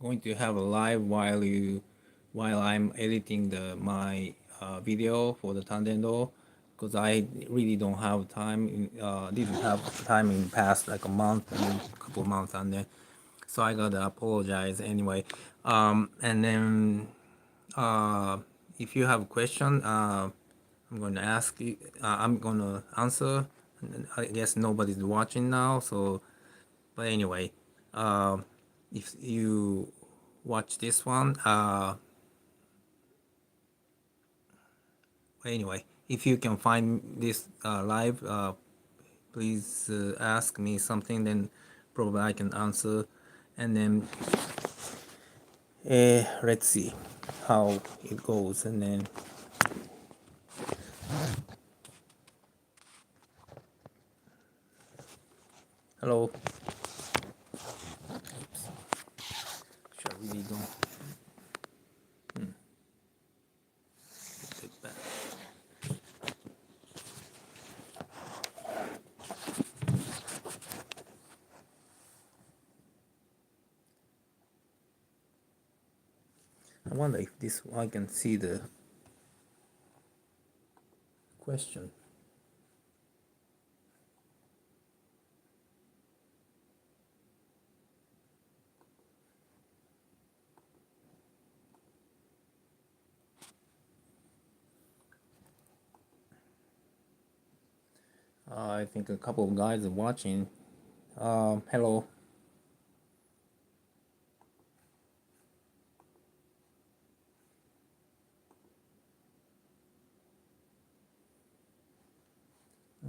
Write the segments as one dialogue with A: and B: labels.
A: going to have a live while I'm editing my video for the Tandendo, because I really don't have time. Didn't have time in the past like a month and a couple of months, and then so I gotta apologize anyway. And then if you have a question, I'm going to ask you. I'm gonna answer. I guess nobody's watching now, so but anyway, if you watch this one, anyway, if you can find this live, please ask me something, then probably I can answer. And then let's see how it goes. And then hello. Should I really don't put it back. I wonder if this I can see the question. I think a couple of guys are watching. Hello.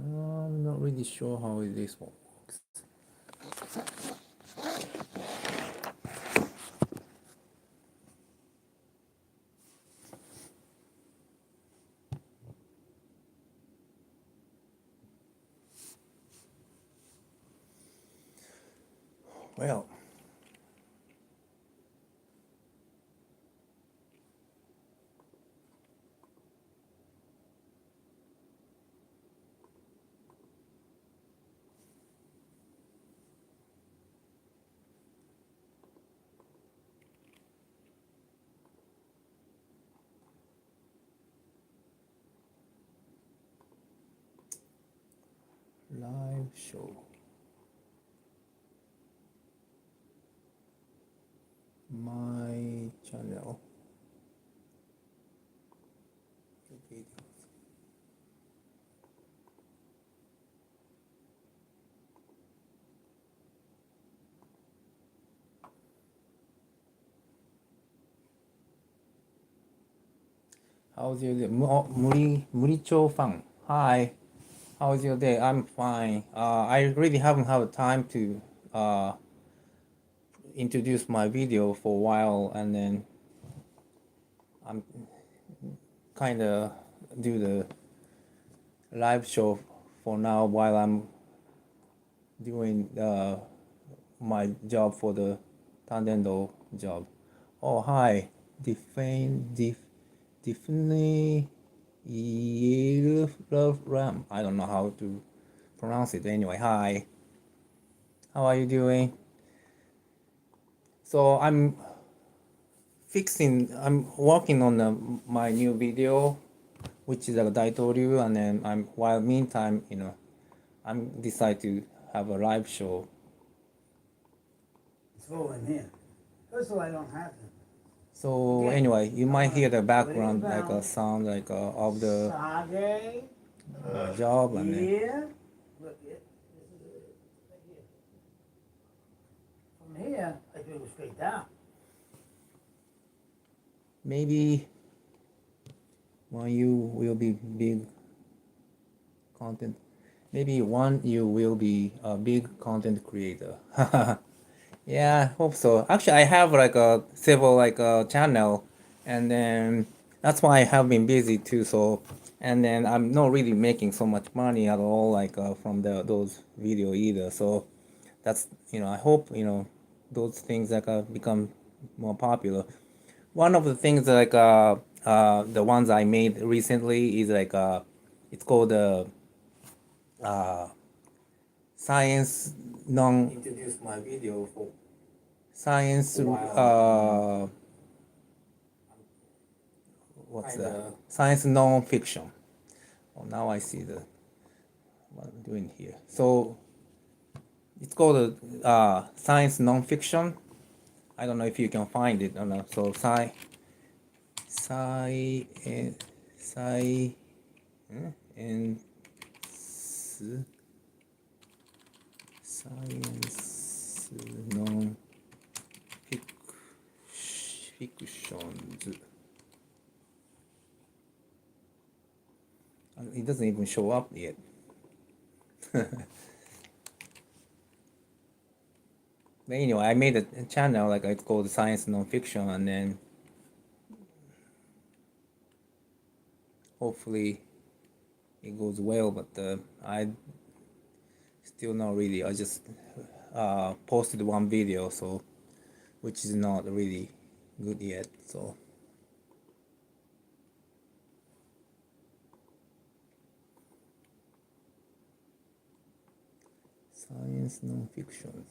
A: I'm not really sure how this one works. Well, live show. My channel. Videos. How's your day? Muricho fan. Hi. How's your day? I'm fine. I really haven't had time to introduce my video for a while, and then I'm kind of do the live show for now while I'm doing my job for the Tandendo job. Oh, hi. Definitely Ram. I don't know how to pronounce it anyway. Hi. How are you doing? So I'm working on my new video, which is a Daitoru, and then while meantime, I'm decide to have a live show.
B: So in here. First of all, I don't have them.
A: So
B: Okay.
A: anyway, you might hear the background like a sound of the
B: Sage.
A: my job, and then
B: Here. Look, this is it. Right here. From here, I can go straight down.
A: maybe one you will be big content. Maybe one you will be a big content creator. Yeah, hope so. Actually, I have like a several like a channel, and then that's why I have been busy too. So, and then I'm not really making so much money at all, like from those video either. So, that's I hope those things like become more popular. One of the things like the ones I made recently is like it's called uh science non introduce my video for science, what's that? Science non-fiction. Oh, now I see what I'm doing here. So it's called science non-fiction. I don't know if you can find it or not. So science non-fictions. It doesn't even show up yet. But anyway, I made a channel like it's called Science Nonfiction, and then hopefully it goes well. But I still not really. I just posted one video, so which is not really good yet. So science nonfiction.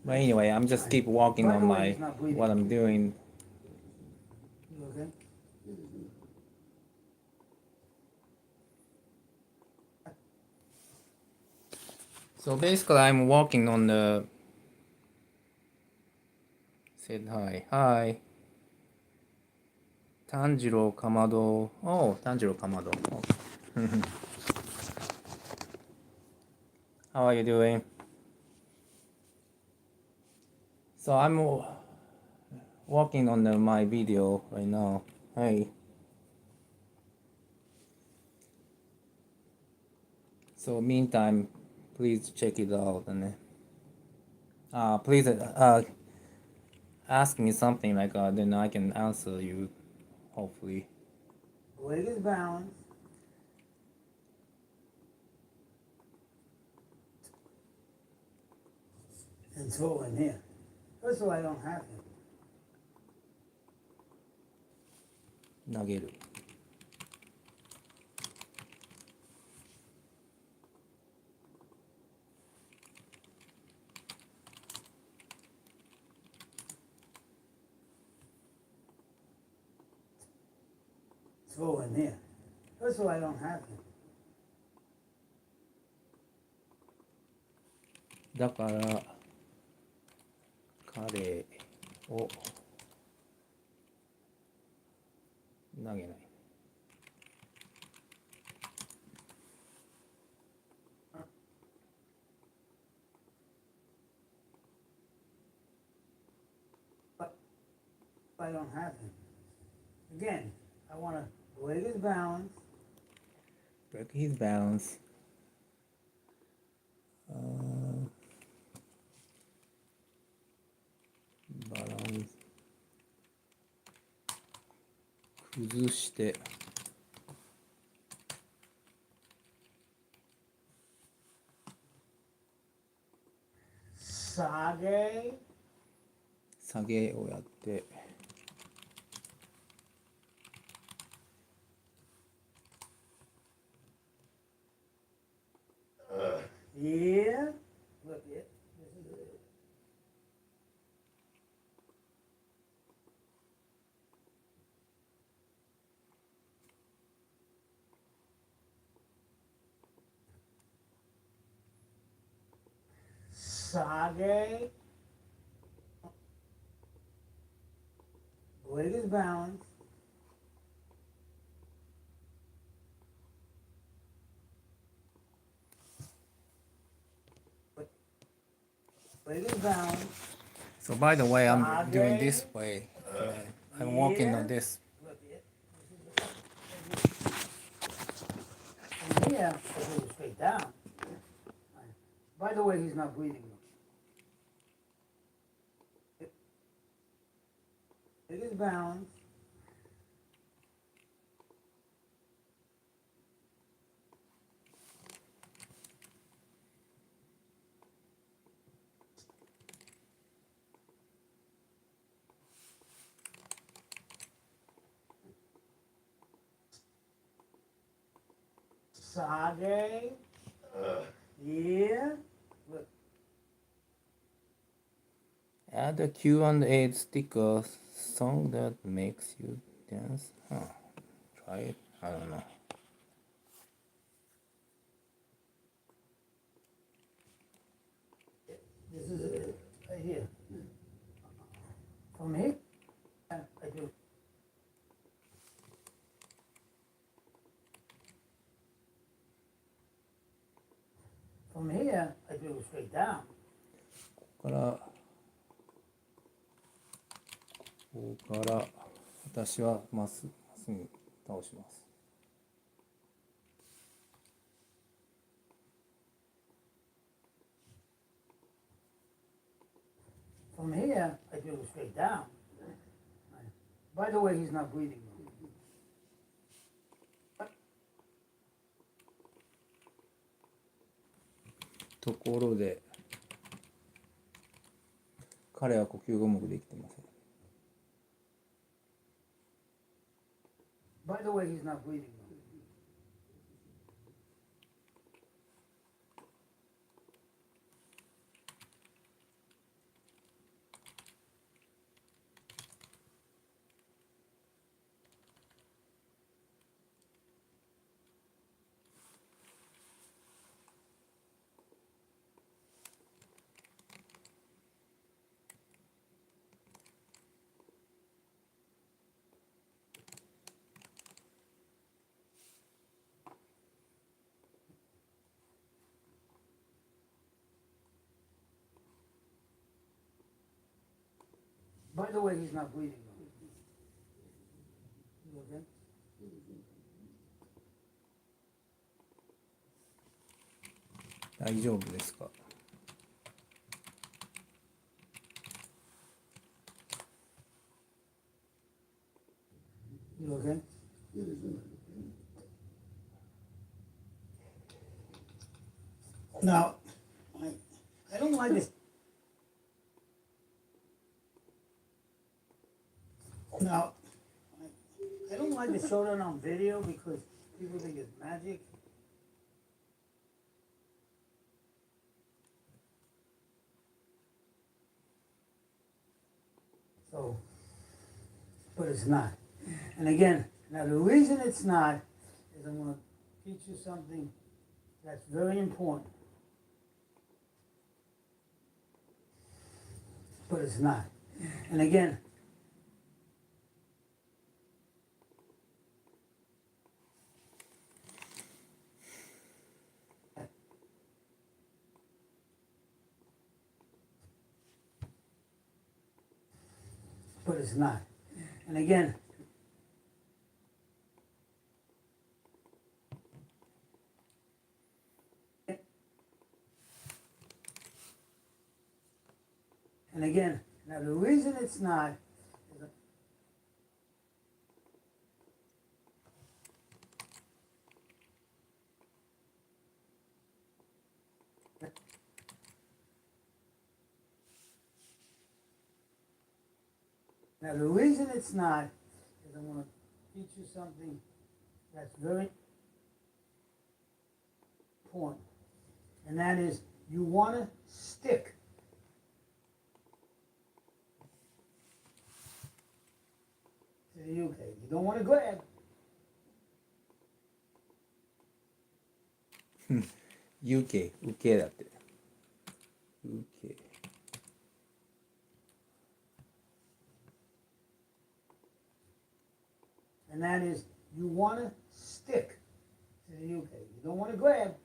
A: But anyway, I'm just keep walking on my what I'm doing.
B: You okay?
A: So basically, I'm walking on the. Said hi, hi. Tanjiro Kamado. Oh, Tanjiro Kamado. Oh. How are you doing? So I'm walking on my video right now. Hey. So meantime, please check it out and please ask me something like then I can answer you. Hopefully.
B: Leg is balanced. And throw in here. First of all, I don't have him.
A: 投げる。
B: Throw in here. First of all, I don't have him.
A: だから彼を投げない。
B: But I don't have him. Again, I want to break his balance.
A: Break his balance. Balance. 崩して
B: 下げ
A: 下げをやって
B: Yeah. Look, yeah. This is it. Sage. Leg is balanced. Leg is balanced.
A: So by the way, I'm doing this way. I'm walking on this.
B: Look, yeah. And here, I go straight down. By the way, he's not breathing. It is balanced. Sage. Yeah. Look.
A: Add a Q&A sticker song that makes you dance. Huh. Try it. I don't know.
B: This is it. Right here. From here, I do. From here, I do straight down.
A: ここから私はまっすぐに倒します。
B: From here, I do straight down. By the way, he's not breathing.
A: ところで彼は呼吸がうまくできてません。
B: By the way, he's not breathing. By the way, he's not breathing. You okay?
A: 大丈夫ですか？
B: You okay? Now, I don't like this. Now, I don't like to show that on video because people think it's magic. So, but it's not. And again, now the reason it's not is I'm going to teach you something that's very important. But it's not. And again, but it's not. And again, now the reason it's not is now the reason it's not is I'm going to teach you something that's very important. And that is you want to stick to the UK. You don't want to grab.
A: UK 受けだって。UK
B: And that is you want to stick to the UK. You don't want to grab.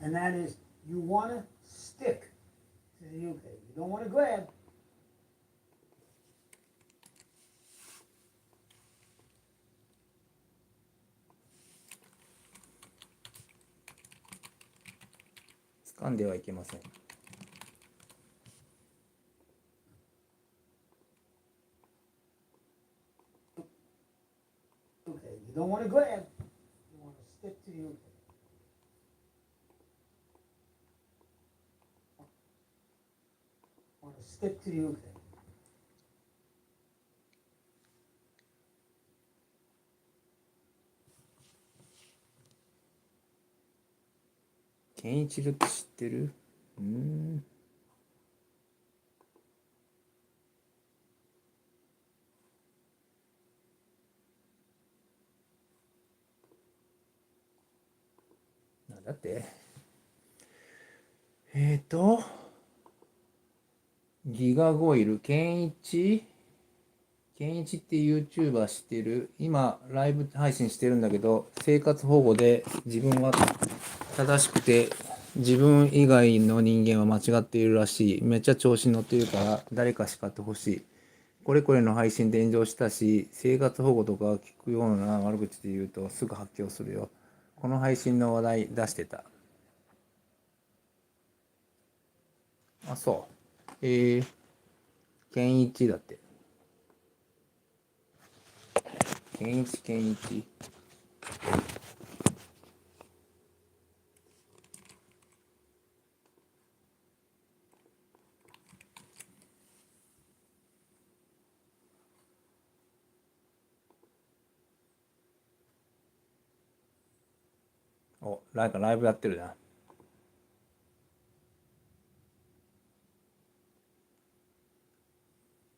B: And that is you want to stick to the UK. You don't want to grab.
A: 掴んではいけません。
B: You don't want to grab. You want to stick to the uke. Want to stick to the uke.
A: 健一郎って知ってる？なんだってギガゴイル、健一って YouTuber 知ってる？今ライブ配信してるんだけど、生活保護で自分は正しくて自分以外の人間は間違っているらしい。めっちゃ調子に乗っているから誰か叱ってほしい。これこれの配信で炎上したし、生活保護とか聞くような悪口で言うとすぐ発狂するよ。この配信の話題出してた。あ、そう。健一だって。健一。お、なんかライブやってるな。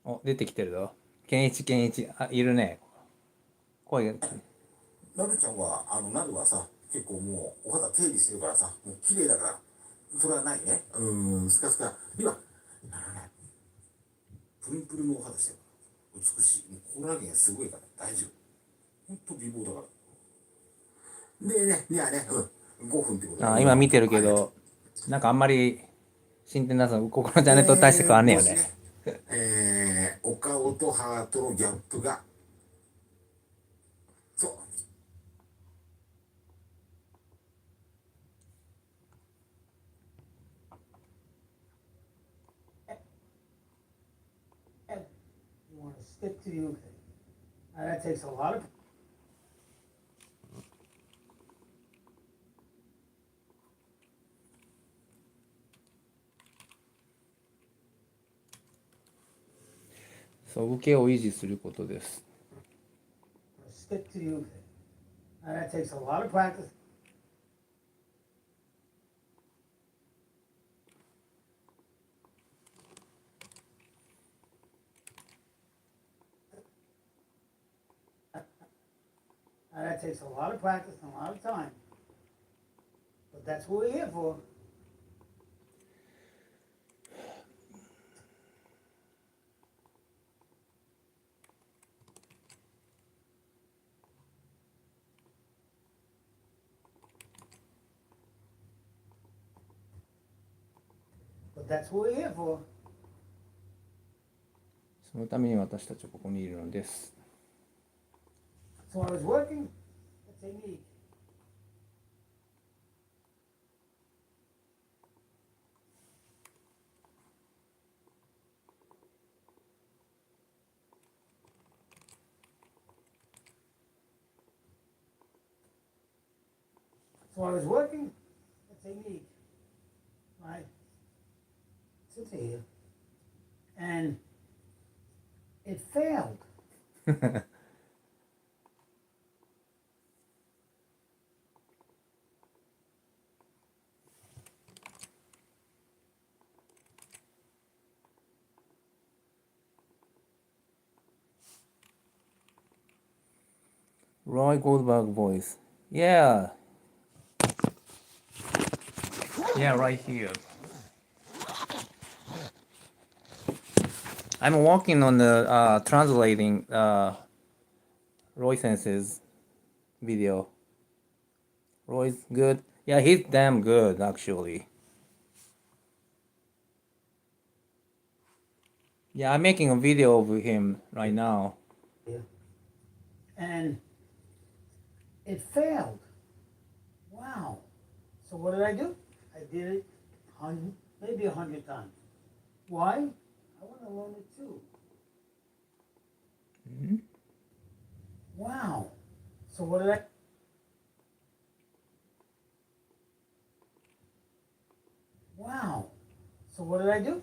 A: お、出てきてるぞ。健一。あ、いるね。声が。
C: なるちゃんは、なるはさ、結構もう、お肌手入れしてるからさ、もう綺麗だから、それはないね。スカスカ。今、プルンプルンのお肌してるから。美しい。もうコラーゲンすごいから、大丈夫。ほんと美貌だから。でね、いやね、5分ってことで。
A: 今見てるけど、なんかあんまり進展なさ、ここのチャンネルと大して変わんねえよね。
C: お顔とハートのギャップが、そう。
B: You want to stick to the uke. Now that takes a lot of.
A: そう、受けを維持することです。
B: Stick to the uke. Now that takes a lot of practice. Now that takes a lot of practice and a lot of time. But that's what we're here for. But that's what we're here for.
A: そのために私たちはここにいるのです。
B: So I was working. That's a need. So I was working. That's a need. Right? Sit here. And it failed.
A: Roy Goldberg voice. Yeah. Yeah, right here. I'm working on the translating Roy Sensei's video. Roy's good. Yeah, he's damn good actually. Yeah, I'm making a video of him right now.
B: Yeah. And it failed. Wow. So what did I do? I did it maybe 100 times. Why? I want to learn it too. Wow. So what did I? Wow. So what did I do?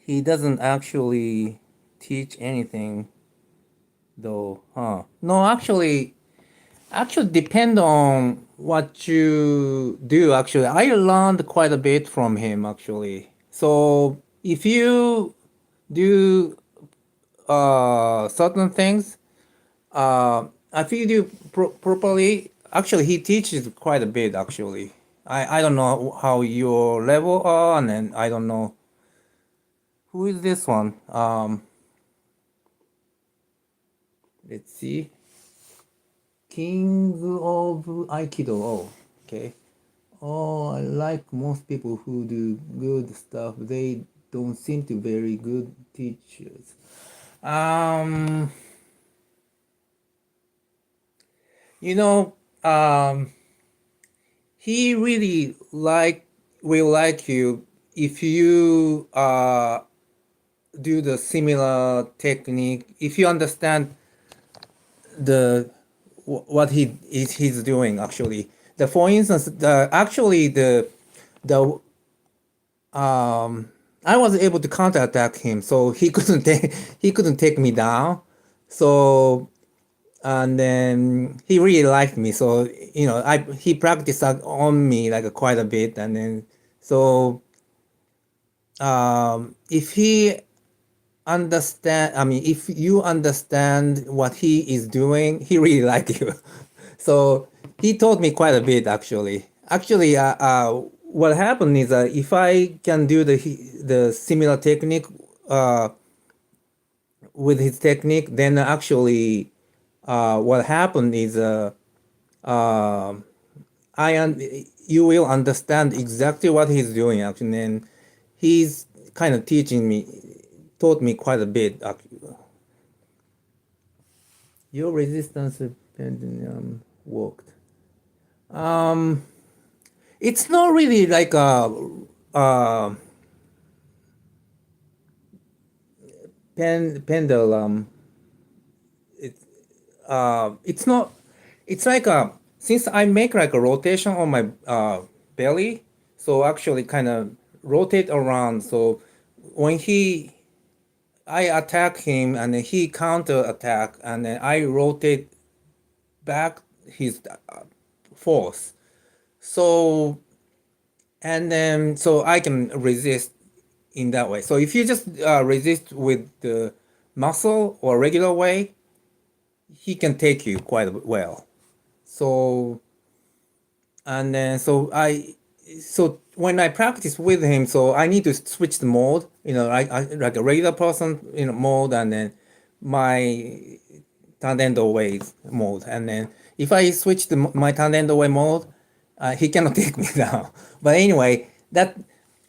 A: He doesn't actually teach anything though, huh? No, actually depend on what you do. Actually, I learned quite a bit from him actually. So if you do certain things, if you do properly, actually he teaches quite a bit actually. I don't know how your level are, and then I don't know who is this one. Let's see. King of Aikido. Oh, okay. Oh, I like most people who do good stuff. They don't seem to be very good teachers. You know, he really will like you if you do the similar technique. If you understand what he's doing actually. For instance, I was able to counterattack him, so he couldn't take me down. So and then he really liked me, so he practiced on me like quite a bit, and then so if you understand what he is doing, he really like you. So he taught me quite a bit actually. What happened is if I can do the similar technique with his technique, then actually what happened is you will understand exactly what he's doing actually, and he's kind of taught me quite a bit actually. Your resistance pendulum worked. It's not really like a pendulum. It's not. It's like since I make like a rotation on my belly, so actually kind of rotate around. So when I attack him and then he counter attack, and then I rotate back his force. So and then so I can resist in that way. So if you just resist with the muscle or regular way, he can take you quite well. So and then so when I practice with him, so I need to switch the mode, I like a regular person, mode, and then my Tandendo way mode, and then if I switch my Tandendo way mode, he cannot take me down. But anyway, that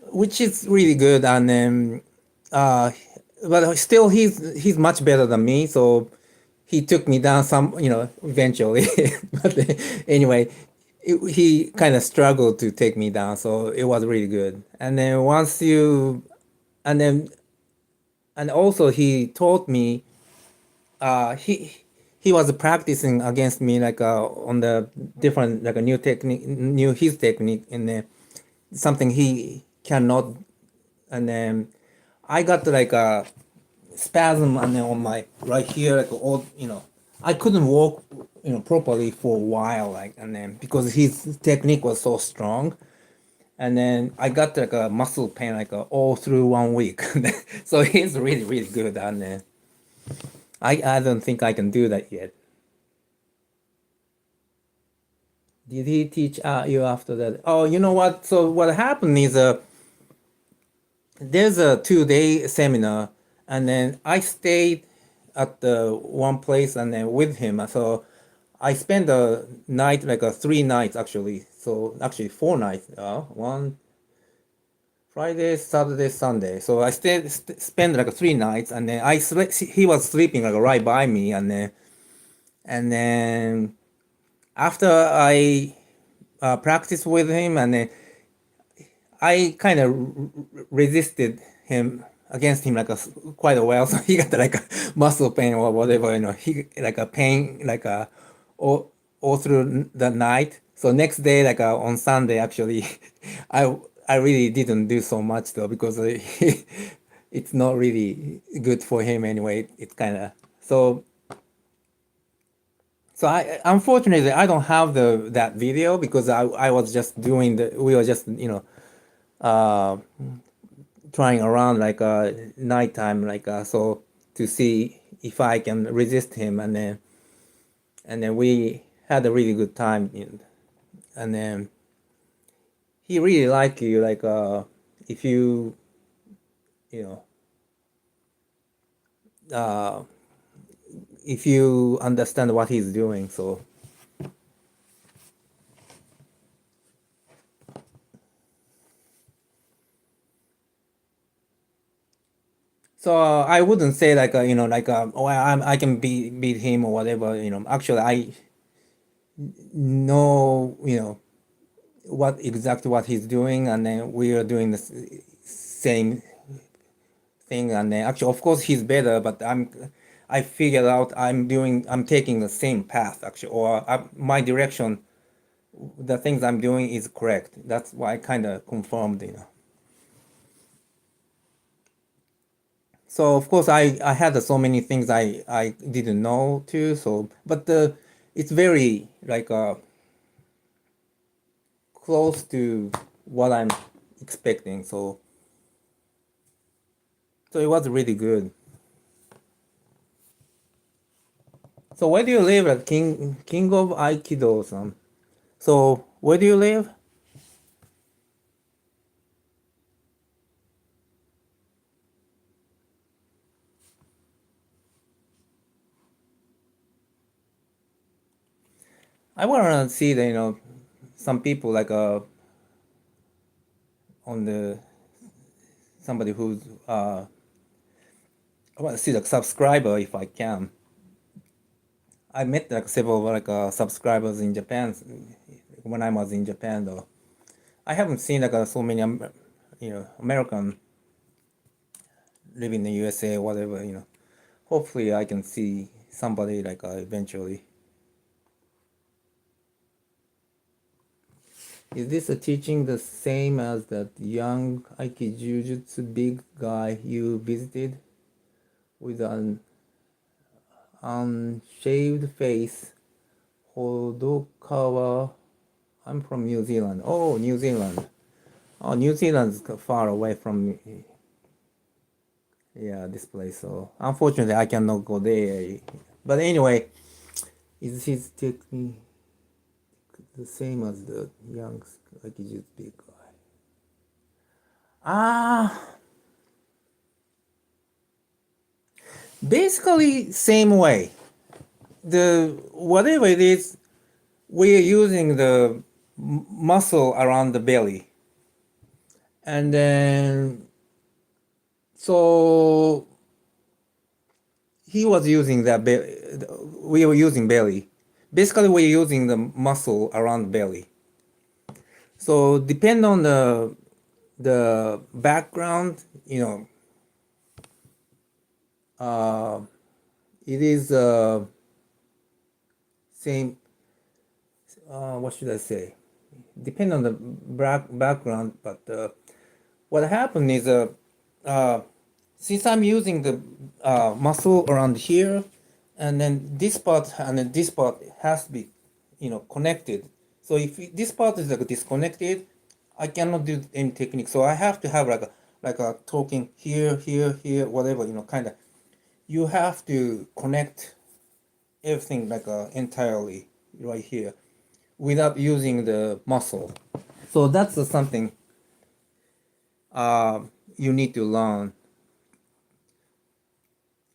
A: which is really good, and then but still he's much better than me, so he took me down eventually. But anyway, he kind of struggled to take me down, so it was really good. And then and also he taught me he was practicing against me like on the different like a his technique, and then something he cannot, and then I got like a spasm and then on my right here, like all I couldn't walk properly for a while, like, and then because his technique was so strong, and then I got like a muscle pain like all through 1 week. So he's really really good, and then I don't think I can do that yet. Did he teach you after that? Oh, you know what? So what happened is there's a 2-day seminar, and then I stayed at the one place and then with him. So I spent the night like 3 nights actually. So actually 4 nights. One Friday, Saturday, Sunday. So I spent like 3 nights, and then I slept. He was sleeping like right by me, and then after I practiced with him, and then I kind of resisted him against him quite a while. So he got like a muscle pain or whatever, he like a pain all through the night. So next day, on Sunday, actually, I really didn't do so much though because it's not really good for him anyway. It's kind of so. So I unfortunately I don't have that video because I was just doing we were just uh trying around nighttime so to see if I can resist him, and then we had a really good time, and then he really like you if you if you understand what he's doing. So I wouldn't say oh I can beat him or whatever. Actually I know what exactly what he's doing, and then we are doing the same thing. And then actually, of course, he's better, but I figured out I'm taking the same path actually, or my direction, the things I'm doing is correct. That's why I kind of confirmed. So of course I had so many things I didn't know too. So but it's very close to what I'm expecting. So it was really good. So where do you live at King of Aikido-san? So where do you live? I want to see some people on the somebody who's I want to see the subscriber if I can. I met several subscribers in Japan when I was in Japan though. I haven't seen so many American living in the USA or whatever. Hopefully I can see somebody eventually. Is this a teaching the same as that young Aikijujutsu big guy you visited with an unshaved face? Hodokawa. I'm from New Zealand. Oh, New Zealand. Oh, New Zealand's far away from this place. So unfortunately, I cannot go there. But anyway, is his technique the same as the young Akijutsu big guy? Basically same way. The whatever it is, we are using the muscle around the belly, and then so he was using that we were using belly. Basically we're using the muscle around belly. So depend on the background, it is same what should I say, depend on the background, but what happened is since I'm using the muscle around here, and then this part and then this part has to be connected. So if this part is disconnected, I cannot do any technique. So I have to have like a talking here, whatever, kind of. You have to connect everything entirely right here without using the muscle. So that's something you need to learn.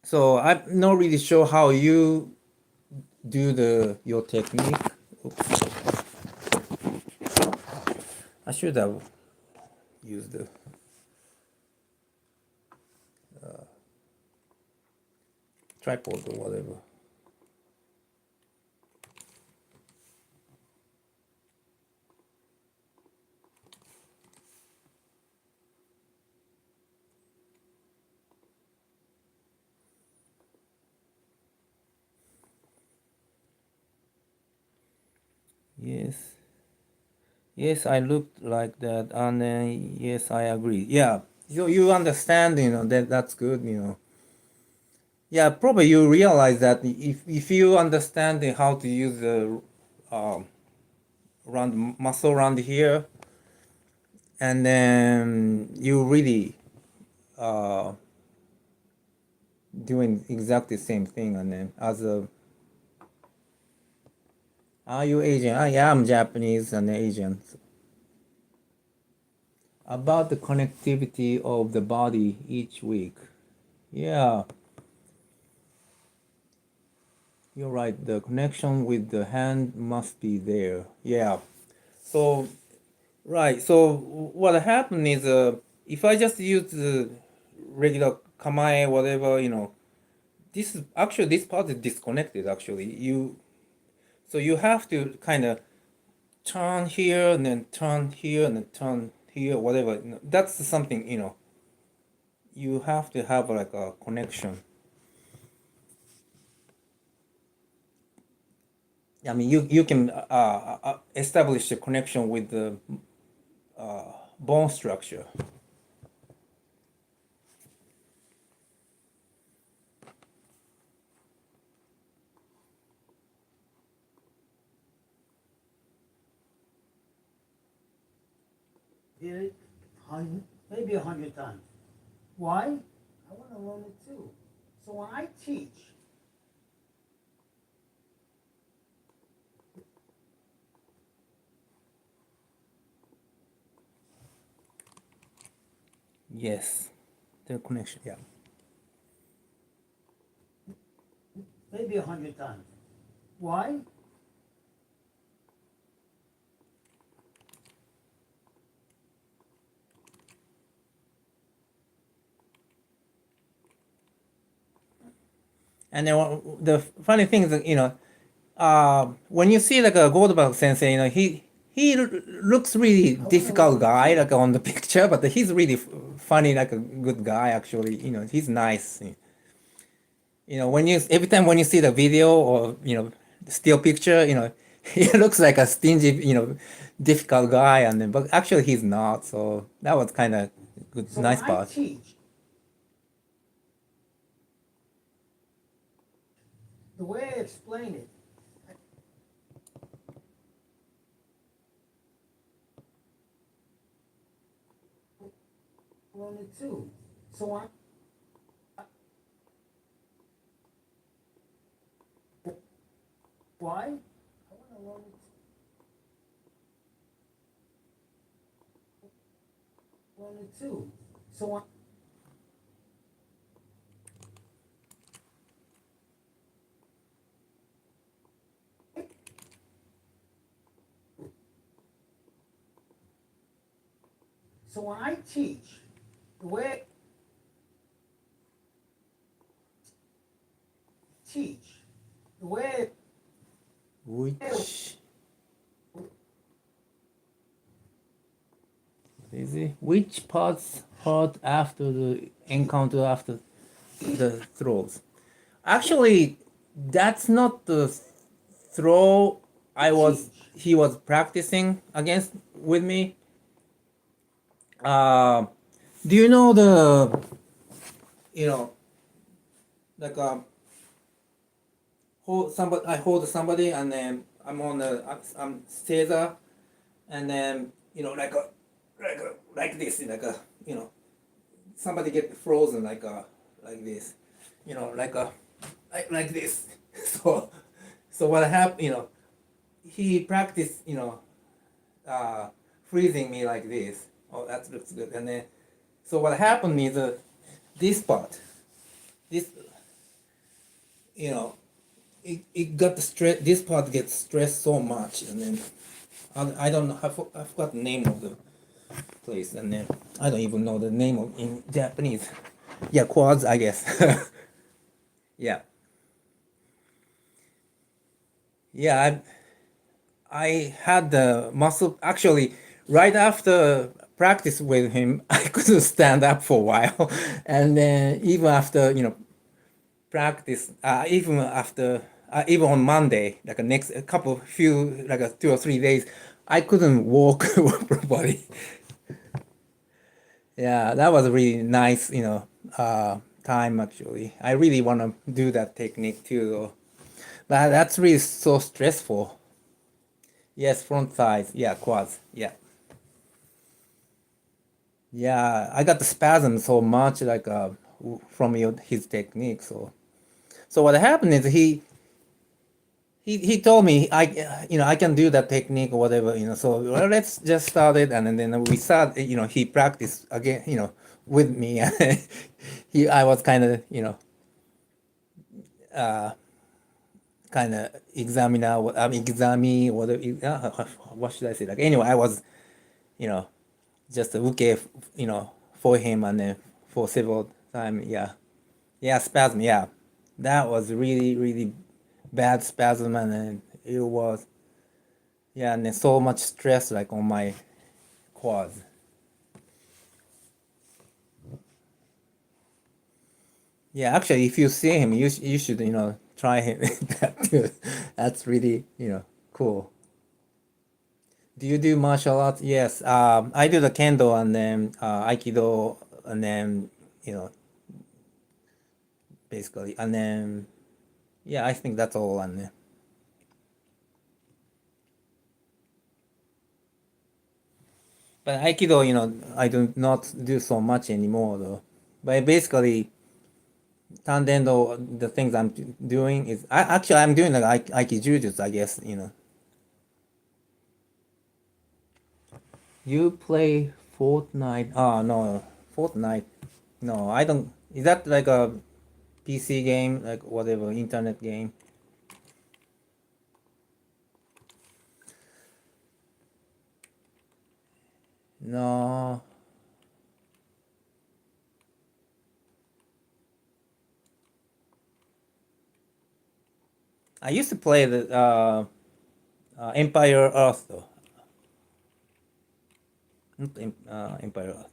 A: So I'm not really sure how you do your technique. Oops. I should have used the tripod or whatever. Yes. Yes, I looked like that, and then yes, I agree. Yeah, so you understand, that's good, Yeah, probably you realize that if you understand how to use the around muscle around here, and then you really doing exactly the same thing, and then as a are you Asian? I am Japanese and Asian. About the connectivity of the body each week. Yeah, you're right. The connection with the hand must be there. Yeah. So, right. So what happened is, if I just use the regular kamae, whatever, this is actually this part is disconnected. Actually, so you have to kind of turn here and then turn here and then turn here, whatever. That's something, you have to have like a connection. I mean, you can establish a connection with the bone structure.
B: Did it maybe 100 times. Why? I want to learn it too. So when I teach,
A: Yes, the connection. Yeah.
B: maybe 100 times. Why?
A: And then the funny thing is, that, when you see like a Goldberg sensei, he looks really difficult guy like on the picture, but he's really funny, like a good guy actually. He's nice. When you every time when you see the video or still picture, he looks like a stingy, difficult guy, and then but actually he's not. So that was kind of good,
B: So
A: nice
B: when I
A: part.
B: teach, the way I explain it, I learn it too. So when why? I want to learn it too. So when So when I teach, the way I teach, the way
A: Which parts hurt after the encounter after the throws? Actually, that's not the throw he was practicing against with me. Do you know like I hold somebody and then I'm on I'm Caesar, and then like this, somebody get frozen like this, like this. So what happened, he practiced, freezing me like this. Oh, that looks good. And then, so what happened is this part, this, it got the stress. This part gets stressed so much, and then I don't know. I forgot the name of the place, and then I don't even know the name of in Japanese. Yeah, quads, I guess. Yeah. Yeah, I had the muscle actually right after practice with him. I couldn't stand up for a while, and then even after practice, even after even on Monday, like a next a couple few like a 2 or 3 days, I couldn't walk properly. Yeah, that was a really nice, time actually. I really want to do that technique too, though. But that's really so stressful. Yes, front thighs. Yeah, quads. Yeah. Yeah, I got the spasm so much like from his technique. So what happened is he told me I can do that technique or whatever, so well, let's just start it, and then we start, he practiced again, with me. And I was kind of, examiner, examine, whatever, what should I say, like, anyway, I was, you know just okay, for him, and then for several times. Yeah, spasm. Yeah, that was really really bad spasm, and then it was, yeah, and then so much stress like on my quads. Yeah, actually, if you see him, you should, try him that too. That's really, cool. Do you do martial arts? Yes. I do the kendo, and then aikido, and then, you know basically, and then, yeah, I think that's all. And then, but aikido, I do not do so much anymore though. But basically, Tandendo, the things I'm doing is, actually I'm doing like aikijujutsu, I guess. You play Fortnite? Oh no, Fortnite. No, I don't. Is that like a PC game, like whatever, internet game? No. I used to play the Empire Earth though. Not Empire Earth.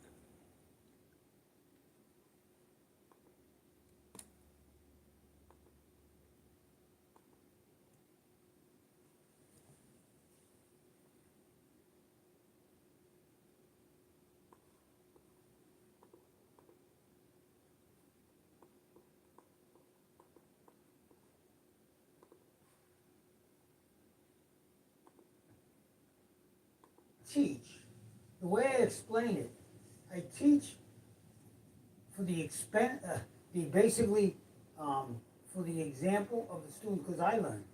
B: Teach. The way I explain it, I teach for basically for the example of the student, because I learn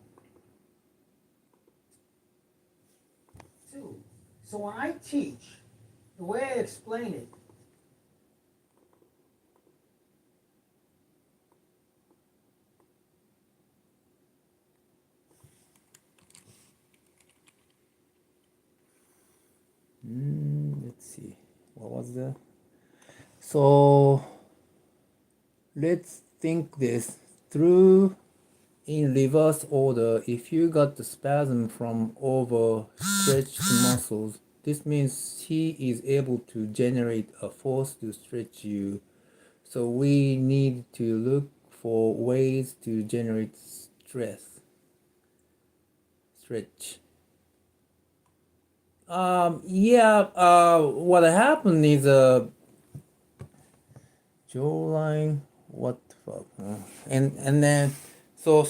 B: too. So when I teach, the way I explain it,
A: Let's see. What was the? So let's think this through in reverse order. If you got the spasm from overstretched muscles, this means he is able to generate a force to stretch you. So we need to look for ways to generate stretch. What happened is jawline. What the fuck? And then so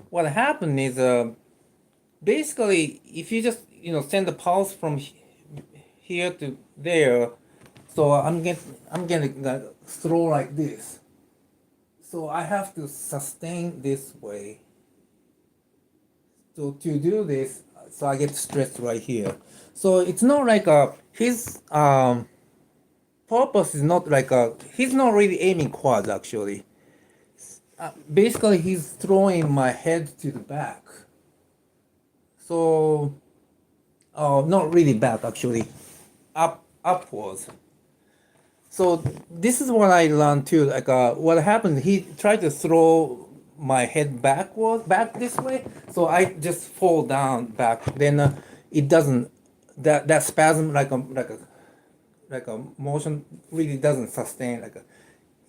A: what happened is basically, if you just send the pulse from here to there, so I'm getting throw like this. So I have to sustain this way. So to do this, so I get stressed right here. So it's not like his purpose is not like he's not really aiming quads actually. Basically, he's throwing my head to the back. So, not really back actually, upwards. So this is what I learned too. Like what happened? He tried to throw my head back this way. So I just fall down back. Then it doesn't. That spasm like a like a motion really doesn't sustain, like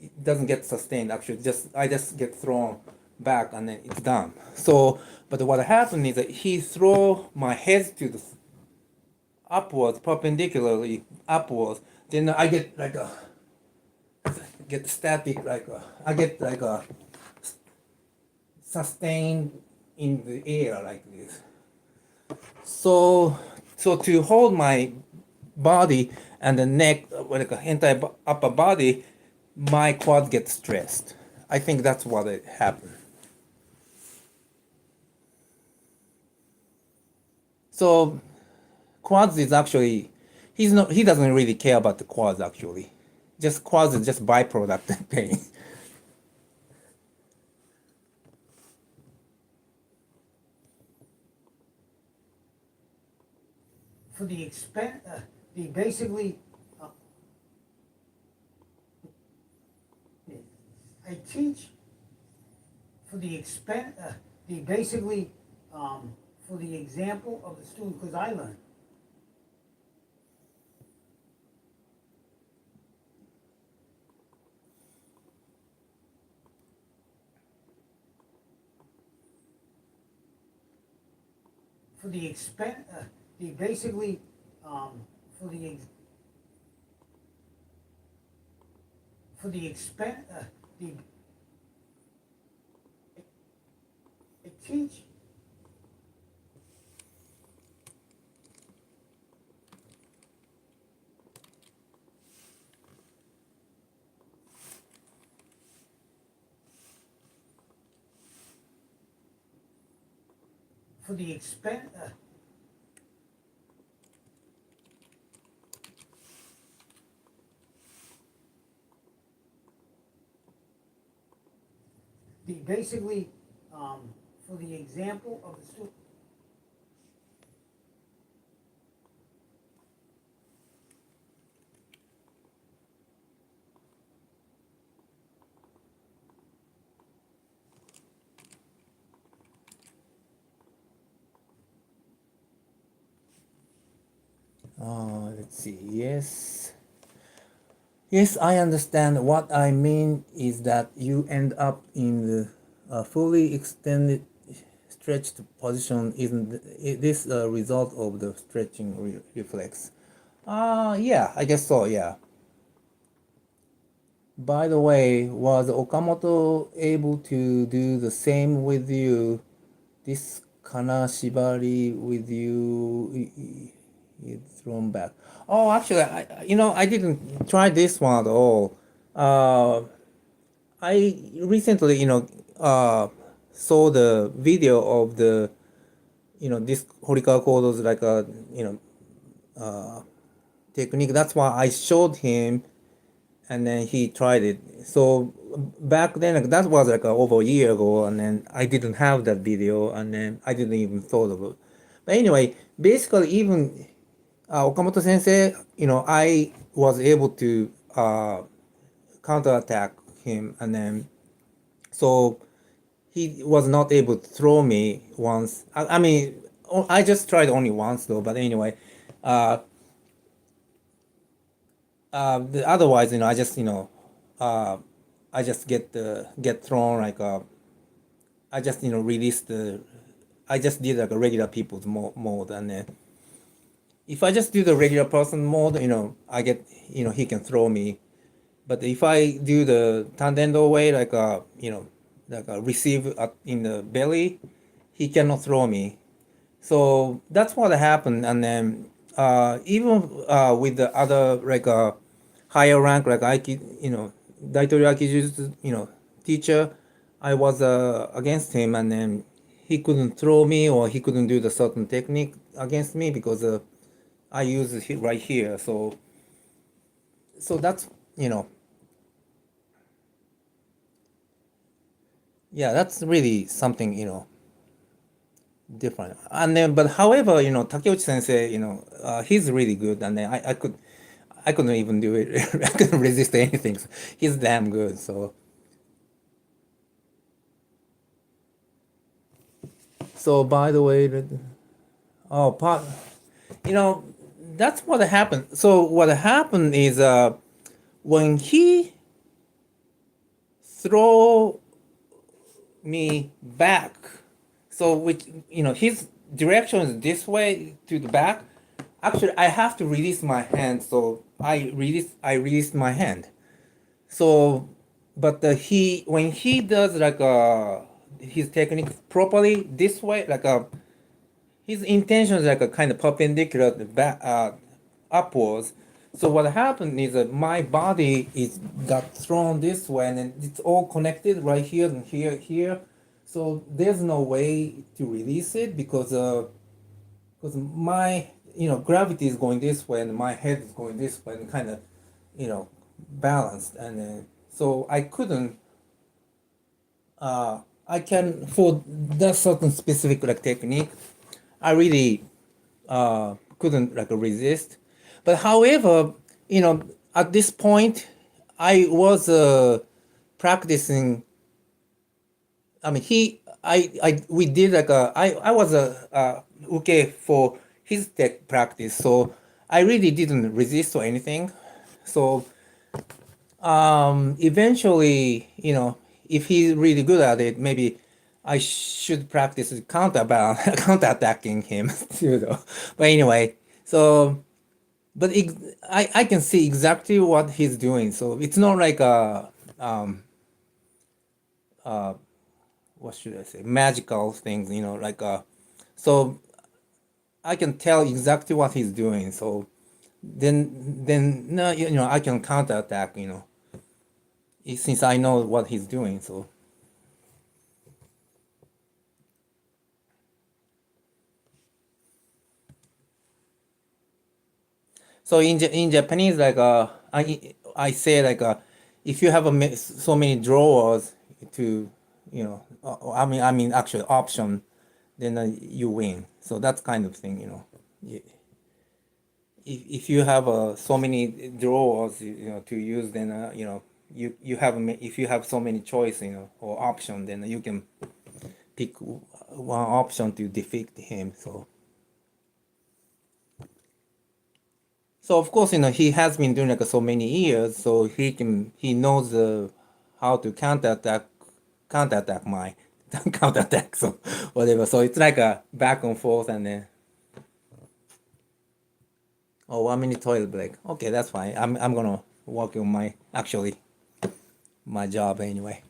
A: it doesn't get sustained actually. I just get thrown back and then it's done. So, but what happened is that he throw my head to the upwards, perpendicularly upwards. Then I get like a get static, I get like a sustained in the air like this. So to hold my body and the neck, like the entire upper body, my quad gets stressed. I think that's what it happened. So quads is actually he doesn't really care about the quads actually. Just quads is just byproduct pain.
B: For the expense, the basically, I teach for the expense, the basically, for the example of the student, because I learn. For the expense, the basically, for the expense, the I teach for the expense. The basically, for the example of the student.
A: Let's see. Yes, I understand. What I mean is that you end up in the fully extended, stretched position. Isn't this a result of the stretching reflex? Yeah, I guess so. Yeah. By the way, was Okamoto able to do the same with you? This kanashibari with you is thrown back. Oh, actually, I didn't try this one at all. I recently, saw the video of the, this Horikawa Kodo's like a, technique. That's why I showed him, and then he tried it. So back then, like, that was like over a year ago, and then I didn't have that video, and then I didn't even thought of it. But anyway, basically, even Okamoto Sensei, I was able to counterattack him, and then so he was not able to throw me once. I mean, I just tried only once though. But anyway, otherwise, I just I just get thrown like I just release the. I just did like a regular people's mode, and then if I just do the regular person mode, I get he can throw me. But if I do the Tandendo way, like like a receive in the belly, he cannot throw me. So that's what happened. And then even with the other like higher rank like Daitori Aikijutsu teacher, I was against him, and then he couldn't throw me or he couldn't do the certain technique against me because I use it right here. So that's yeah, that's really something different. And then, but however, Takeuchi Sensei, he's really good, and then I couldn't even do it. I couldn't resist anything. He's damn good. So by the way, oh, part, you know, that's what happened. So what happened is when he throw me back, so which his direction is this way to the back. Actually, I have to release my hand, so I released my hand. So, but he when he does like his technique properly this way, like his intention is like a kind of perpendicular back upwards. So what happened is that my body is got thrown this way, and then it's all connected right here and here. So there's no way to release it because my gravity is going this way and my head is going this way and kind of balanced, and so I couldn't I can for that certain specific like technique I really couldn't like resist. But however, at this point I was practicing. I mean, we did like I was okay for his tech practice, so I really didn't resist or anything. So eventually, if he's really good at it, maybe I should practice counterattacking him too, though. But anyway, so but I can see exactly what he's doing. So it's not like a what should I say, magical things, like so I can tell exactly what he's doing. So then no, I can counterattack, since I know what he's doing. So in Japanese, like I say like if you have so many drawers to I mean actually option, then you win. So that's kind of thing, if you have so many drawers to use, then you have if you have so many choice or option, then you can pick one option to defeat him. So of course, he has been doing like so many years, so he knows how to counterattack my counterattack. So whatever. So it's like a back and forth, and then 1 minute toilet break. Okay, that's fine. I'm gonna work on my job anyway.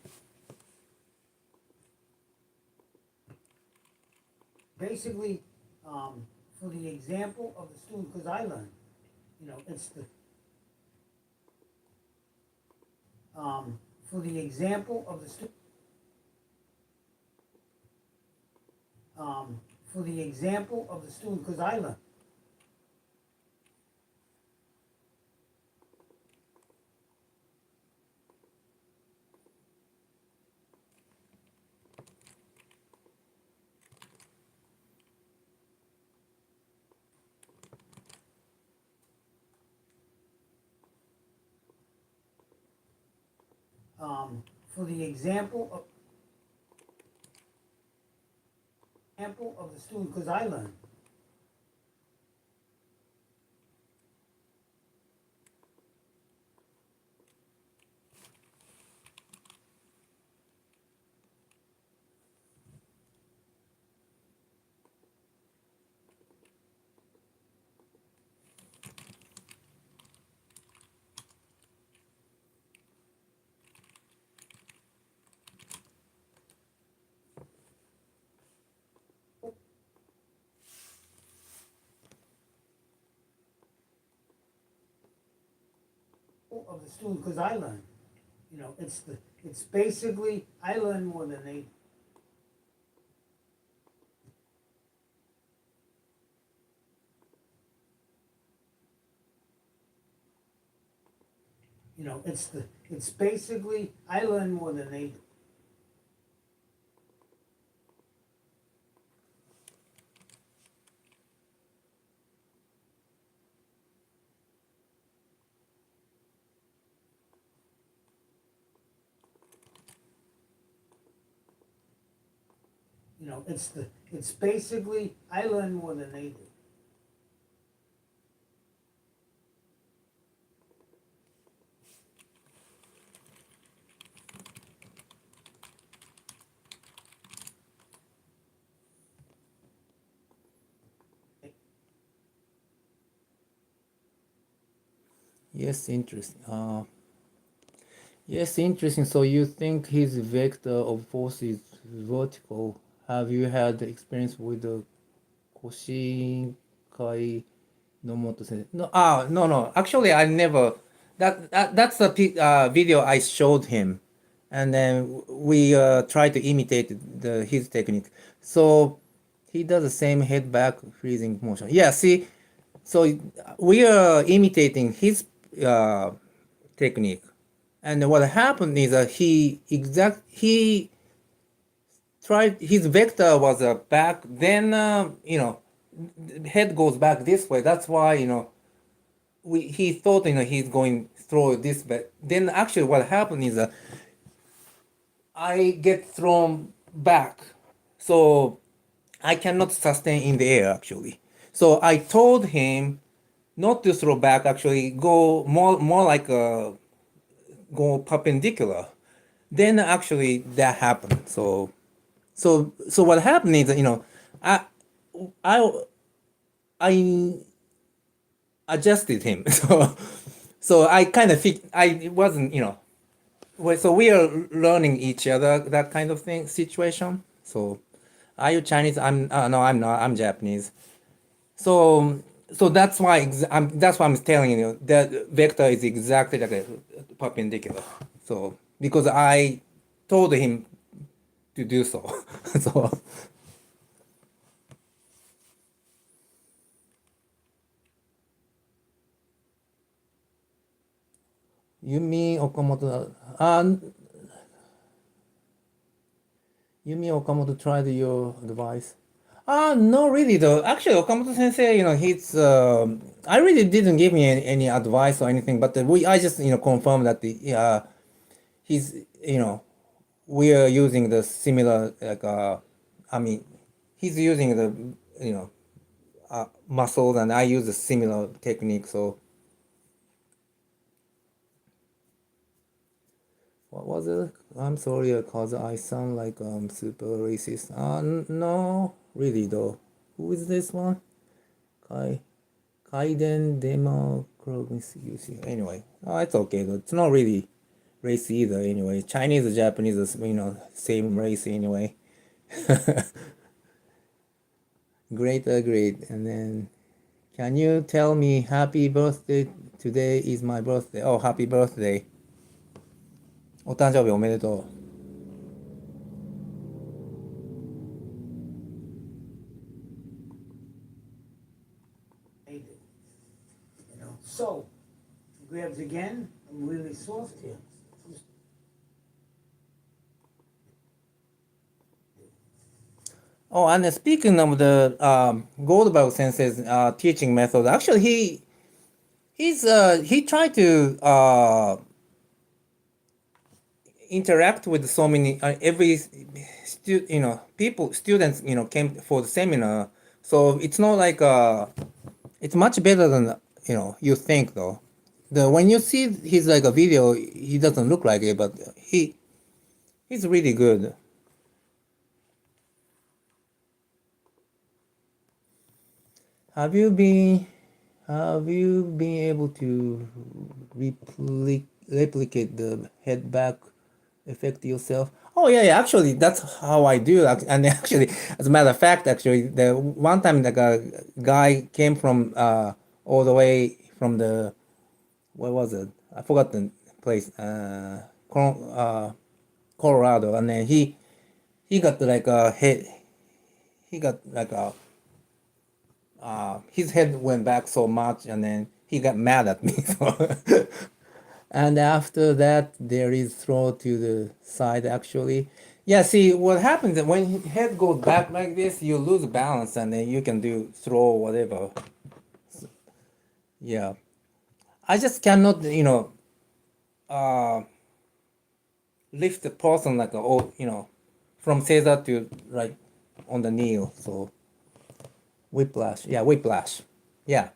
B: Basically, for the example of the student, because I learned, it's the for the example of the student. For the example of the student, because I learned. For the example of the student, because I learned. Of the student, because I learned. It's basically I learn more than they. It's basically I learn more than they do. It's basically I learn more than they do.
A: Yes, interesting. Yes, interesting. So you think his vector of force is vertical? Have you had experience with the Koshinkai Nomoto sensei? No, no. Actually, I never. That's the video I showed him, and then we try to imitate his technique. So he does the same head back freezing motion. Yeah, see, so we are imitating his technique, and what happened is he tried his vector was back. Then the head goes back this way. That's why he thought he's going throw this, but then actually what happened is I get thrown back, so I cannot sustain in the air actually. So I told him not to throw back. Actually, go more like go perpendicular. Then actually that happened. So what happened is I I I adjusted him. So I kind of I wasn't so we are learning each other, that kind of thing situation. So are you Chinese? No, I'm not. I'm Japanese. So that's why I'm telling you that vector is exactly like a perpendicular. So because I told him to do so. So Yumi Okamoto. Yumi Okamoto tried your advice. No, really though. Actually, Okamoto Sensei, he's. I really didn't give me any advice or anything, but I just confirmed that he's we are using the similar like I mean, he's using the muscles, and I use a similar technique. So what was it? I'm sorry, cause I sound like super racist. No, really though. Who is this one? Kaiden Democracy. Anyway, it's okay though. It's not really race either. Anyway, Chinese and Japanese is same race anyway. Great, great. And then, can you tell me happy birthday? Today is my birthday. Oh, happy birthday. お誕生日おめでとう。
B: So, grabs again. I'm really soft here.
A: Oh, and speaking of the Goldberg sensei's teaching method, actually he tried to interact with so many students came for the seminar, so it's not like it's much better than you think though. When you see his like a video, he doesn't look like it, but he's really good. Have you been able to replicate the head back effect yourself? Oh yeah. Actually, that's how I do. And actually, as a matter of fact, actually, the one time like a guy came from all the way from the what was it? I forgot the place. Colorado, and then he got like a head. He got like a his head went back so much, and then he got mad at me. So and after that, there is throw to the side actually. Yeah, see what happens is when head goes back like this, you lose balance, and then you can do throw whatever. Yeah, I just cannot lift the person like from Caesar to right on the knee. So whiplash. Yeah, whiplash. Yeah.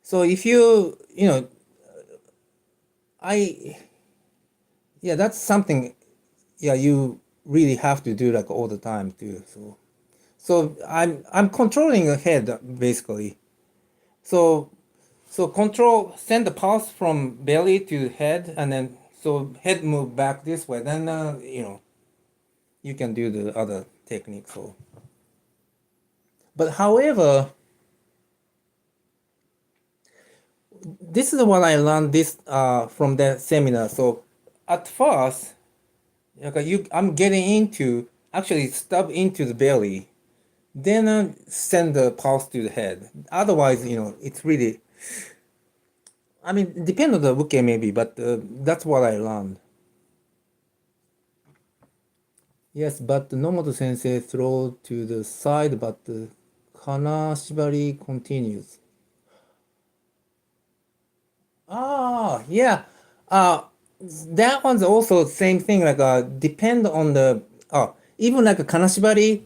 A: So if that's something, you really have to do like all the time too. So I'm controlling the head basically. So So control, send the pulse from belly to head, and then so head move back this way. Then you can do the other technique. So, but however, this is what I learned this from the seminar. So at first, I'm getting into actually stub into the belly, then send the pulse to the head. Otherwise, it's really. I mean, depend on the uke maybe, but that's what I learned. Yes, but Nomoto sensei throw to the side, but the kanashibari continues. Ah, yeah. That one's also same thing. Like, depend on the. Even like a kanashibari,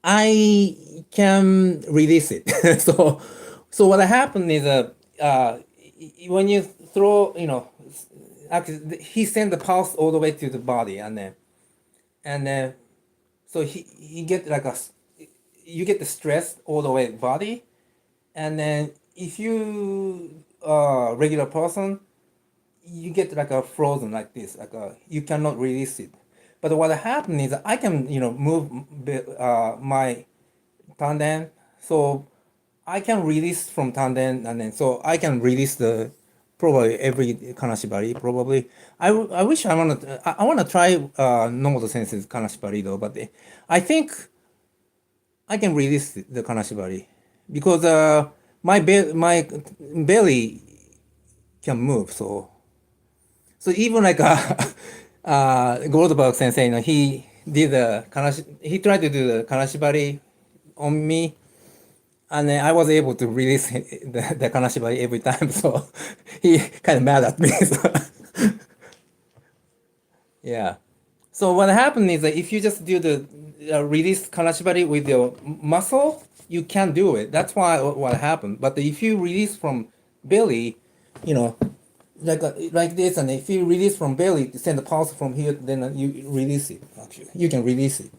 A: I can release it. so what happened is when you throw, actually he sent the pulse all the way to the body, and then so he get like you get the stress all the way body, and then if you regular person, you get like a frozen like this, you cannot release it. But what happened is I can move my tanden, so I can release from tanden, and then so I can release the probably every kanashibari probably. I wish I wanna try Nomoto Sensei's kanashibari though, but I think I can release the kanashibari because my belly can move, so even like Goldberg sensei, he did he tried to do the kanashibari on me, and then I was able to release the kanashibari every time, so he kind of mad at me. So. Yeah. So what happened is that if you just do the release kanashibari with your muscle, you can do it. That's why what happened. But if you release from belly, like this, and if you release from belly, send the pulse from here, then you release it. Actually, you can release it.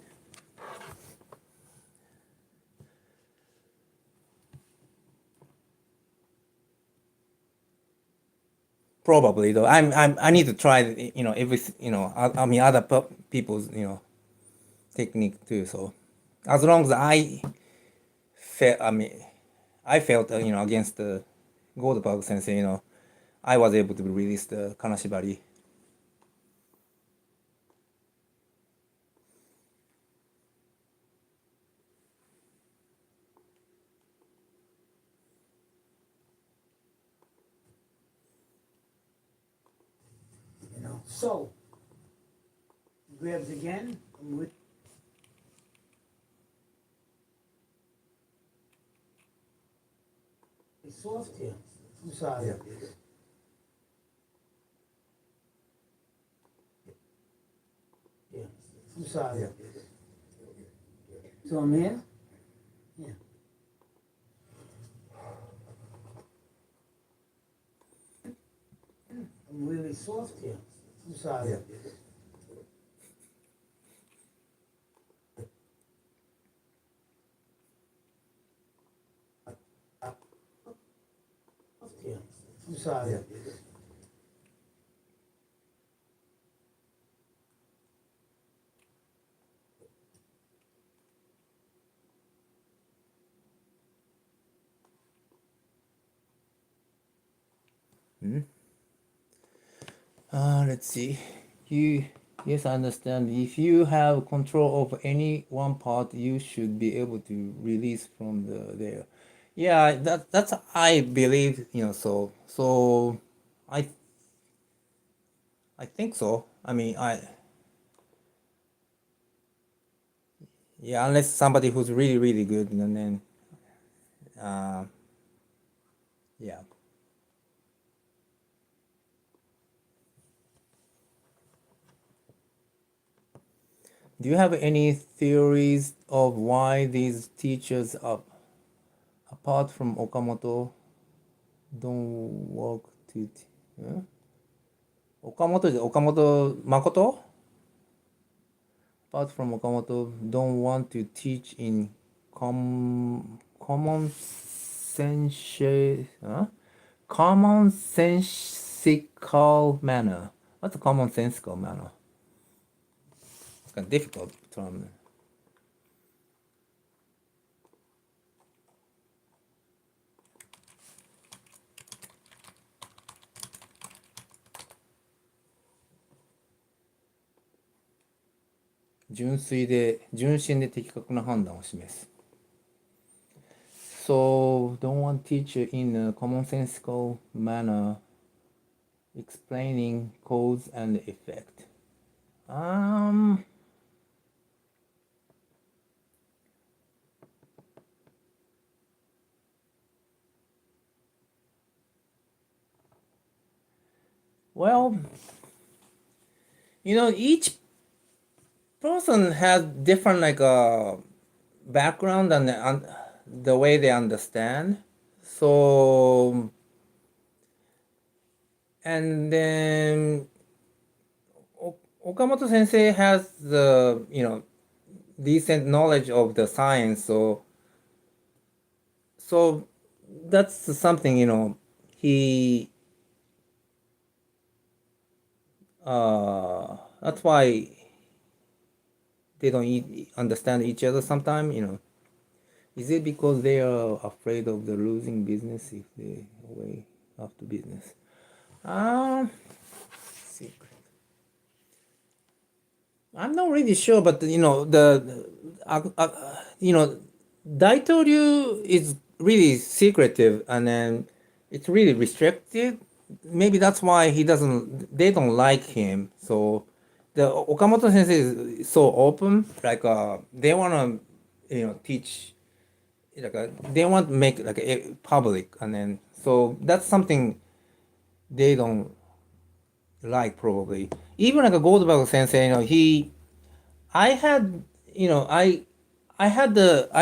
A: Probably though, I need to try every I mean other people's technique too. So as long as I felt against the Goldberg sensei, I was able to release the kanashibari.
B: So, grabs again, with a soft here. I'm sorry. Yeah. I'm sorry. So I'm here? Yeah. I'm really soft here. I'm sorry. I'm sorry.
A: Let's see. Yes, I understand. If you have control of any one part, you should be able to release from there. Yeah, that's I believe. So I I think so. I mean, yeah, unless somebody who's really really good, and then yeah. Do you have any theories of why these teachers are, apart from Okamoto, don't work to? Okamoto Makoto? Apart from Okamoto, don't want to teach in common commonsensical manner. What's a commonsensical manner? It's kind of difficult term.純真で的確な判断を示す。So, don't want teacher in a commonsensical manner explaining cause and effect. Well, each person has different background and the way they understand. So, and then Okamoto sensei has the decent knowledge of the science. So that's something he. That's why they don't understand each other sometimes, Is it because they are afraid of the losing business if they away after business? Secret. I'm not really sure, but Daitoryu is really secretive and then it's really restricted. Maybe that's why they don't like him. So the Okamoto sensei is so open, they want to teach, they want to make a public, and then so that's something they don't like probably. Even Goldberg sensei, I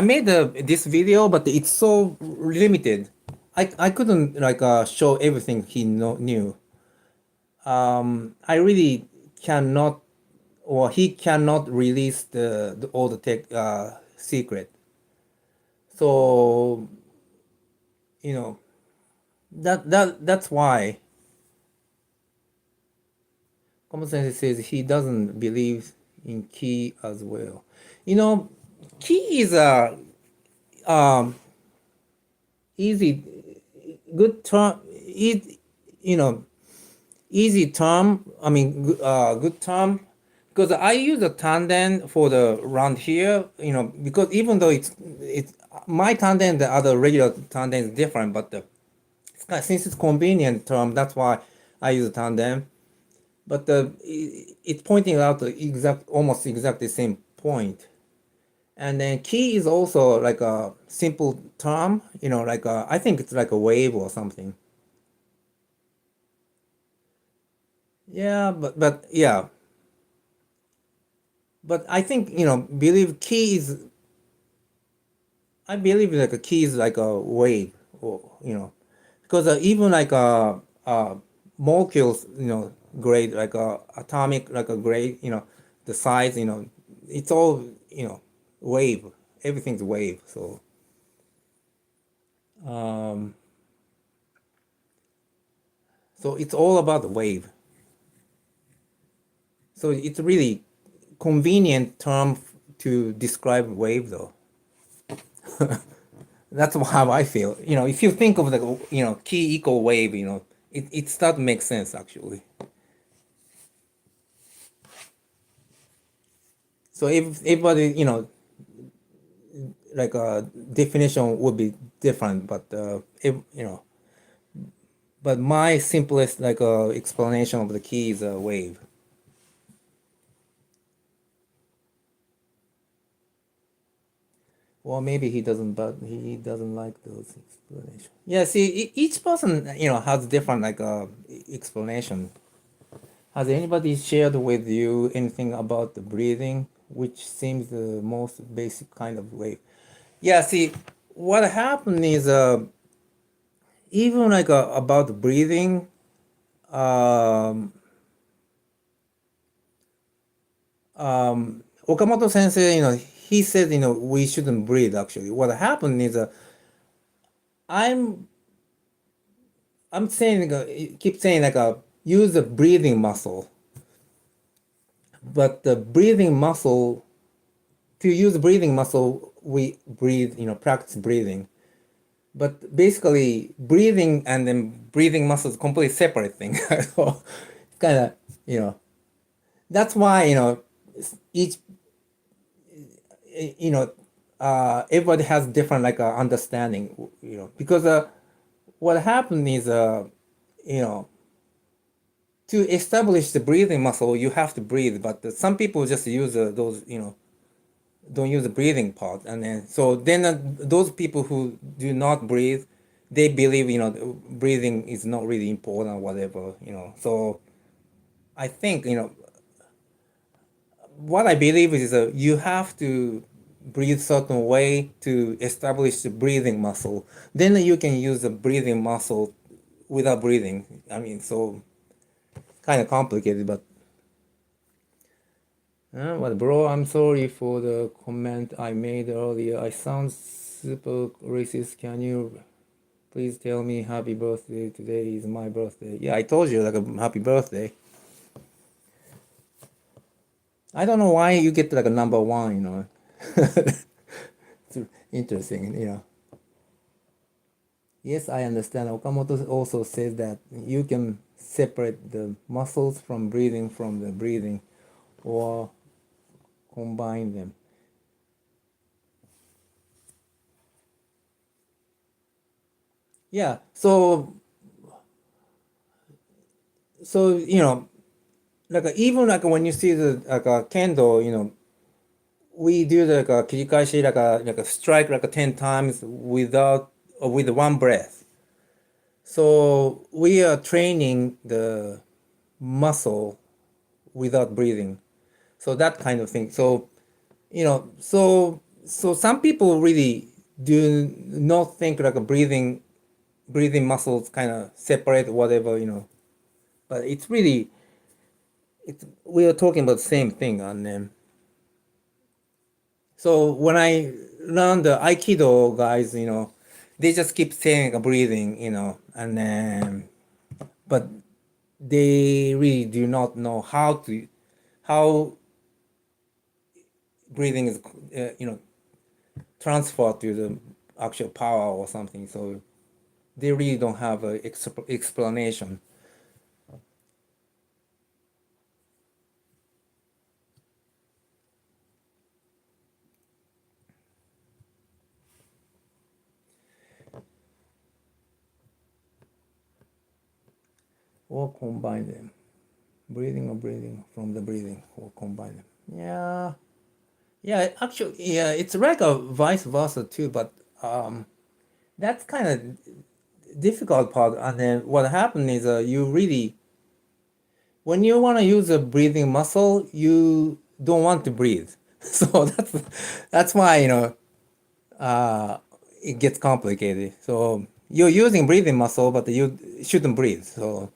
A: made this video, but it's so limited. I couldn't show everything he knew. I really cannot, or he cannot release all the tech secret. So that's why Komo Sensei says he doesn't believe in ki as well. Ki is a easy, good term. Easy term. I mean, good term. Because I use the Tanden for the round here. Because even though it's my Tanden and the other regular Tanden is different, but since it's convenient term, that's why I use Tanden. But it's pointing out the almost exactly same point. And then ki is also a simple term, I think it's like a wave or something. Yeah, but yeah. But I think, believe ki is, I believe a ki is like a wave, or, because even molecules, grade, atomic, a grade, the size, it's all, wave. Everything's wave. So, so it's all about the wave. So it's really convenient term to describe wave, though. That's how I feel. If you think of the, ki equal wave, it starts to make sense actually. So if everybody, a definition would be different, but but my simplest explanation of the ki is a wave. Well, maybe he doesn't, but he doesn't like those explanations. Yeah, see, each person, has different explanation. Has anybody shared with you anything about the breathing, which seems the most basic kind of wave? Yeah, see, what happened is even about breathing, Okamoto sensei, he said, we shouldn't breathe actually. What happened is I'm saying keep saying use the breathing muscle, but the breathing muscle, to use the breathing muscle, we breathe, practice breathing. But basically, breathing and then breathing muscle is completely separate thing. So it's kind of, that's why, each, everybody has different understanding, because what happened is, to establish the breathing muscle, you have to breathe, but some people just use those, don't use the breathing part, and then those people who do not breathe, they believe breathing is not really important or whatever. So I think what I believe is you have to breathe certain way to establish the breathing muscle. Then you can use the breathing muscle without breathing. I mean, so kind of complicated, but but bro, I'm sorry for the comment I made earlier. I sound super racist. Can you please tell me happy birthday? Today is my birthday. Yeah, I told you a happy birthday. I don't know why you get a number one, It's interesting. Yes, I understand. Okamoto also says that you can separate the muscles from the breathing, or combine them. Yeah, so even when you see the kendo, we do kirikashi strike 10 times with one breath. So we are training the muscle without breathing. So that kind of thing. So so some people really do not think a breathing muscles kind of separate whatever, but it's really we are talking about the same thing. And so when I learn the Aikido guys, they just keep saying breathing, and then but they really do not know how breathing is transferred to the actual power or something. So they really don't have an explanation. Or combine them. Breathing or breathing from the breathing, or combine them. Yeah. Yeah, actually, yeah, it's like a vice versa too, but that's kind of difficult part. And then what happened is you really, when you want to use a breathing muscle, you don't want to breathe. So that's why it gets complicated. So you're using breathing muscle, but you shouldn't breathe. So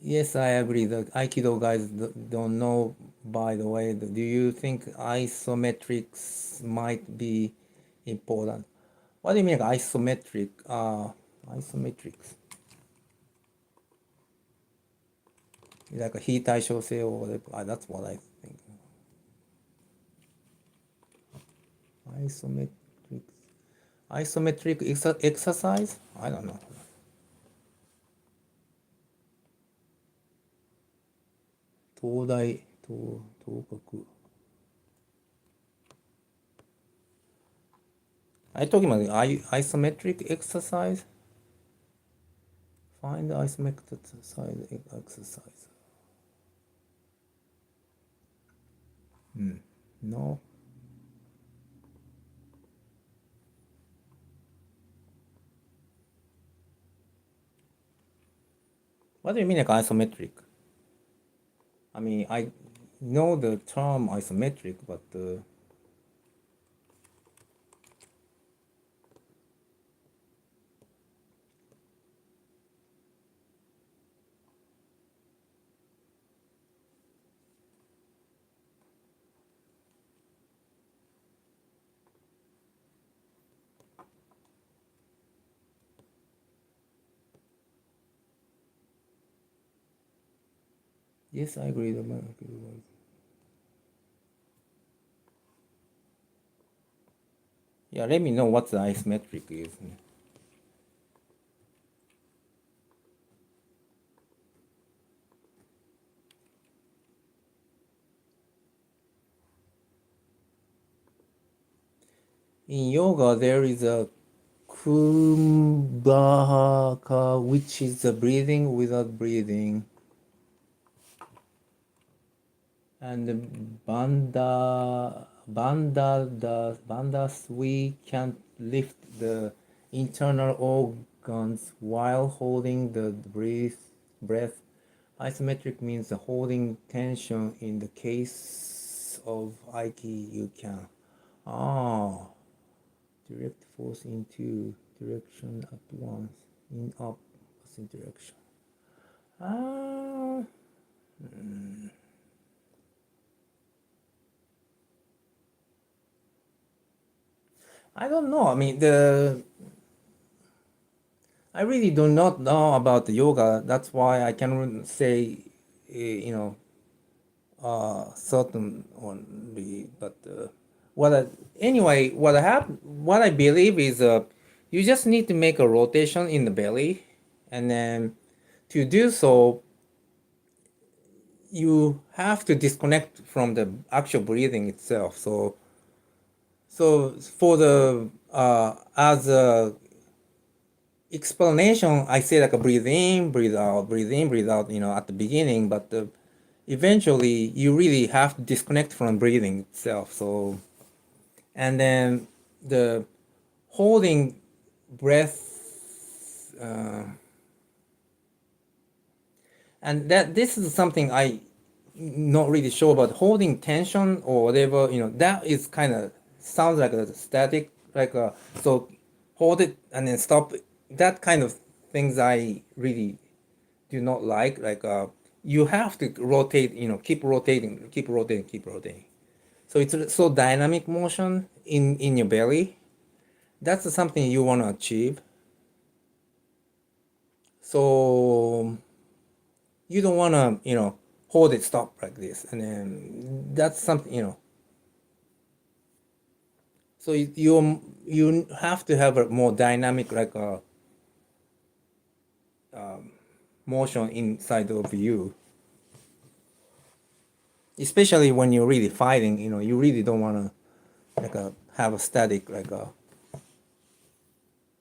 A: yes, I agree. The Aikido guys don't know. By the way, do you think isometrics might be important? What do you mean isometric? Isometrics. Like a 非対称性 or whatever. That's what I think. Isometric exercise? I don't know. 東大、東角。Are you talking about isometric exercise? Find the isometric exercise. No. What do you mean isometric? I mean, I know the term isometric, but Yes, I agree. Yeah, let me know what the isometric is. In yoga, there is a kumbhaka, which is the breathing without breathing. And the bandhas, we can lift the internal organs while holding the breath. Isometric means holding tension. In the case of Aiki, you can direct force into direction at once in opposite direction. I don't know. I mean, I really do not know about the yoga. That's why I cannot say, certain only. But what I believe is you just need to make a rotation in the belly, and then to do so, you have to disconnect from the actual breathing itself. So for the as a explanation, I say like a breathe in, breathe out, breathe in, breathe out, at the beginning, but eventually you really have to disconnect from breathing itself. So, and then the holding breath, and that this is something I not really sure about holding tension or whatever, that is kind of sounds like a static, like so hold it and then stop it. That kind of things I really do not like you have to rotate, keep rotating, keep rotating, keep rotating. So it's so dynamic motion in your belly. That's something you want to achieve. So you don't want to, hold it, stop like this, and then that's something. So you have to have a more dynamic motion inside of you, especially when you're really fighting. You really don't want to have a static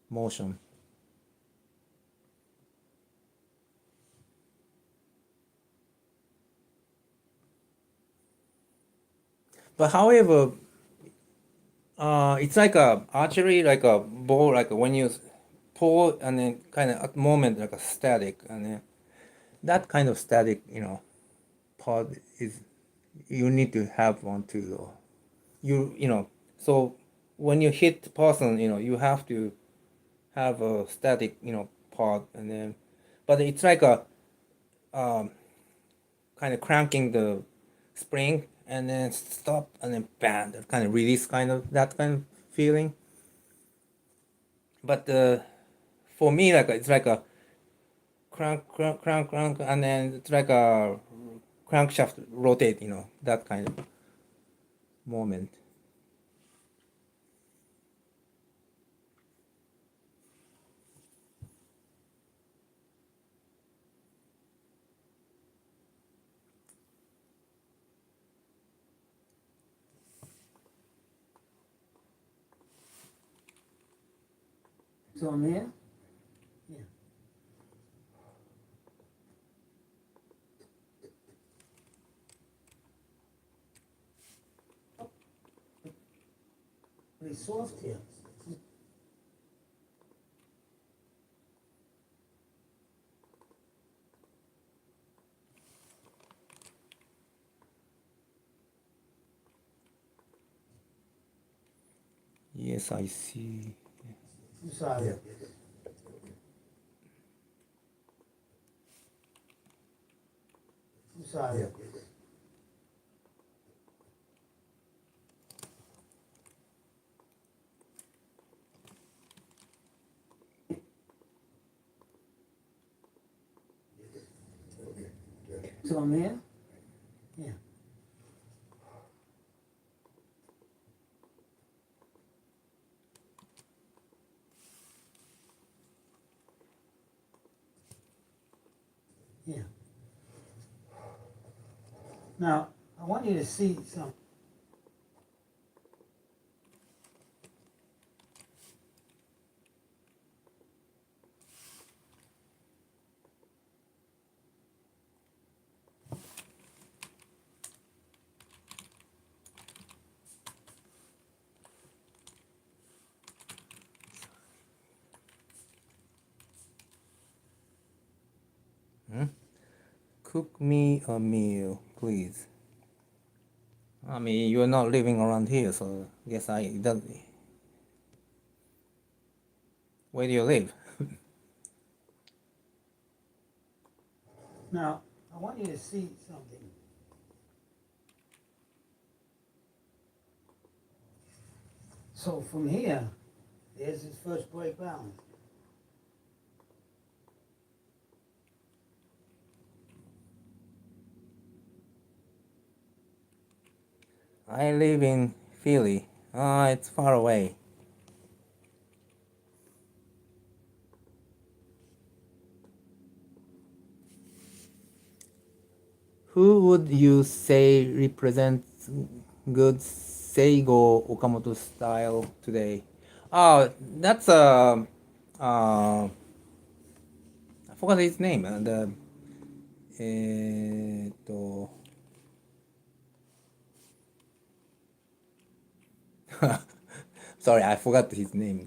A: motion. But however, it's like a archery, like a ball, like when you pull and then kind of at the moment like a static, and then that kind of static, part is you need to have one too. Though. So when you hit the person, you have to have a static, part, and then, but it's like a kind of cranking the spring and then stop and then bam, that kind of release, that kind of feeling. But for me, it's like a crank, crank, crank, crank, and then it's like a crankshaft rotate, that kind of moment.
B: It's on there? Yeah. Pretty soft here.
A: Yes, I see.
B: Sorry.
A: Yeah.
B: Sorry.
A: Yeah.
B: on there? Yeah. Yeah. Now, I want you to see something.
A: Cook me a meal, please. I mean, you're not living around here, so I guess it doesn't. Where do you live?
B: Now, I want you to see something. So from here, there's his first break balance.
A: I live in Philly. It's far away. Who would you say represents good Seigo Okamoto style today? That's I forgot his name. Sorry, I forgot his name.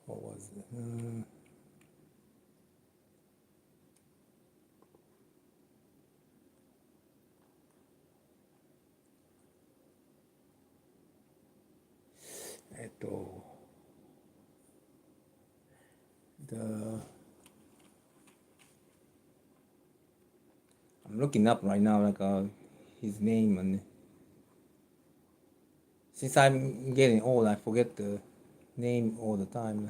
A: What was it? I'm looking up right now, his name, and since I'm getting old, I forget the name all the time.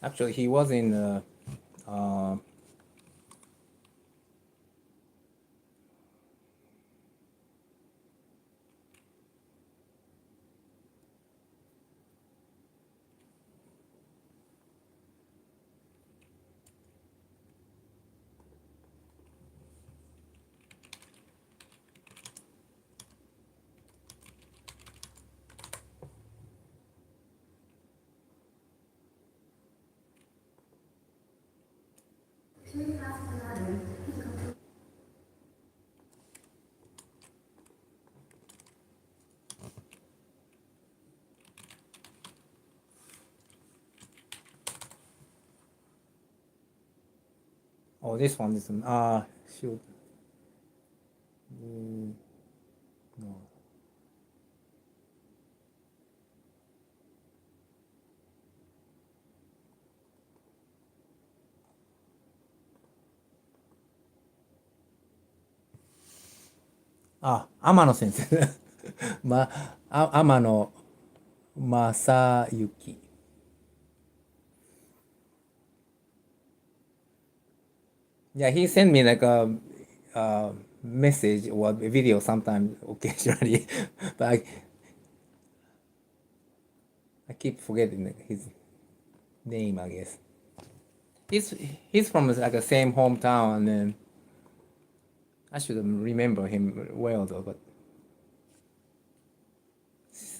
A: Actually, he was in this one is shoot. No. Amano Sensei. 天野正幸. Yeah, he sent me like a message or a video sometimes occasionally, but I keep forgetting his name, I guess. he's he's from like the same hometown, and then I should remember him well though, but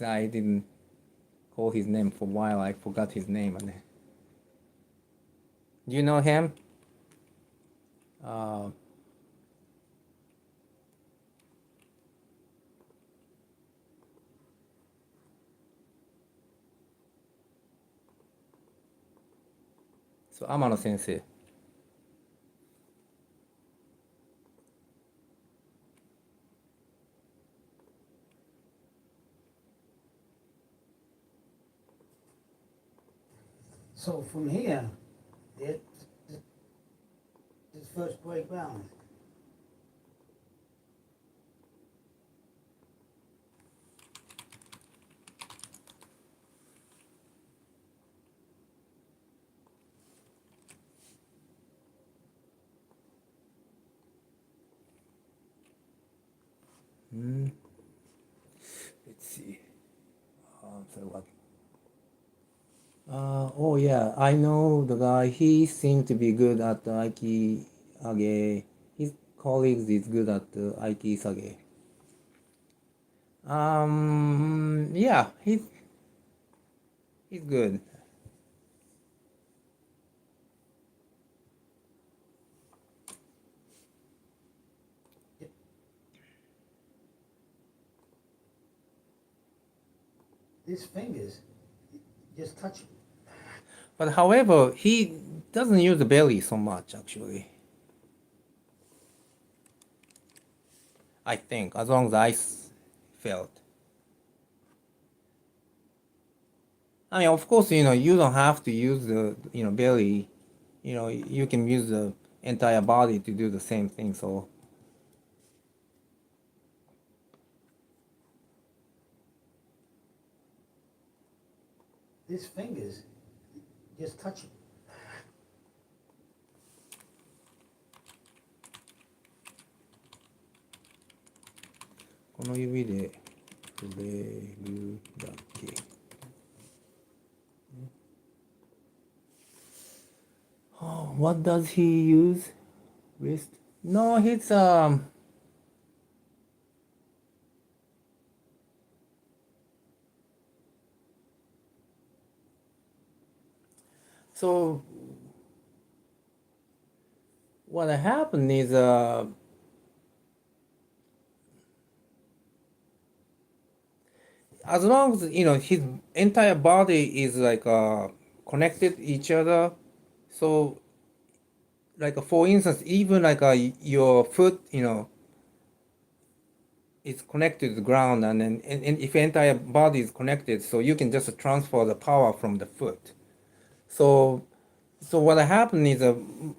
A: I didn't call his name for a while. I forgot his name. And do you know him? So 天野先生。
B: So from here, it this first break balance.
A: Let's see. So what? Oh yeah, I know the guy. He seemed to be good at the Aiki Age. His colleagues is good at the Aiki Sage. Yeah, he's good.
B: These fingers just touch it.
A: But however, he doesn't use the belly so much actually. I think, as long as I felt. I mean, of course, you don't have to use the, belly. You can use the entire body to do the same thing. So,
B: These fingers just touch it.
A: この指で触れるだけ。What does he use? Wrist? No, he's So what happened is as long as his entire body is like connected each other, so like for instance, even like your foot, is connected to the ground, and then and if your entire body is connected, so you can just transfer the power from the foot. So what happened is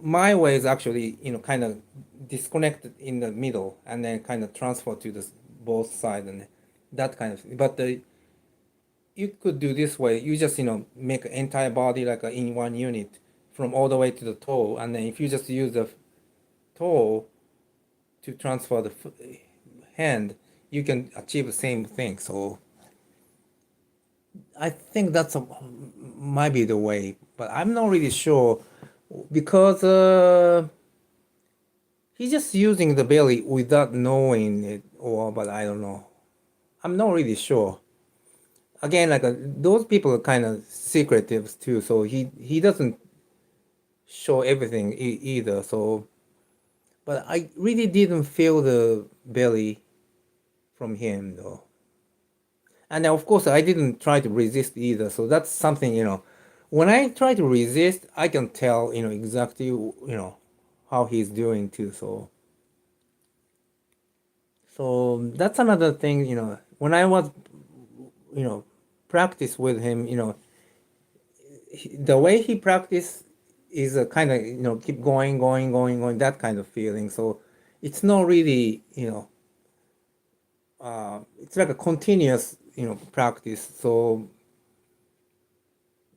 A: my way is actually kind of disconnected in the middle and then kind of transfer to the both sides and that kind of thing. But you could do this way. You just make an entire body like in one unit from all the way to the toe, and then if you just use the toe to transfer the hand, you can achieve the same thing. So I think that's might be the way, but I'm not really sure because he's just using the belly without knowing it, but I don't know. I'm not really sure. Again, like those people are kind of secretive too, so he doesn't show everything either. So, but I really didn't feel the belly from him though. And of course, I didn't try to resist either. So that's something, when I try to resist, I can tell, exactly, how he's doing too. So that's another thing, when I was, practice with him, the way he practiced is a kind of, keep going, that kind of feeling. So it's not really, it's like a continuous, practice. So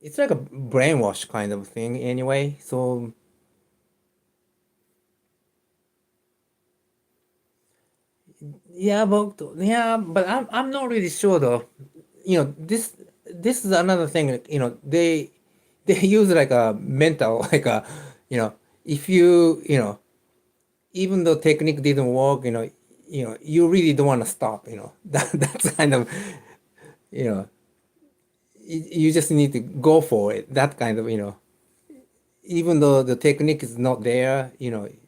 A: it's like a brainwash kind of thing anyway. So but I'm not really sure though. This is another thing. They they use like a mental, like a, if you, even though technique didn't work, you really don't want to stop, that's kind of, you know, you just need to go for it. That kind of, even though the technique is not there, you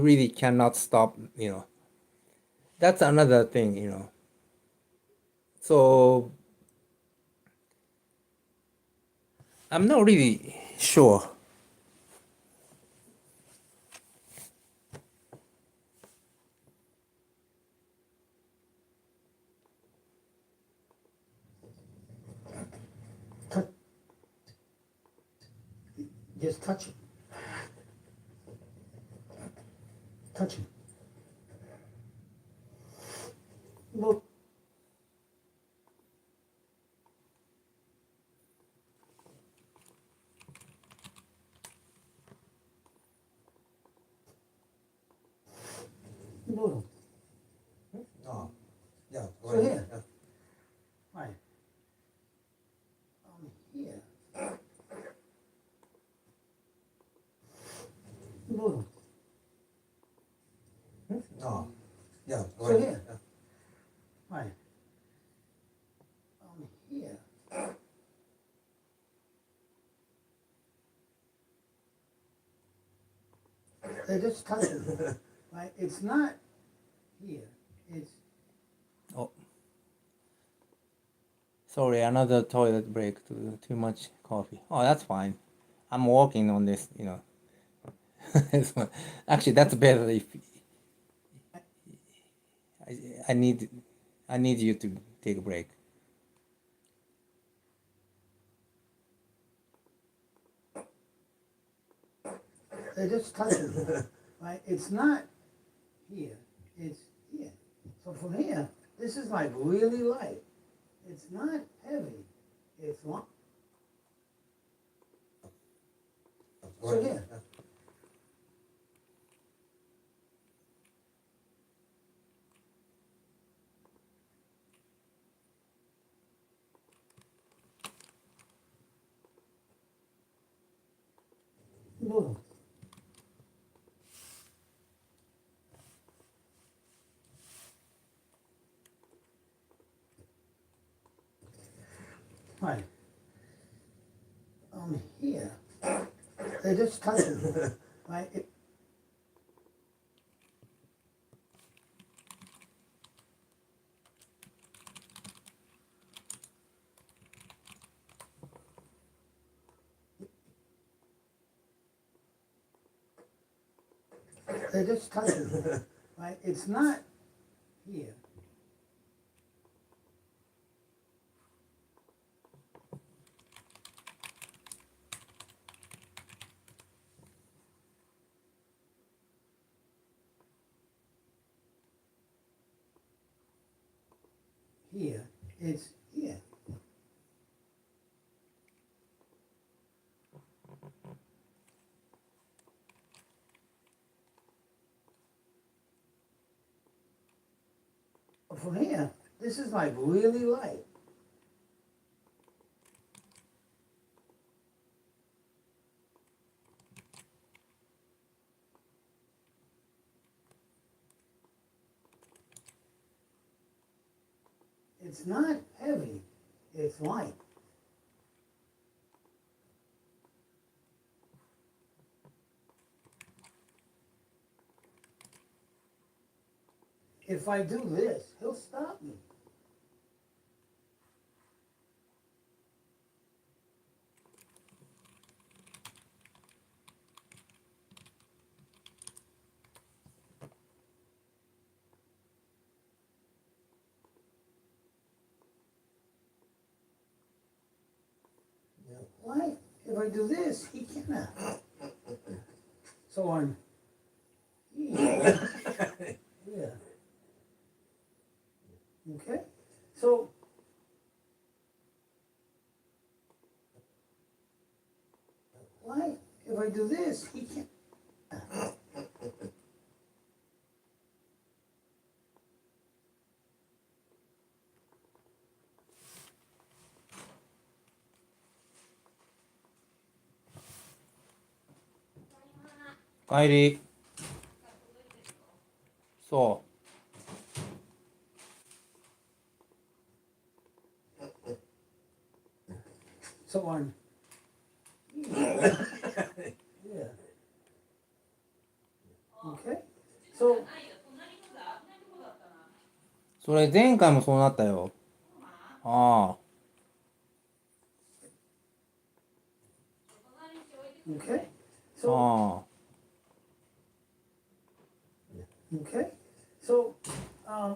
A: really cannot stop, That's another thing, So I'm not really sure.
B: Just touch it. Touch it. Look. Noodle.
A: Oh, yeah.
B: So here. Right. Here. Noodle.
A: Oh, yeah.
B: So here. Right. Here. They just touch it. Right? It's not here. It's
A: Oh. Sorry, another toilet break. Too much coffee. Oh, that's fine. I'm working on this, Actually, that's better if I need you to take a break.
B: they just touch it. Right? It's not here. It's here. So from here, this is like really light. It's not heavy. It's long. So here. Noodle. Right. Here. They just touch it. Right? They just touch it. Right? It's not here. Here. It's here. From here, this is like really light. It's not heavy. It's light. If I do this, he'll stop me. Why? If I do this, he cannot. So I'm here. Yeah. Okay? So why? If I do this, he can't.
A: 帰り。そ
B: So on. Yeah. Okay. So
A: う。それ前回もそうなったよ。ああ。
B: okay. So
A: ああ。
B: okay. So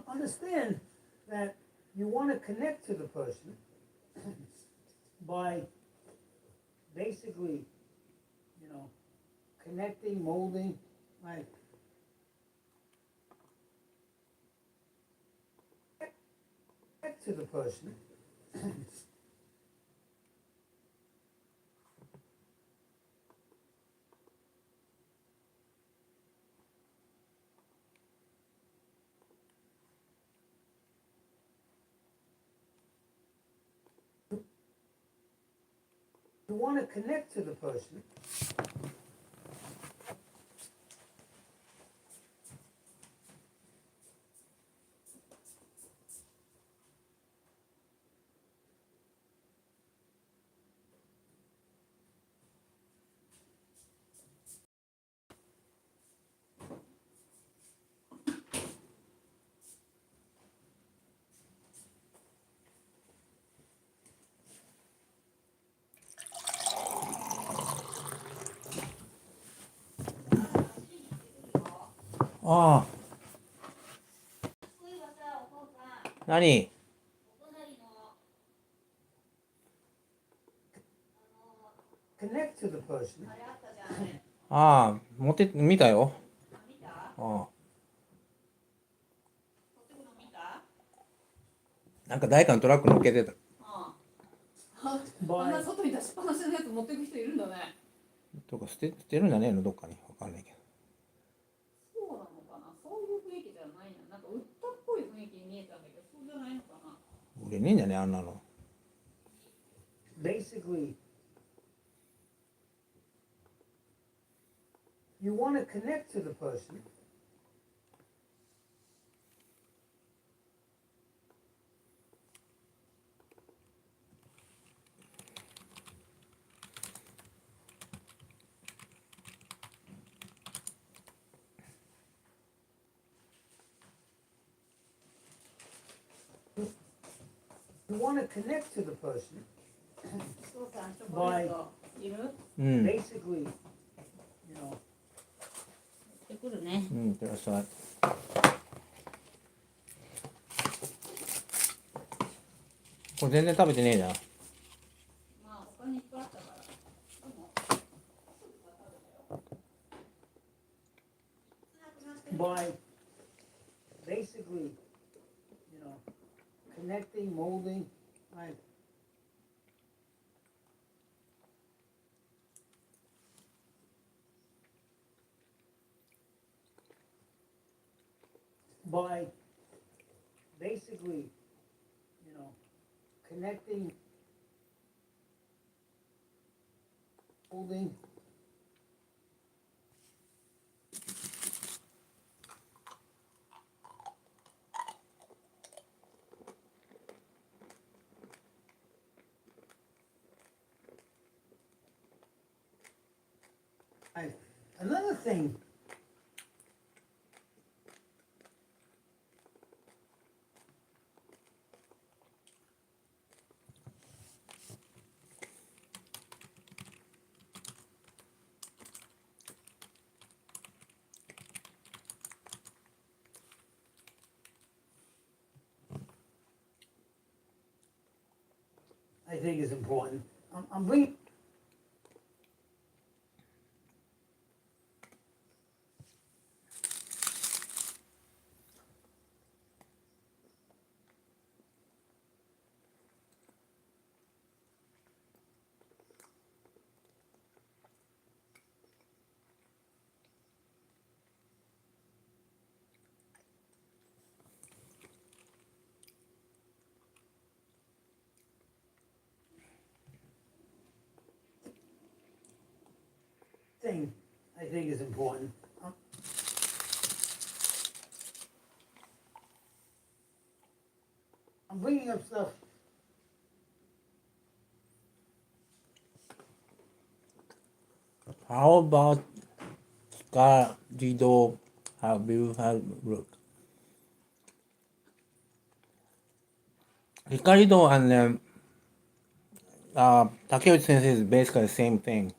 B: understand that you want to connect to the person by basically, connecting, molding, like connect to the person. You want to connect to the person.
A: ああ。何？
B: Connect to the person.
A: ああ、見たよ。ああ。なんか誰かのトラック乗っけてた。
D: あんな外に出しっぱなしのやつ持っていく人いるんだね。
A: とか捨てるんじゃねえのどっかに。わかんないけど。
D: そうなのかな。そういう雰囲気じゃないな。なんか売ったっぽい雰囲気に見えたんだけど、そうじゃないのかな。
A: 売れねえんじゃねえあんなの。
B: Basically, you want to connect to the person. You want to connect to the person
D: そうさん、チョコレートいる？
A: うん。
B: basically,
D: ってくるね。
A: うん、いってらっしゃい。これ全然食べてねえじゃん。
D: まあ他にいっぱいあったから。でも
B: by basically, connecting, molding, like by basically, connecting, molding. Another thing, I think is important. I'm bringing. Thing I think is important. I'm bringing up stuff.
A: How about Jido? Have you had look? Hikarido and Takeuchi Sensei is basically the same thing.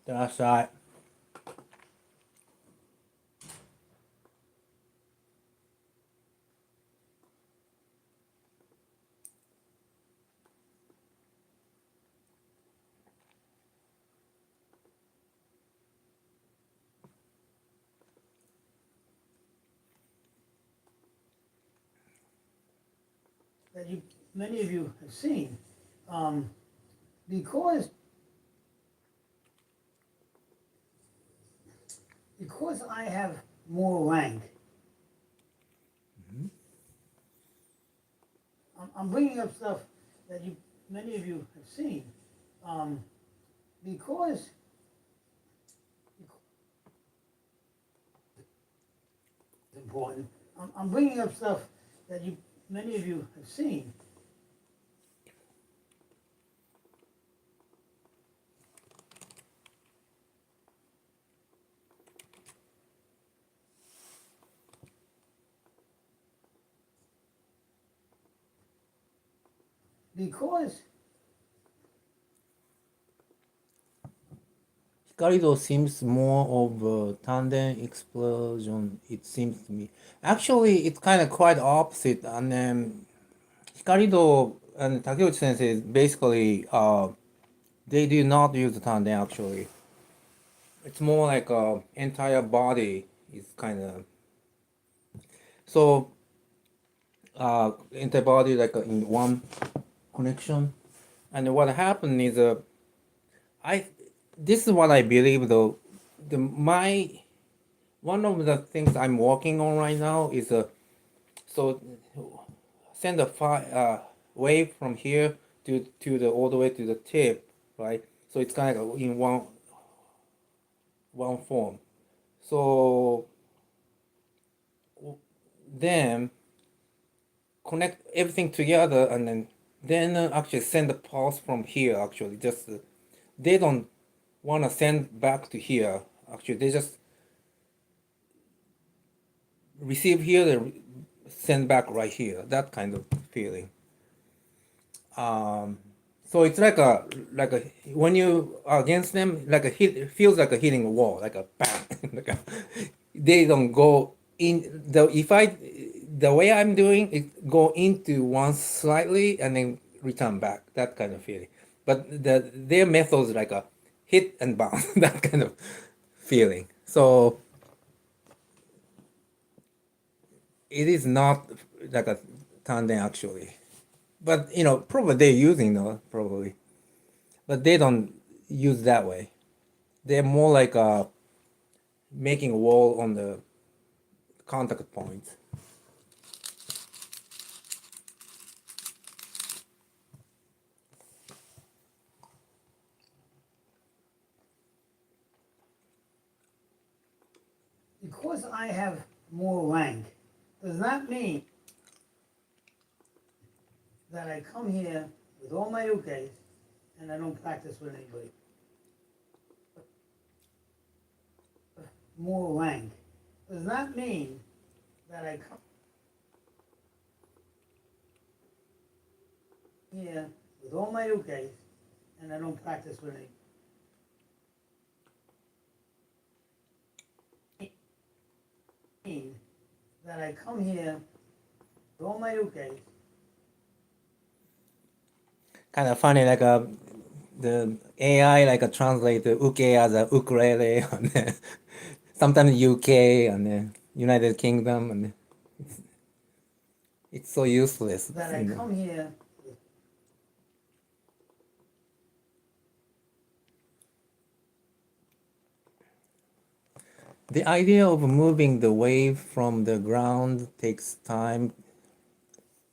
A: That's right.
B: That many of you have seen, because I have more rank. I'm bringing up stuff that many of you have seen, because it's important. I'm bringing up stuff that many of you have seen. Because
A: Hikarido seems more of a Tanden explosion, it seems to me. Actually, it's kind of quite opposite. And Hikarido and Takeuchi Sensei is basically, they do not use the Tanden actually. It's more like entire body is kind of, so entire body like in one connection. And what happened is this is what I believe though. One of the things I'm working on right now is so send a wave from here to the all the way to the tip, right? So it's kind of in one form. So then connect everything together and then actually send the pulse from here. Actually, just they don't want to send back to here. Actually, they just receive here, they send back right here. That kind of feeling. So it's like a when you are against them, like a hit. It feels like a hitting a wall, like a bang. They don't go in the way I'm doing it, go into one slightly and then return back. That kind of feeling. But their methods like a hit and bounce. That kind of feeling. So it is not like a tandem actually. But probably they're using though, probably. But they don't use that way. They're more like making a wall on the contact points.
B: Because I have more rank does not mean that I come here with all my ukes and I don't practice with anybody. More rank does not mean that I come here with all my ukes and I don't practice with anybody. That I come here with all my ukes.
A: Kind of funny, like the AI like a translate uke as a ukulele, and then sometimes UK and then United Kingdom, and it's so useless.
B: That I come here.
A: The idea of moving the wave from the ground takes time.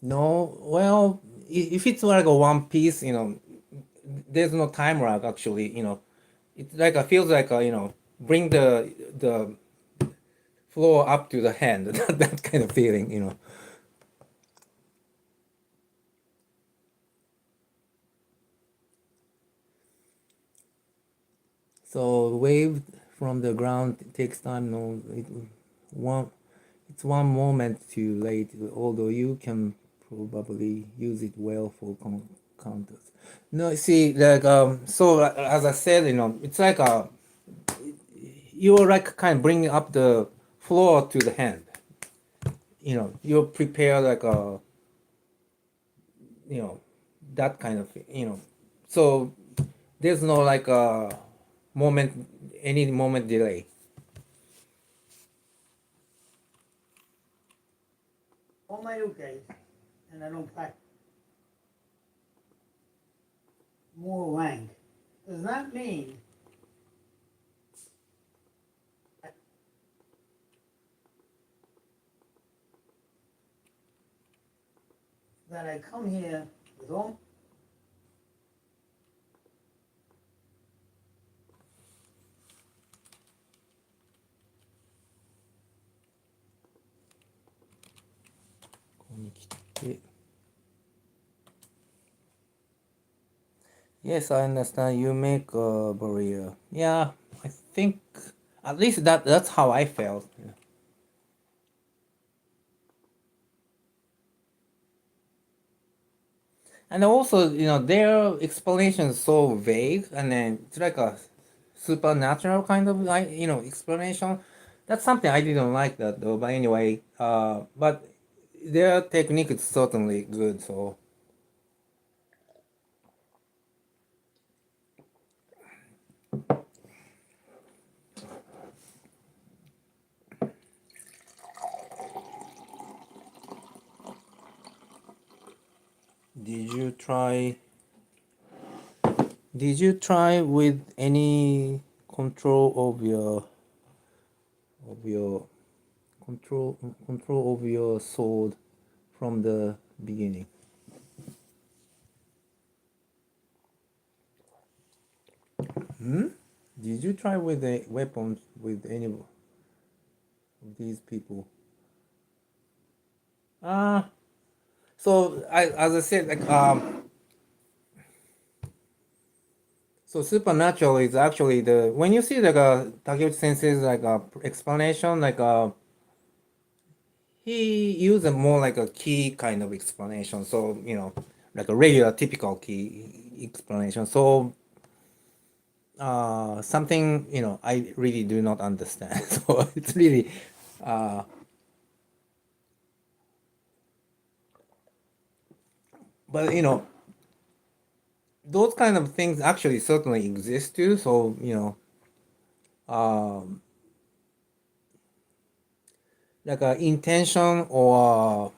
A: No, well, if it's like a one piece, there's no time lag actually. It's like feels like bring the floor up to the hand. That kind of feeling. So wave from the ground takes time. No, it's one moment too late. Although you can probably use it well for counters. No, see, like so as I said, it's like you're like kind of bringing up the floor to the hand. You prepare like that kind of so there's no like any moment delay.
B: On my ukes, and I don't pack more rank, does not mean that I come here with all
A: Yes, I understand. You make a barrier. Yeah, I think at least that's how I felt. And also, their explanation is so vague, and then it's like a supernatural kind of like explanation. That's something I didn't like that though. But anyway, but their technique is certainly good. So. Did you try? Did you try with any control of your control of your sword from the beginning? Did you try with the weapons with any of these people? So as I said, like so supernatural is actually when you see like Takeuchi Sensei's like explanation, like he used a more like a key kind of explanation. So like a regular typical key explanation. So something I really do not understand. So it's really but those kind of things actually certainly exist too. So like intention or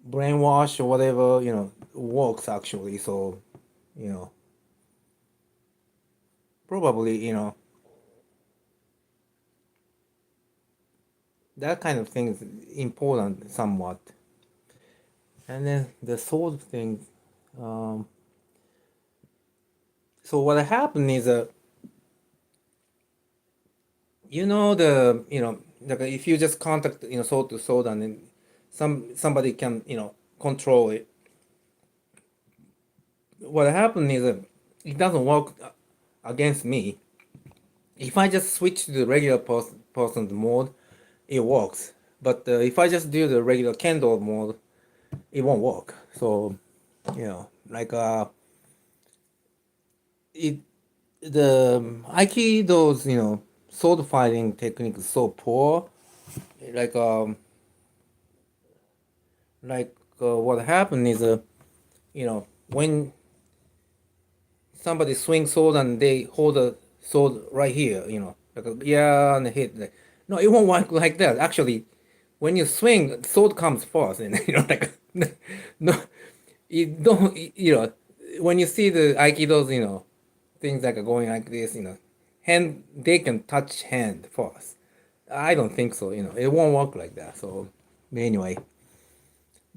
A: brainwash or whatever works actually. So probably that kind of thing is important somewhat. And then the sword thing. So what happened is like if you just contact sword to sword and then somebody can control it. What happened is it doesn't work against me. If I just switch to the regular person's mode, it works. But if I just do the regular Kendo mode, it won't work. So like the Aikido's sword fighting technique is so poor. Like what happened is when somebody swings sword and they hold the sword right here, like and hit. Like, no, it won't work like that. Actually, when you swing, sword comes first, and like no, you don't. When you see the aikidos, things like going like this, hand, they can touch hand first. I don't think so. It won't work like that. So anyway,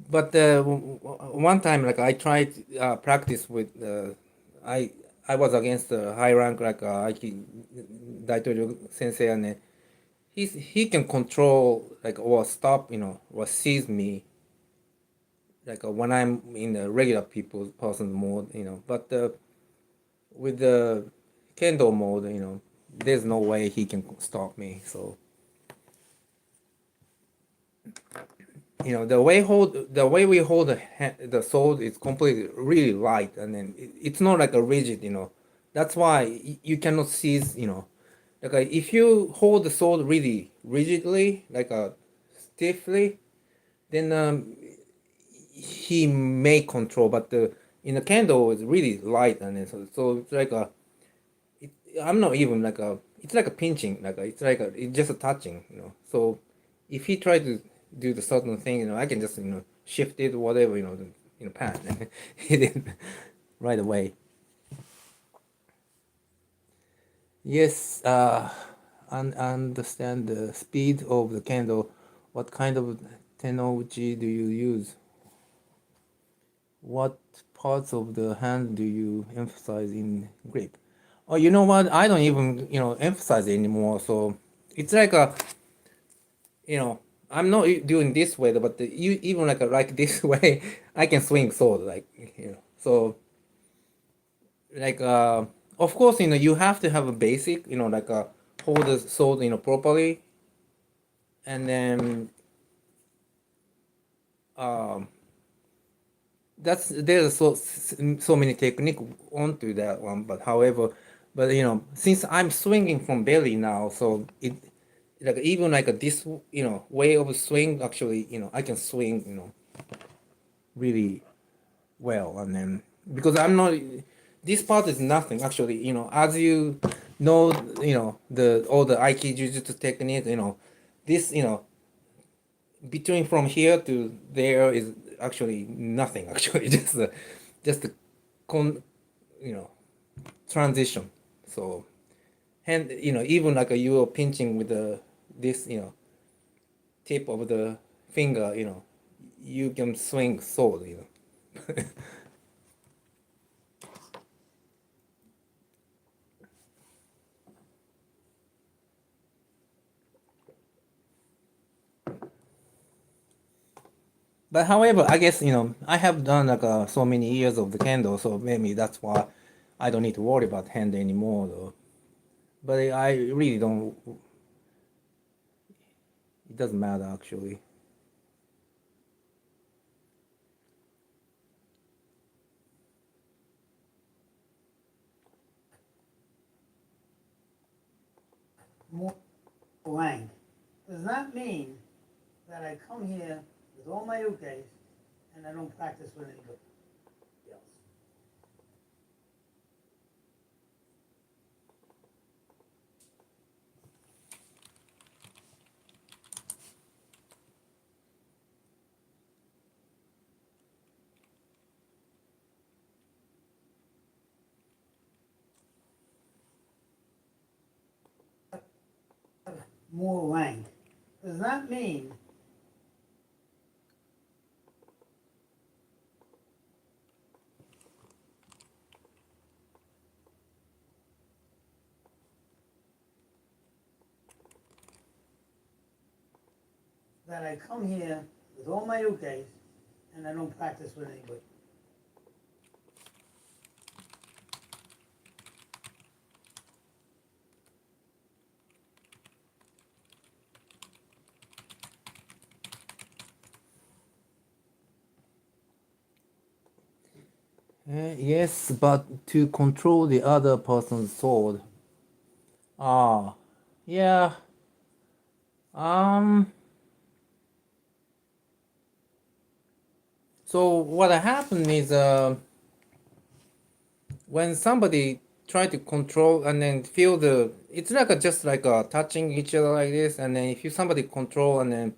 A: but one time, like I tried practice with I was against the high rank like Aiki Daitojo Sensei, and he can control like or stop or seize me like when I'm in the regular person mode, but with the kendo mode, there's no way he can stop me. So the way we hold the sword is completely really light, and then it's not like a rigid. That's why you cannot seize. Like if you hold the sword really rigidly, like stiffly, then he may control. But in the kendo is really light, and then so it's like I'm not even like it's like a pinching, like it's like it's just a touching. So if he tried to do the certain thing, I can just shift it, whatever, pan. He did right away. Yes, and understand the speed of the kendo. What kind of tenouchi do you use? What parts of the hand do you emphasize in grip? Oh, you know what? I don't even emphasize it anymore. So it's like I'm not doing this way, but you even like this way, I can swing sword like so like of course you have to have a basic like hold the sword properly, and then there's so many technique onto that one, but however, but since I'm swinging from belly now, so it like even like this way of swing, actually I can swing really well, and then because I'm not, this part is nothing actually, as the all the Aiki Jujutsu technique, this between from here to there is actually nothing actually just a con transition. So and even like you are pinching with this tip of the finger, you can swing sword. But however, I guess I have done like so many years of the kendo, so maybe that's why I don't need to worry about hand anymore. Though. But I really don't. It doesn't matter actually.
B: More blank does not mean that I come here with all my ukes and I don't practice with anybody else. More rank does not mean that I come here with all my ukes and I don't practice with anybody.
A: Yes, but to control the other person's sword. Ah, yeah. So what happened is when somebody try to control and then feel it's like just like touching each other like this, and then if you somebody control and then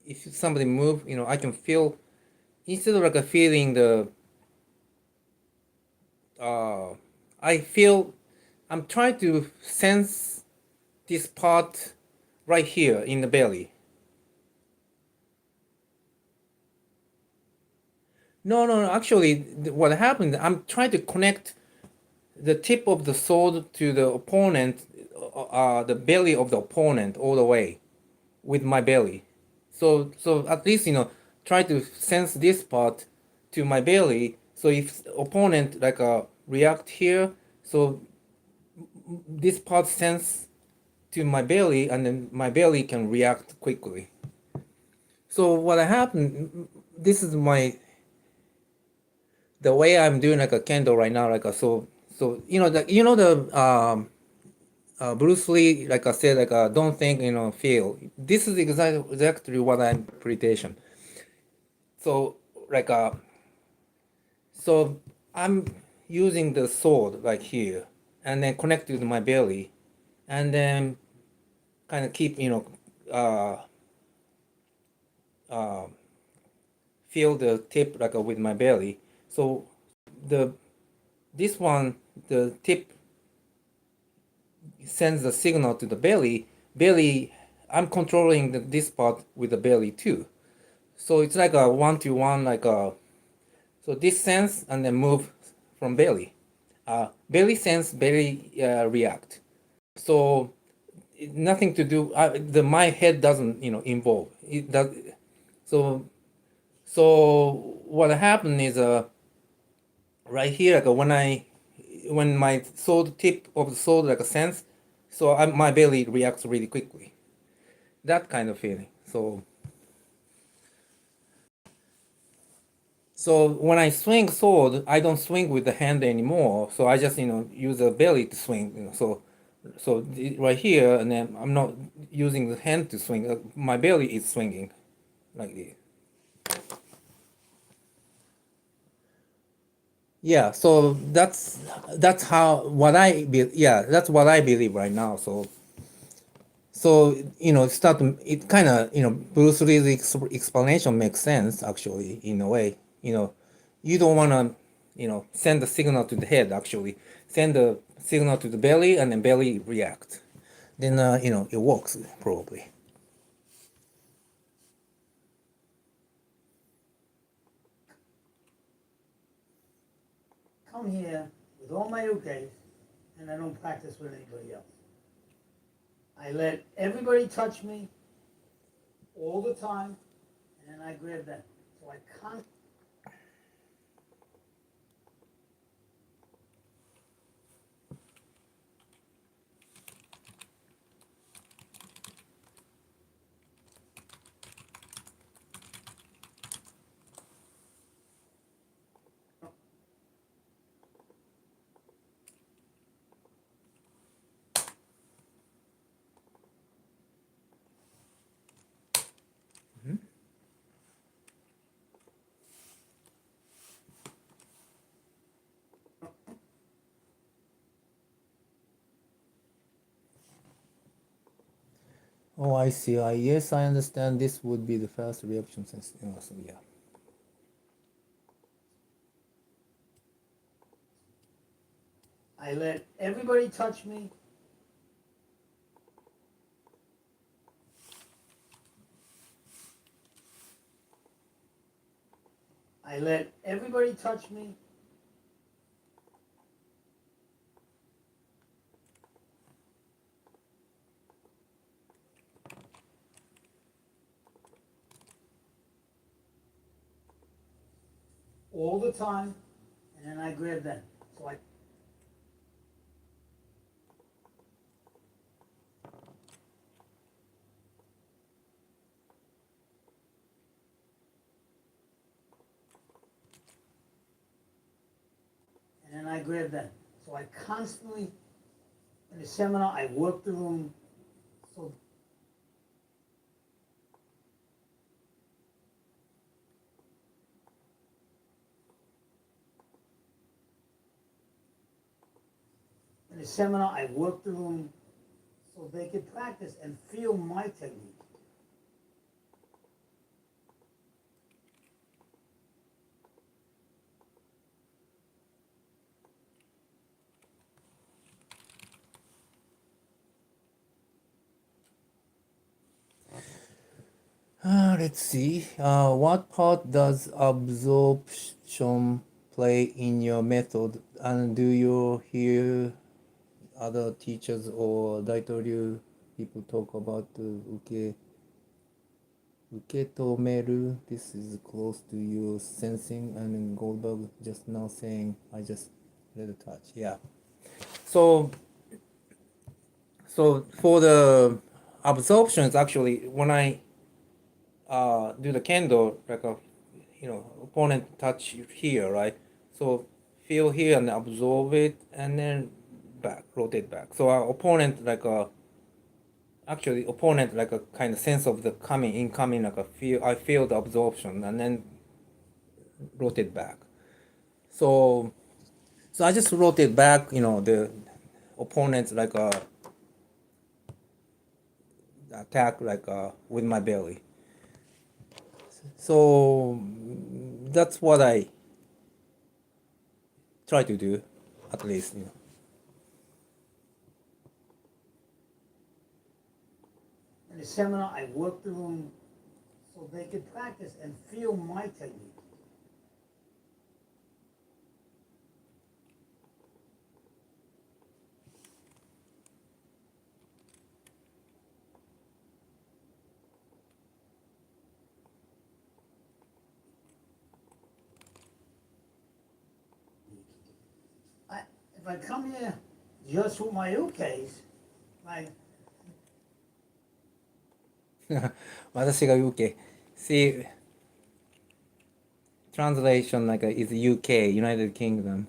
A: if somebody move, I can feel instead of like a feeling the I feel I'm trying to sense this part right here in the belly. No. Actually, what happened, I'm trying to connect the tip of the sword to the opponent, the belly of the opponent all the way with my belly. So at least, try to sense this part to my belly. So if opponent react here, so this part sense to my belly, and then my belly can react quickly. So what happened, this is the way I'm doing like a kendo right now, so Bruce Lee, like I said, don't think, feel. This is exactly what I'm interpretation. So so I'm using the sword like here, and then connect to my belly, and then kind of keep, feel the tip with my belly. So this one, the tip sends the signal to the belly. I'm controlling this part with the belly too. So it's like a one-to-one, so this sense and then move from belly. Belly sense, belly react. So nothing to do. My head doesn't, involve. It does. So what happened is right here, when my sword tip of the sword sense, so my belly reacts really quickly. That kind of feeling. So when I swing sword, I don't swing with the hand anymore. So I just use the belly to swing. Right here, and then I'm not using the hand to swing. My belly is swinging like this. Yeah, so that's how what I yeah, that's what I believe right now. So it kind of, Bruce Lee's explanation makes sense actually in a way. You don't want to, send the signal to the head. Actually send the signal to the belly, and then belly react, then it works probably.
B: Come here with all my ukes, and I don't practice with anybody else. I let everybody touch me all the time, and then I grab them. So I can't.
A: Oh, I see. Yes, I understand. This would be the first reaction since, so yeah.
B: I let everybody touch me. I let everybody touch me. All the time, and then I grab them. So I. And then I grab them. So I constantly, in the seminar, I work the room. So in the seminar, I work the room so they can practice and feel my technique.
A: Let's see. What part does absorption play in your method? And do you hear other teachers or 大統領 people talk about 受け止める? This is close to your sensing, and Goldberg just now saying, I just let it touch. Yeah. So for the absorption, it's actually when I do the kendo, like a opponent touch here, right? So feel here and absorb it, and then back, rotate back. So our opponent like a kind of sense of the incoming, like I feel the absorption, and then rotate back. So I just rotate back, the opponent like a attack like with my belly. So that's what I try to do, at least.
B: In the seminar, I worked the room so they could practice and feel my technique. If I come here just with my ukes, like
A: 私が UK. See, translation like is UK, United Kingdom.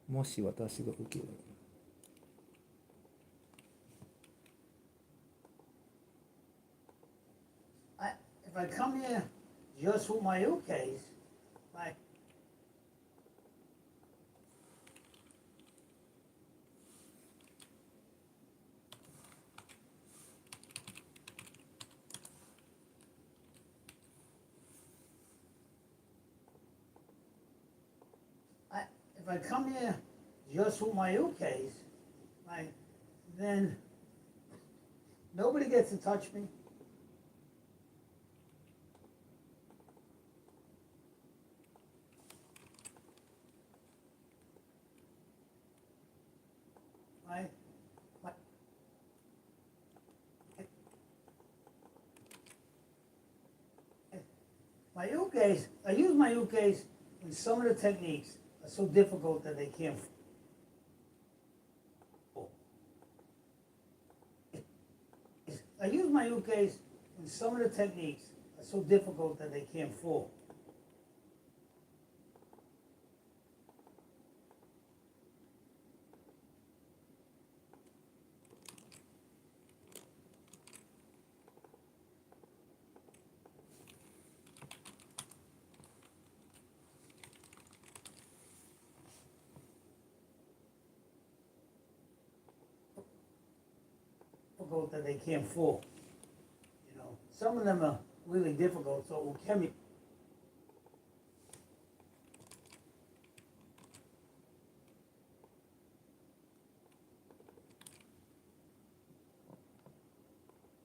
A: もし私が受ける
B: if I come here just with my ukes, like if I come here just with my ukes, like then nobody gets to touch me. Right? My ukes, I use my ukes in some of the techniques are so difficult that they can't. I use my ukes in some of the techniques are so difficult that they can't fall. Difficult that they can't fall. Some of them are really difficult, so ukemi.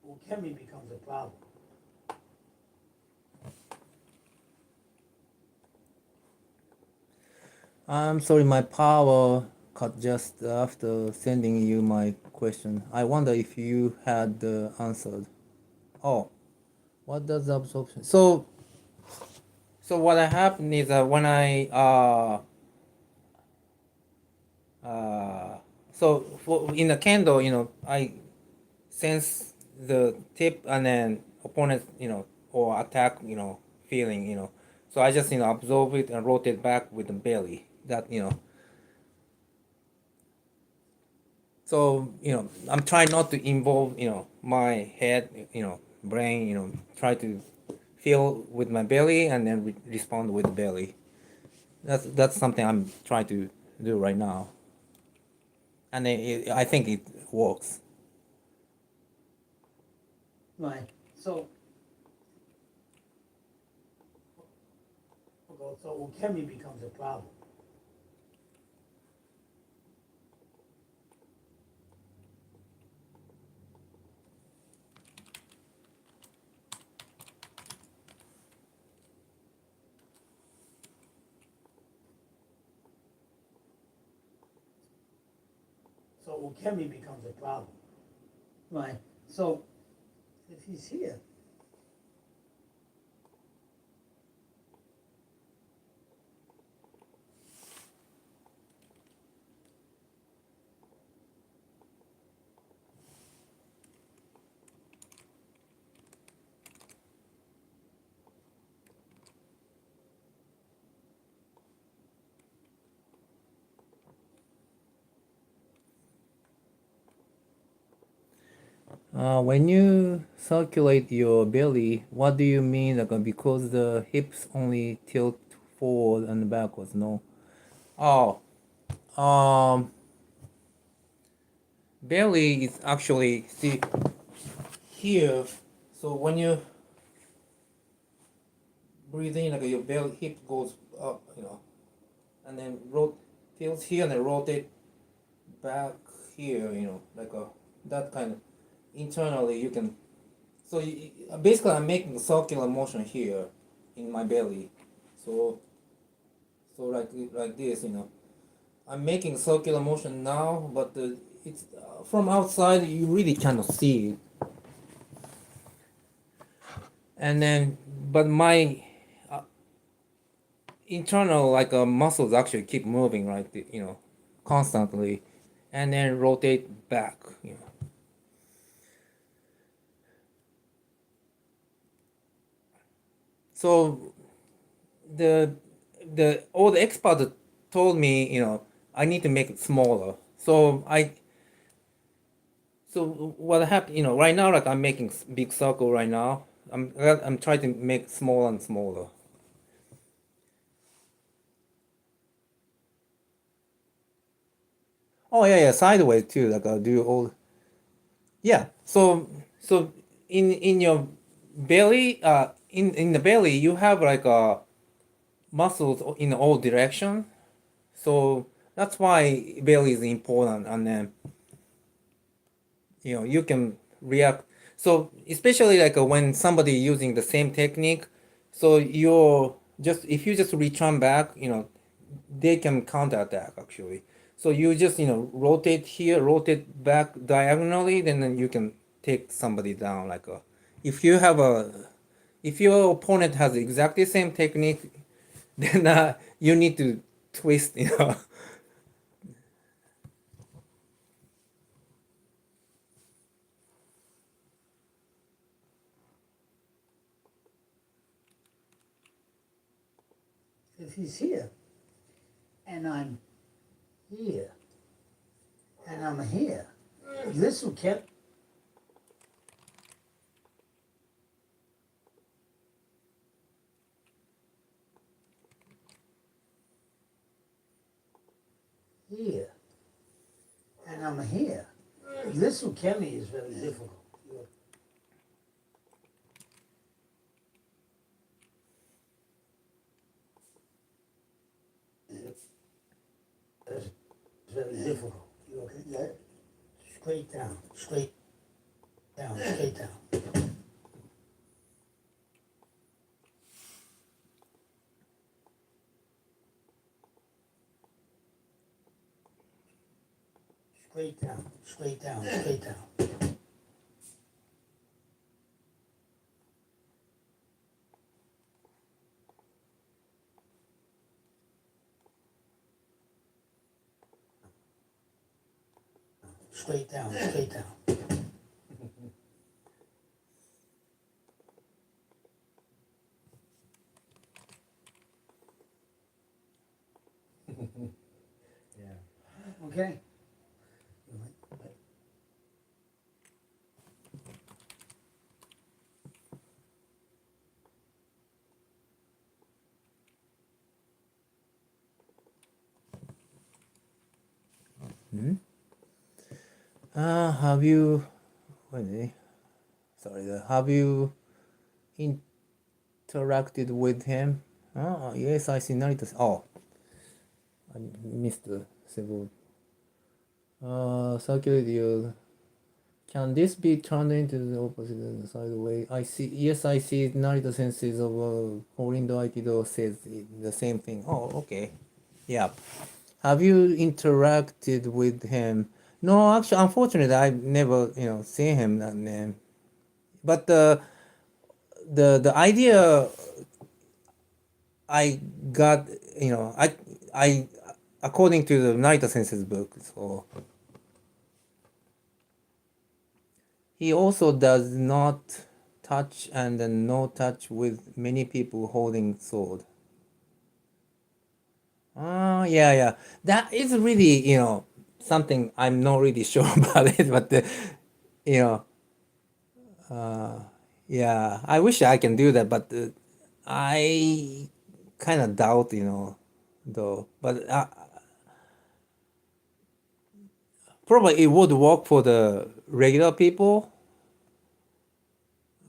B: Ukemi becomes a problem.
A: I'm sorry, my power cut just after sending you my question. I wonder if you had answered. Oh, what does absorption? So what happened is that when I in the kendo, I sense the tip and then opponent, or attack, feeling, so I just absorb it and rotate back with the belly. That So I'm trying not to involve my head, brain, try to feel with my belly and then respond with the belly. That's something I'm trying to do right now, and I think it works.
B: Right. So ukemi becomes a problem. So ukemi becomes a problem. Right. So if he's here,
A: When you circulate your belly, what do you mean? Like, because the hips only tilt forward and backwards, no? Oh, belly is actually, see, here. So when you breathe in, like your belly, hip goes up, and then tilts here and then rotate back here, like that kind of. Internally you can, so basically I'm making a circular motion here in my belly, so like this, I'm making circular motion now, but it's from outside you really cannot see it, and then but my internal muscles actually keep moving, right, constantly, and then rotate back, So the all the experts told me, I need to make it smaller. So what happened, right now, like I'm making big circle right now. I'm trying to make smaller and smaller. Oh yeah, sideways too. Like I'll do all. Yeah. So in your belly, in the belly, you have like muscles in all direction. So that's why belly is important, and then you can react. So especially like when somebody using the same technique, so if you just return back, they can counterattack actually. So you just rotate here, rotate back diagonally, then you can take somebody down. Like if your opponent has exactly the same technique, then you need to twist,
B: if he's here, and I'm here, and I'm here, this will keep. Here, and I'm here. This ukemi is very difficult. It's very difficult. You okay? Yeah. Straight down, straight down, straight down. Straight down, straight down, straight down. Straight down, straight down.
A: Yeah.
B: Okay?
A: Have you, have you interacted with him? Yes, I see Narita. Oh, I missed several. Circulate your. Can this be turned into the opposite and sideways? I see. Yes, I see. Narita senses of Horindo Aikido says the same thing. Oh, okay. Yeah. Have you interacted with him? No, actually, unfortunately, I've never, seen him. And then, but the idea I got, I according to the Naito Sensei's book, so he also does not touch and then no touch with many people holding sword. Yeah. That is really, something I'm not really sure about it, but you know, yeah, I wish I can do that, but I kind of doubt, though. But probably it would work for the regular people,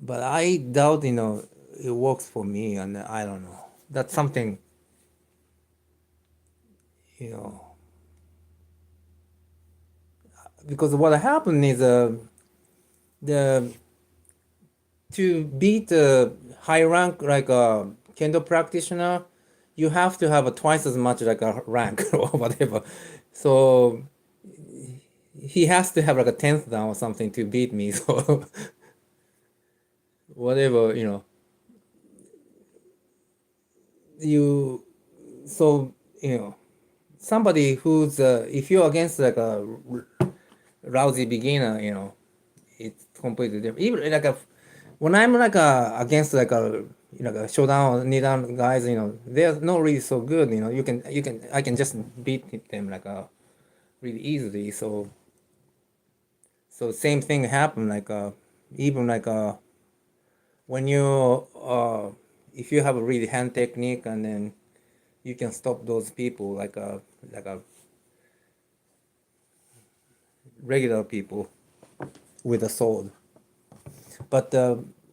A: but I doubt, it works for me, and I don't know. That's something, you know, because what happened is the to beat a high rank like a kendo practitioner, you have to have a twice as much like a rank or whatever. So he has to have like a 10th down or something to beat me. So whatever, you so somebody who's if you're against like a lousy beginner, it's completely different. Even like when I'm like against like a showdown or knee down guys, they're not really so good. I can just beat them like really easily. So same thing happened like even like when you if you have a really hand technique and then you can stop those people like a regular people with a sword. But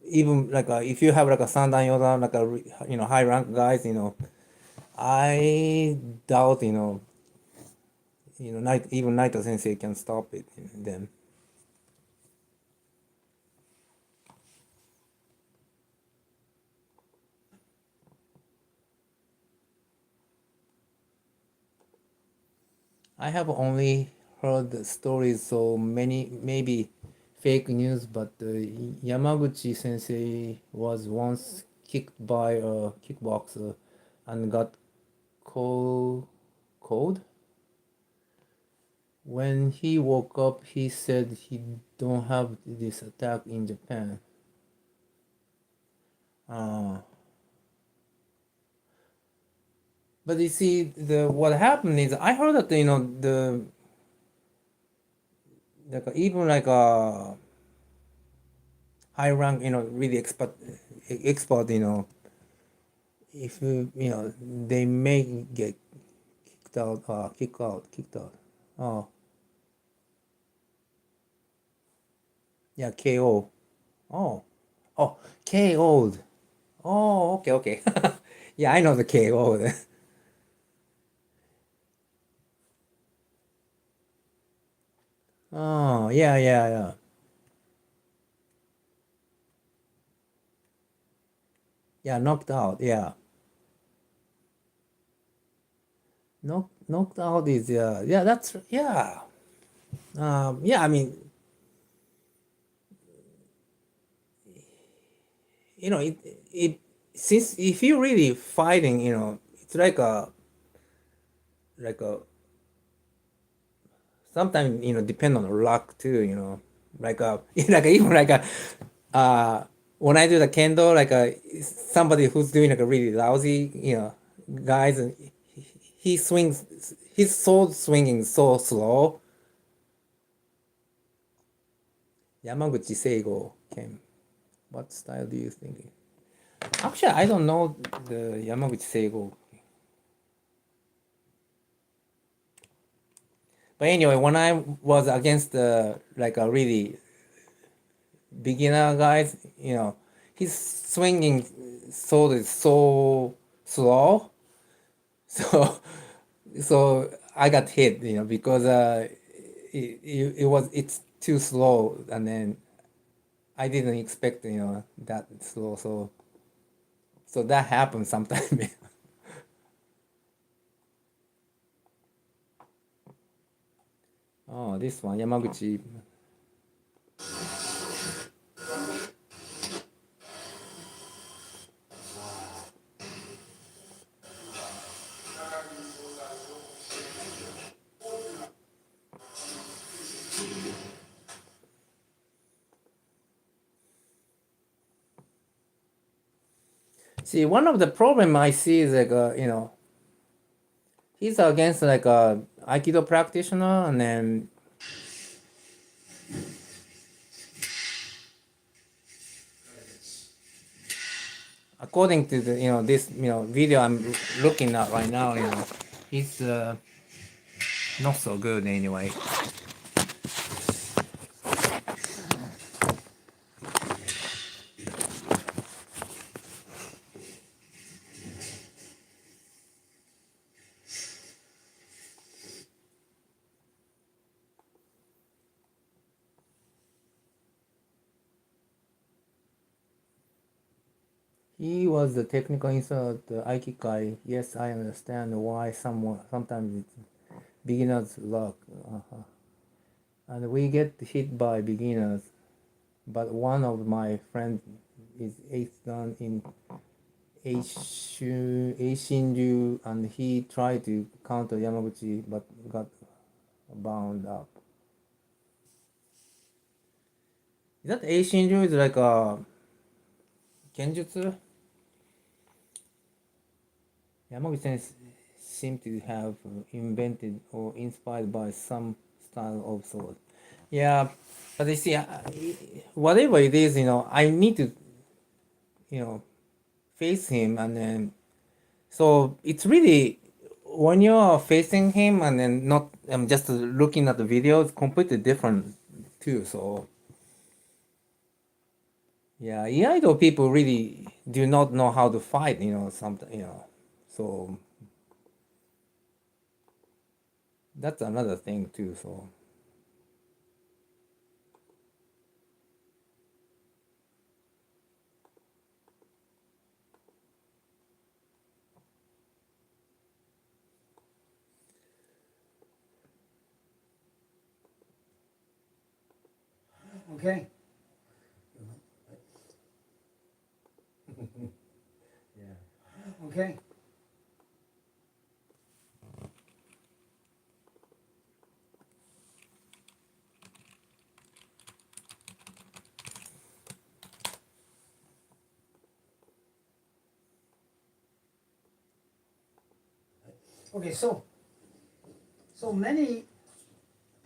A: even like if you have like a Sandan Yoda, like a high rank guys, I doubt even Naito Sensei can stop it. Then I have only heard the stories, so many maybe fake news, but Yamaguchi Sensei was once kicked by a kickboxer and got cold. When he woke up, he said he don't have this attack in Japan. But you see, the what happened is I heard that the like even like a high rank really expert if they may get kicked out. Oh yeah, KO. Oh KO'd. Oh okay. Yeah, I know the KO. Oh yeah. Yeah, knocked out. Yeah, knocked out is yeah. That's yeah. Yeah, I mean, it since if you're really fighting, it's like a sometimes depend on the luck too. Like like even like a when I do the kendo, like somebody who's doing like a really lousy, guys, and he swings his sword swinging so slow. Yamaguchi Seigo came. What style do you think? Actually, I don't know the Yamaguchi Seigo. But anyway, when I was against like a really beginner guys, his swinging sword is so slow. So so I got hit, because it's too slow, and then I didn't expect that slow. So that happens sometimes. Oh, this one, Yamaguchi. See, one of the problem I see is like, he's against like a Aikido practitioner, and then according to the this video I'm looking at right now, he's not so good anyway. He was the technical instructor at the Aikikai. Yes, I understand why sometimes it's beginner's luck. And we get hit by beginners. But one of my friends is eighth dan in Eishinryu, and he tried to counter Yamaguchi but got bound up. Is that Eishinryu is like a Kenjutsu? Yamaguchi seems to have invented or inspired by some style of sword. Yeah, but you see, whatever it is, I need to, face him, and then, so it's really, when you're facing him and then not just looking at the video, it's completely different too. So, yeah, Iaido people really do not know how to fight, something, so that's another thing too. So.
B: Okay?
A: Yeah.
B: Okay? Okay, so many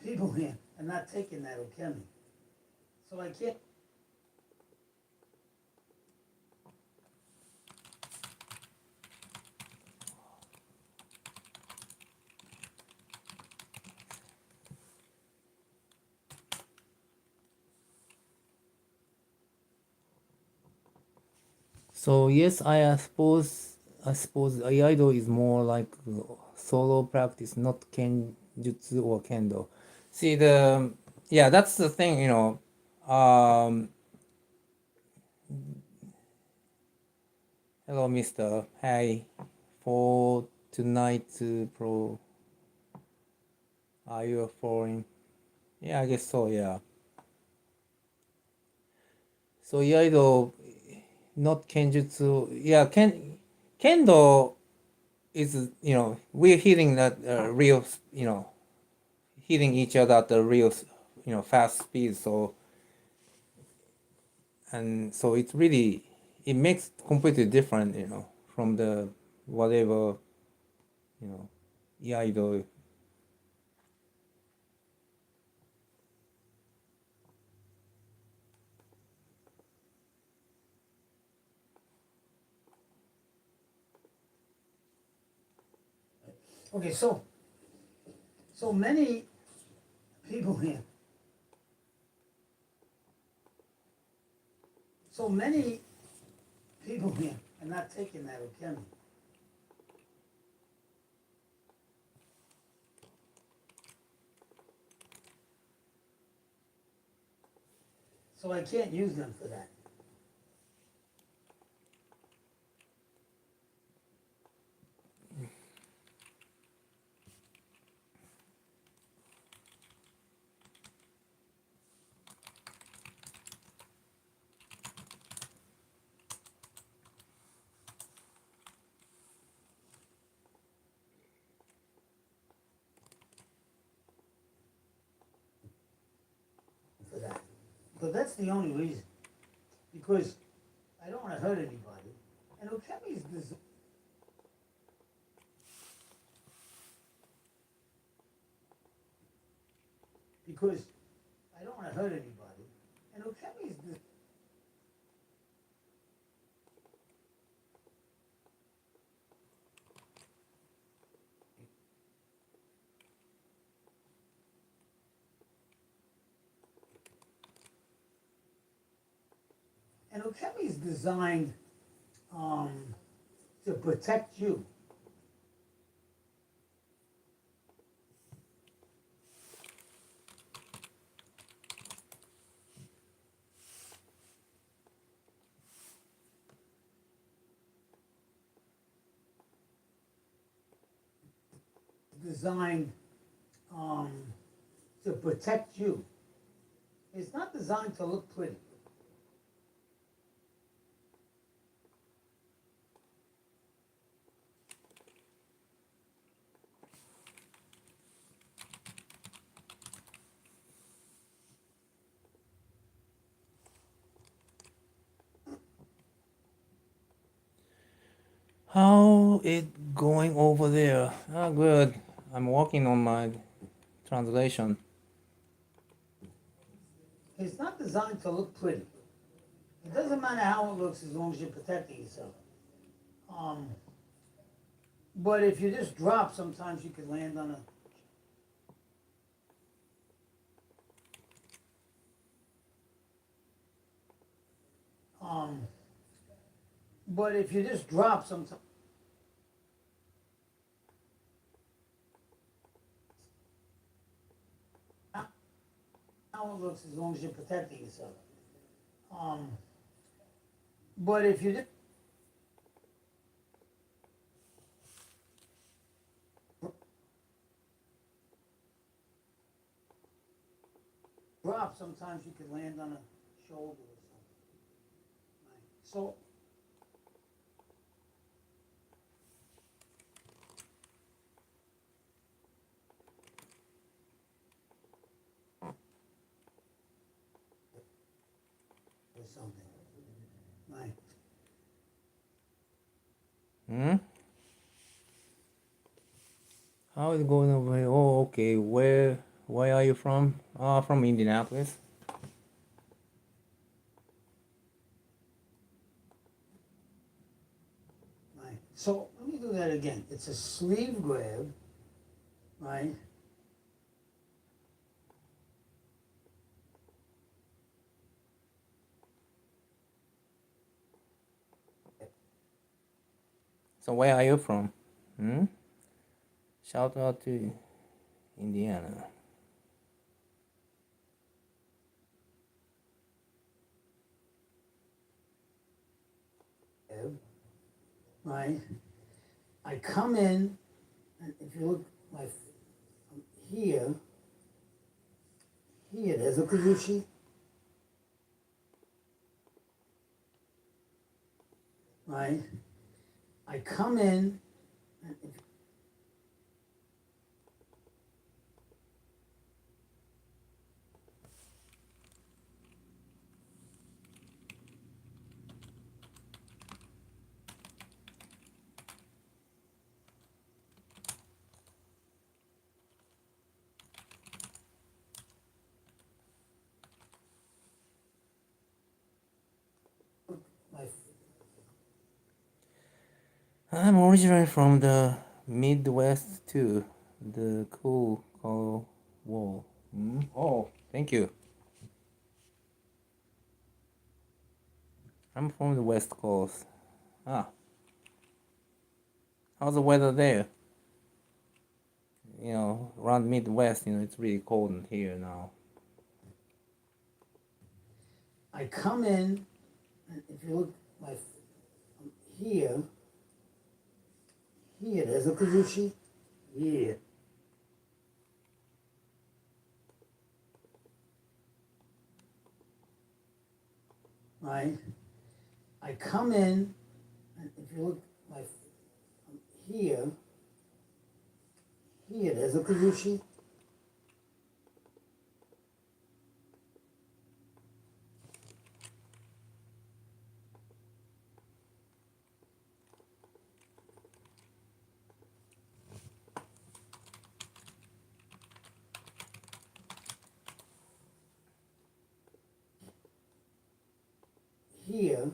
B: people here are not taking that okami. So I can't.
A: So yes, I suppose Iaido is more like solo practice, not kenjutsu or kendo. See that's the thing, hello, Mister. Hey, for tonight's pro, are you a foreign? Yeah, I guess so. Yeah. So Iaido, not kenjutsu. Yeah, kendo is we're hitting that real hitting each other at the real fast speed. So it's really, it makes completely different from the whatever Iaido.
B: Okay, so many people here. So many people here are not taking that okami. So I can't use them for that. but that's the only reason. Because I don't want to hurt anybody. And Ukemi is because I don't want to hurt anybody. And Ukemi is And Ukemi is designed to protect you. Designed to protect you. It's not designed to look pretty.
A: How it going over there? Ah, good. I'm working on my translation.
B: It's not designed to look pretty. It doesn't matter how it looks as long as you're protecting yourself. But if you just drop, sometimes you could land on a. But if you just drop, sometimes. How it looks as long as you're protecting yourself. But if you just drop, sometimes you could land on a shoulder or something. Right. So or something. Right.
A: Hmm? How is it going over here? Oh, okay. Where are you from? From Indianapolis.
B: Right. So let me do that again. It's a sleeve grab, right?
A: So where are you from? Hmm? Shout out to Indiana.
B: Right. I come in, and if you look like here, there's a Kuzushi. Right. I come in, and if my
A: I'm originally from the Midwest too. The cool color wall. Hmm? Oh, thank you. I'm from the West Coast. Ah. How's the weather there? You know, around Midwest, it's really cold here now.
B: I come in, and if you look like here, there's a Kuzushi. Here. Right. I come in, and if you look like here, there's a Kuzushi. here,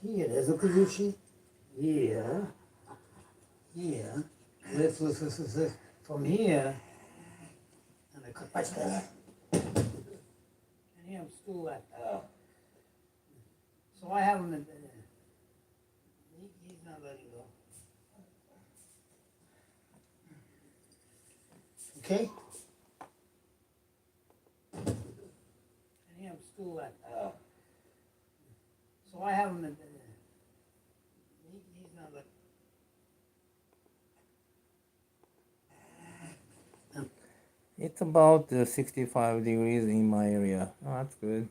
B: there's a position, here, this, from here, and I cut back there. And here I'm still left. So I have him in there. He's not letting go. Okay? And here I'm still left. So I have him in there. He's not letting
A: It's about 65 degrees in my area. Oh, that's good.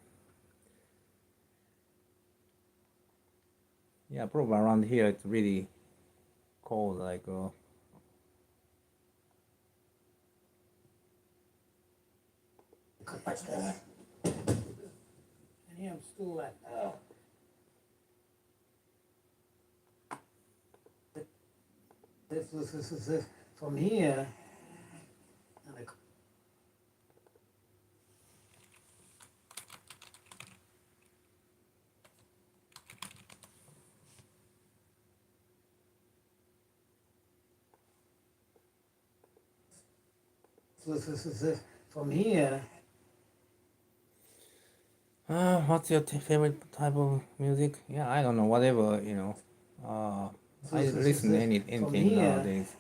A: Yeah, probably around here it's really cold. Like,
B: cut back there. And here I'm still left. This, from here, and I from here.
A: what's your favorite type of music? Yeah, I don't know. Whatever, I listen to anything
B: here.
A: nowadays.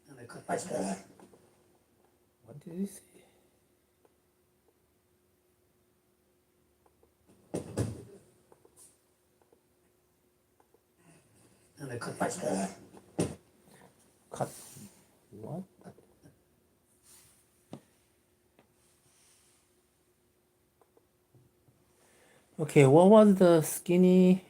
B: And I cut back there.
A: What did he say?
B: And I cut back there.
A: Cut. What? Okay, what was the skinny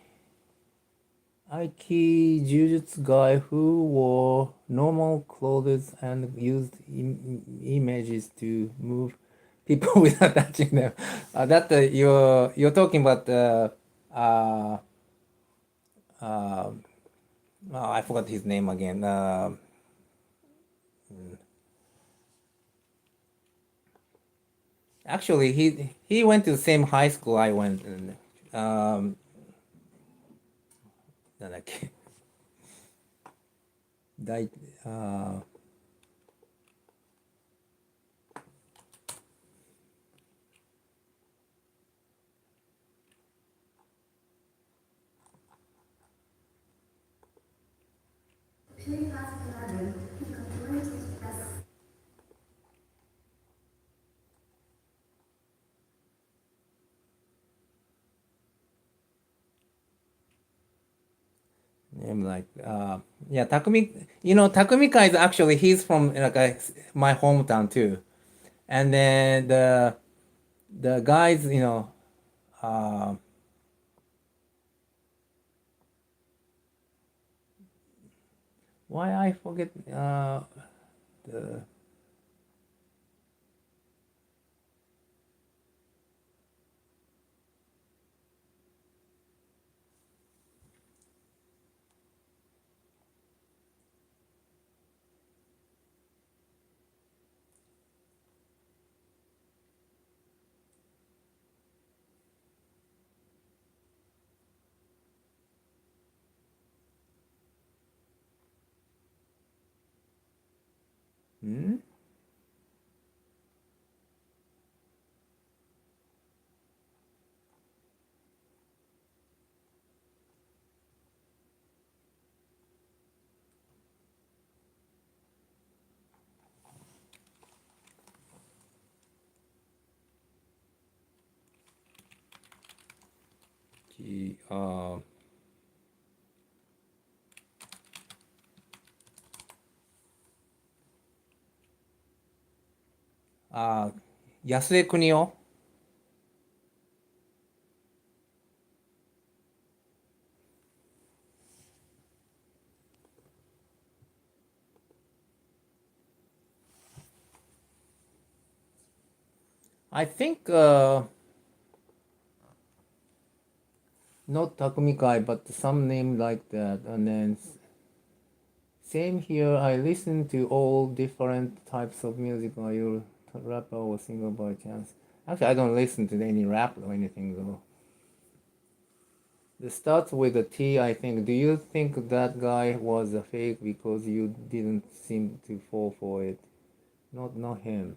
A: Aiki Jujutsu guy who wore normal clothes and used images to move people without touching them? You're talking about oh, I forgot his name again. Actually, he went to the same high school I went. And, なんだっけ。Name like yeah, Takumi. Takumi Kai is actually he's from my hometown too, and then the guys why I forget the. Hmm? Yasue Kunio. I think not Takumi Kai, but some name like that. And then same here. I listen to all different types of music. Are you rapper or singer by chance? Actually, I don't listen to any rap or anything though. It starts with a T, I think. Do you think that guy was a fake because you didn't seem to fall for it? Not him.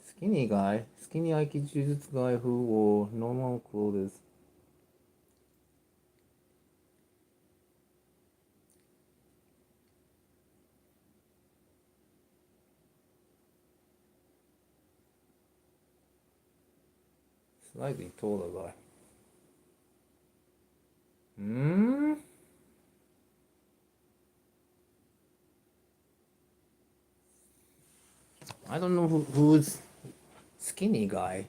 A: Skinny guy. Skinny Aikijujutsu guy who wore normal clothes. Slightly taller guy. I don't know who's skinny guy.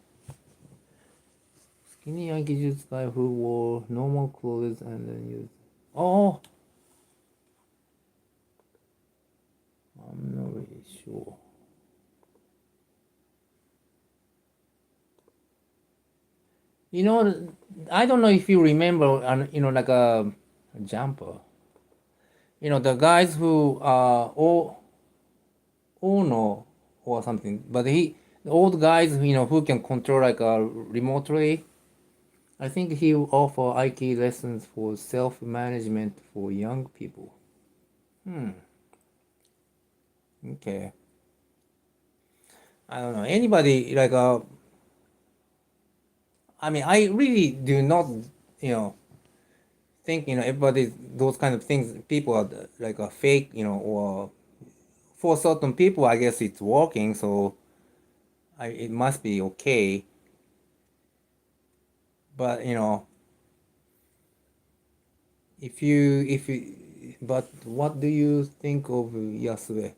A: Skinny Aikijutsu guy who wore normal clothes and then used. Oh! I'm not really sure. You know, I don't know if you remember, like a jumper. You know, the guys who are Ono or something, but the old guys, who can control like remotely. I think he offer Aiki lessons for self-management for young people. Okay. I don't know. Anybody like I mean, I really do not, think, everybody, those kind of things, people are like a fake, or for certain people, I guess it's working, so it must be okay. But, but what do you think of Yasue?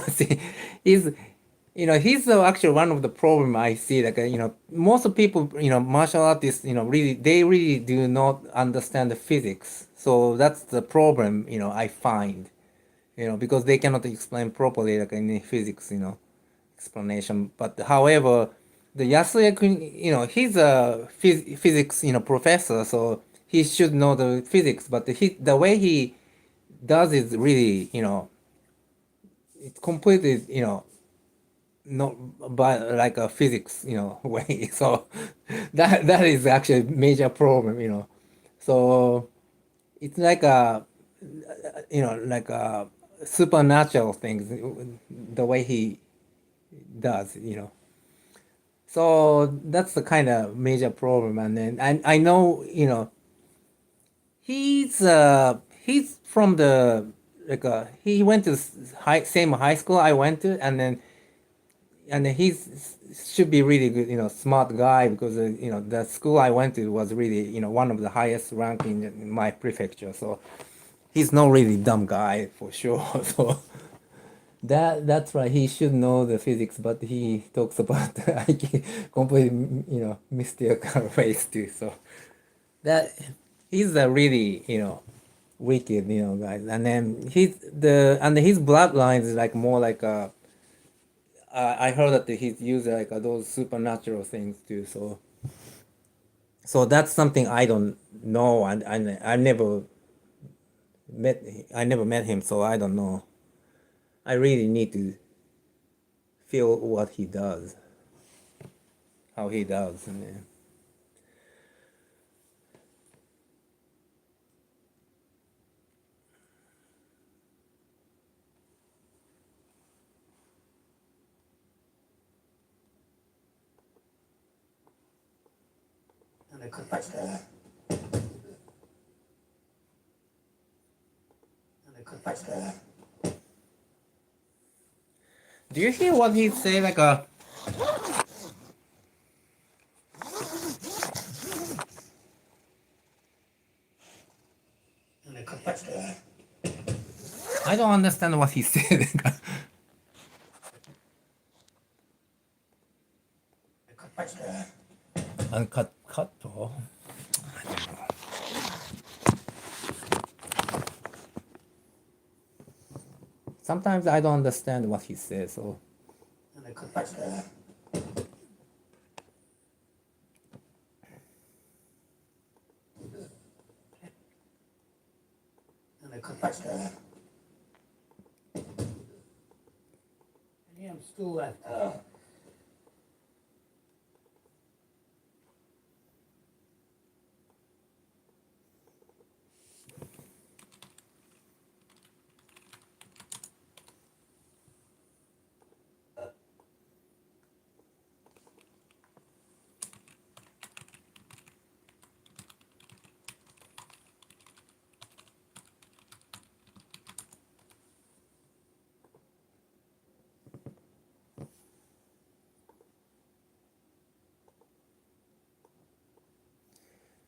A: See, he's actually one of the problem I see. Like, most of people, martial artists, they really do not understand the physics. So that's the problem, I find, because they cannot explain properly, like in physics, explanation. But however, the Yasuya Kun, he's a physics, professor, so he should know the physics. But the way he does is really, it's completely, not by like a physics, way. So that is actually a major problem, So it's like like a supernatural things, the way he does, So that's the kind of major problem. And then I know, he's from the like he went to same high school I went to, and then he's should be really good, smart guy, because the school I went to was really, one of the highest ranking in my prefecture. So he's not really dumb guy for sure. So that's right. He should know the physics, but he talks about completely, mystical ways too. So that he's a really, wicked, guys. And then his bloodline is like more like a. I heard that he's used like those supernatural things too. So that's something I don't know, and I never met him, so I don't know. I really need to feel what he does, how he does, and then. Do you hear what he say? Like a. I don't understand what he said. Uncut cut. Sometimes I don't understand what he says. So.
B: stool active.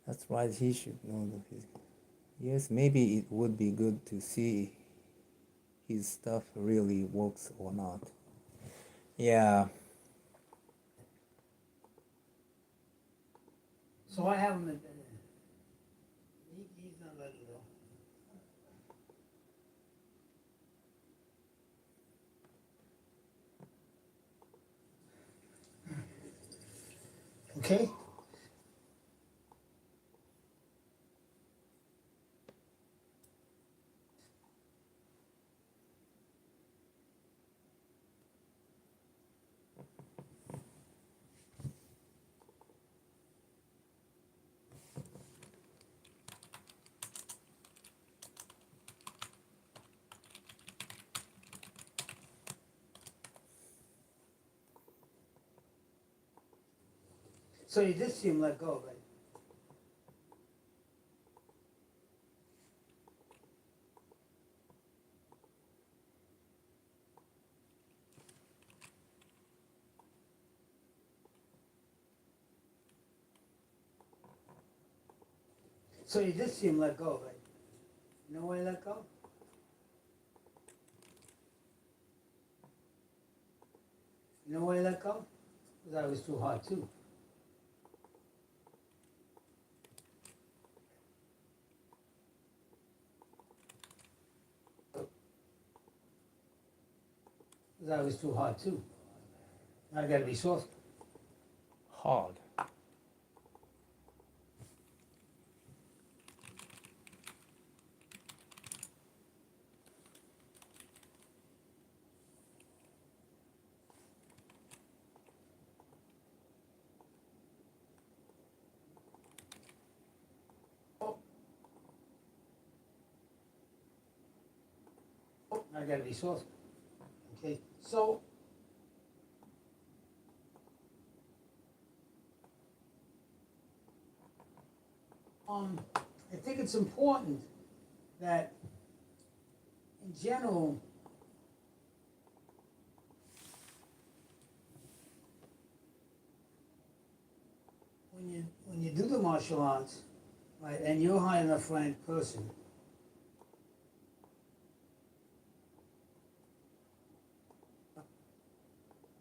A: That's right, he should know his. Yes, maybe it would be good to see his stuff really works or not. Yeah.
B: So I have him at he's not letting go. Okay? So you did see him let go, right? So you did see him let go, right? You know why he let go? You know why he let go? Because I was too hard too. Because I was too hard too. Now I gotta be soft.
A: Hard.
B: I gotta be soft. Okay, so I think it's important that in general when you do the martial arts, right, and you're a high enough ranked person,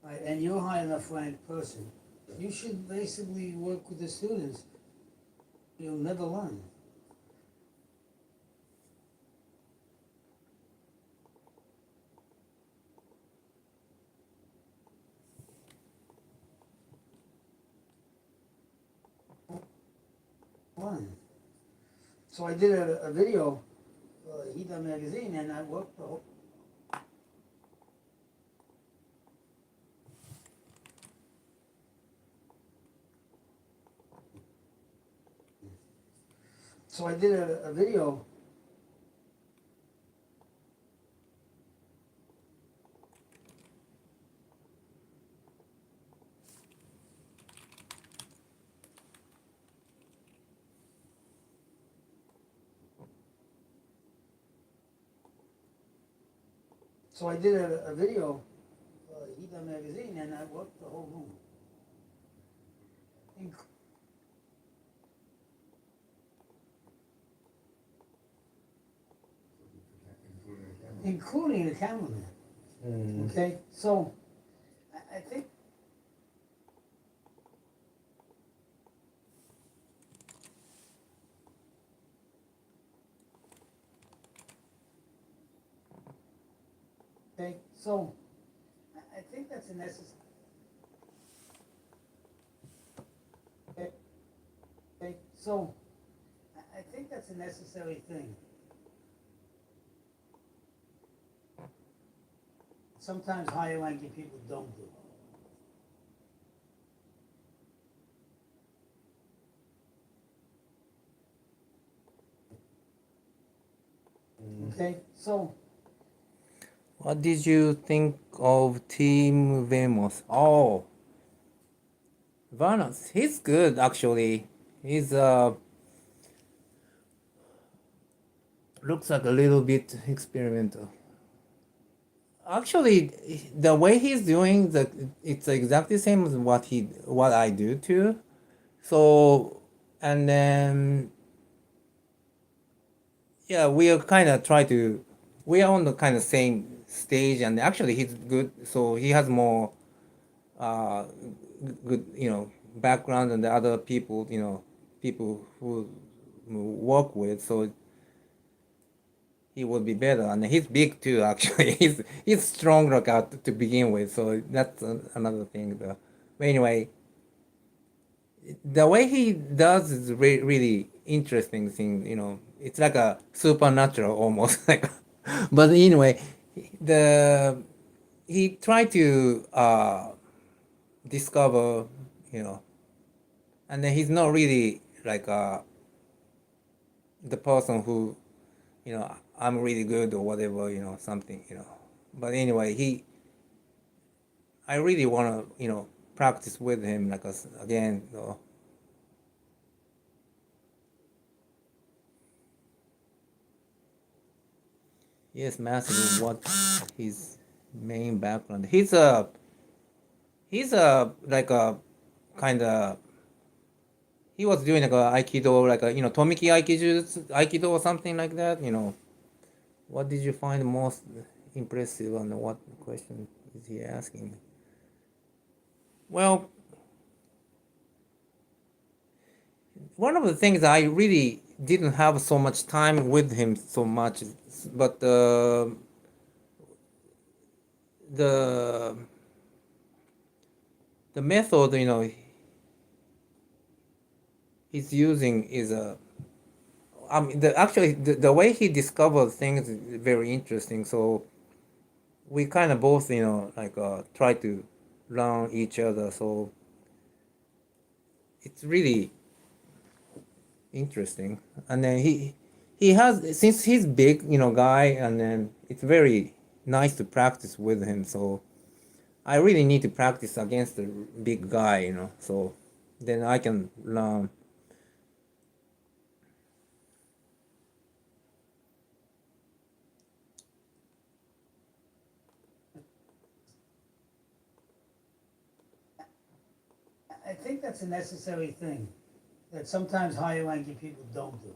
B: right, and you're a high enough ranked person, you should basically work with the students. You'll never learn. Learn. So I did a video for Hida magazine, and I worked the whole. So I did a video. So I did a video for Hida magazine, and I worked the whole room. Including the cameraman. Okay, so I think okay, so I think that's a necessary. Okay, so I think that's a necessary thing. sometimes higher ranking people don't do. Okay, so
A: What did you think of Team Vemos? Oh, Vanos, he's good actually. He's looks like a little bit experimental. Actually, the way he's doing it's exactly the same as what I do too. So, and then yeah, we are kind of we are on the kind of same stage, and actually he's good. So he has more uh, good, background than the other people, people who work with. So he would be better, and he's big too. Actually, he's strong like to begin with. So that's another thing. But anyway, the way he does is really interesting thing. It's like a supernatural almost. Like, but anyway, the he tried to discover, and then he's not really like the person who, I'm really good or whatever, something, But anyway, I really want to, practice with him like again. So. Yes, massive. What his main background? He's a like a kind of. He was doing like a aikido, like a tomiki aikido or something like that. What did you find most impressive, and what question is he asking? Well, one of the things I really didn't have so much time with him so much, but the the method he's using is I mean actually the way he discovers things is very interesting. So we kind of both like try to learn each other. So it's really interesting. And then he has, since he's big guy, and then it's very nice to practice with him. So I really need to practice against the big guy, so then I can learn.
B: I think that's a necessary thing that sometimes higher ranking people don't do.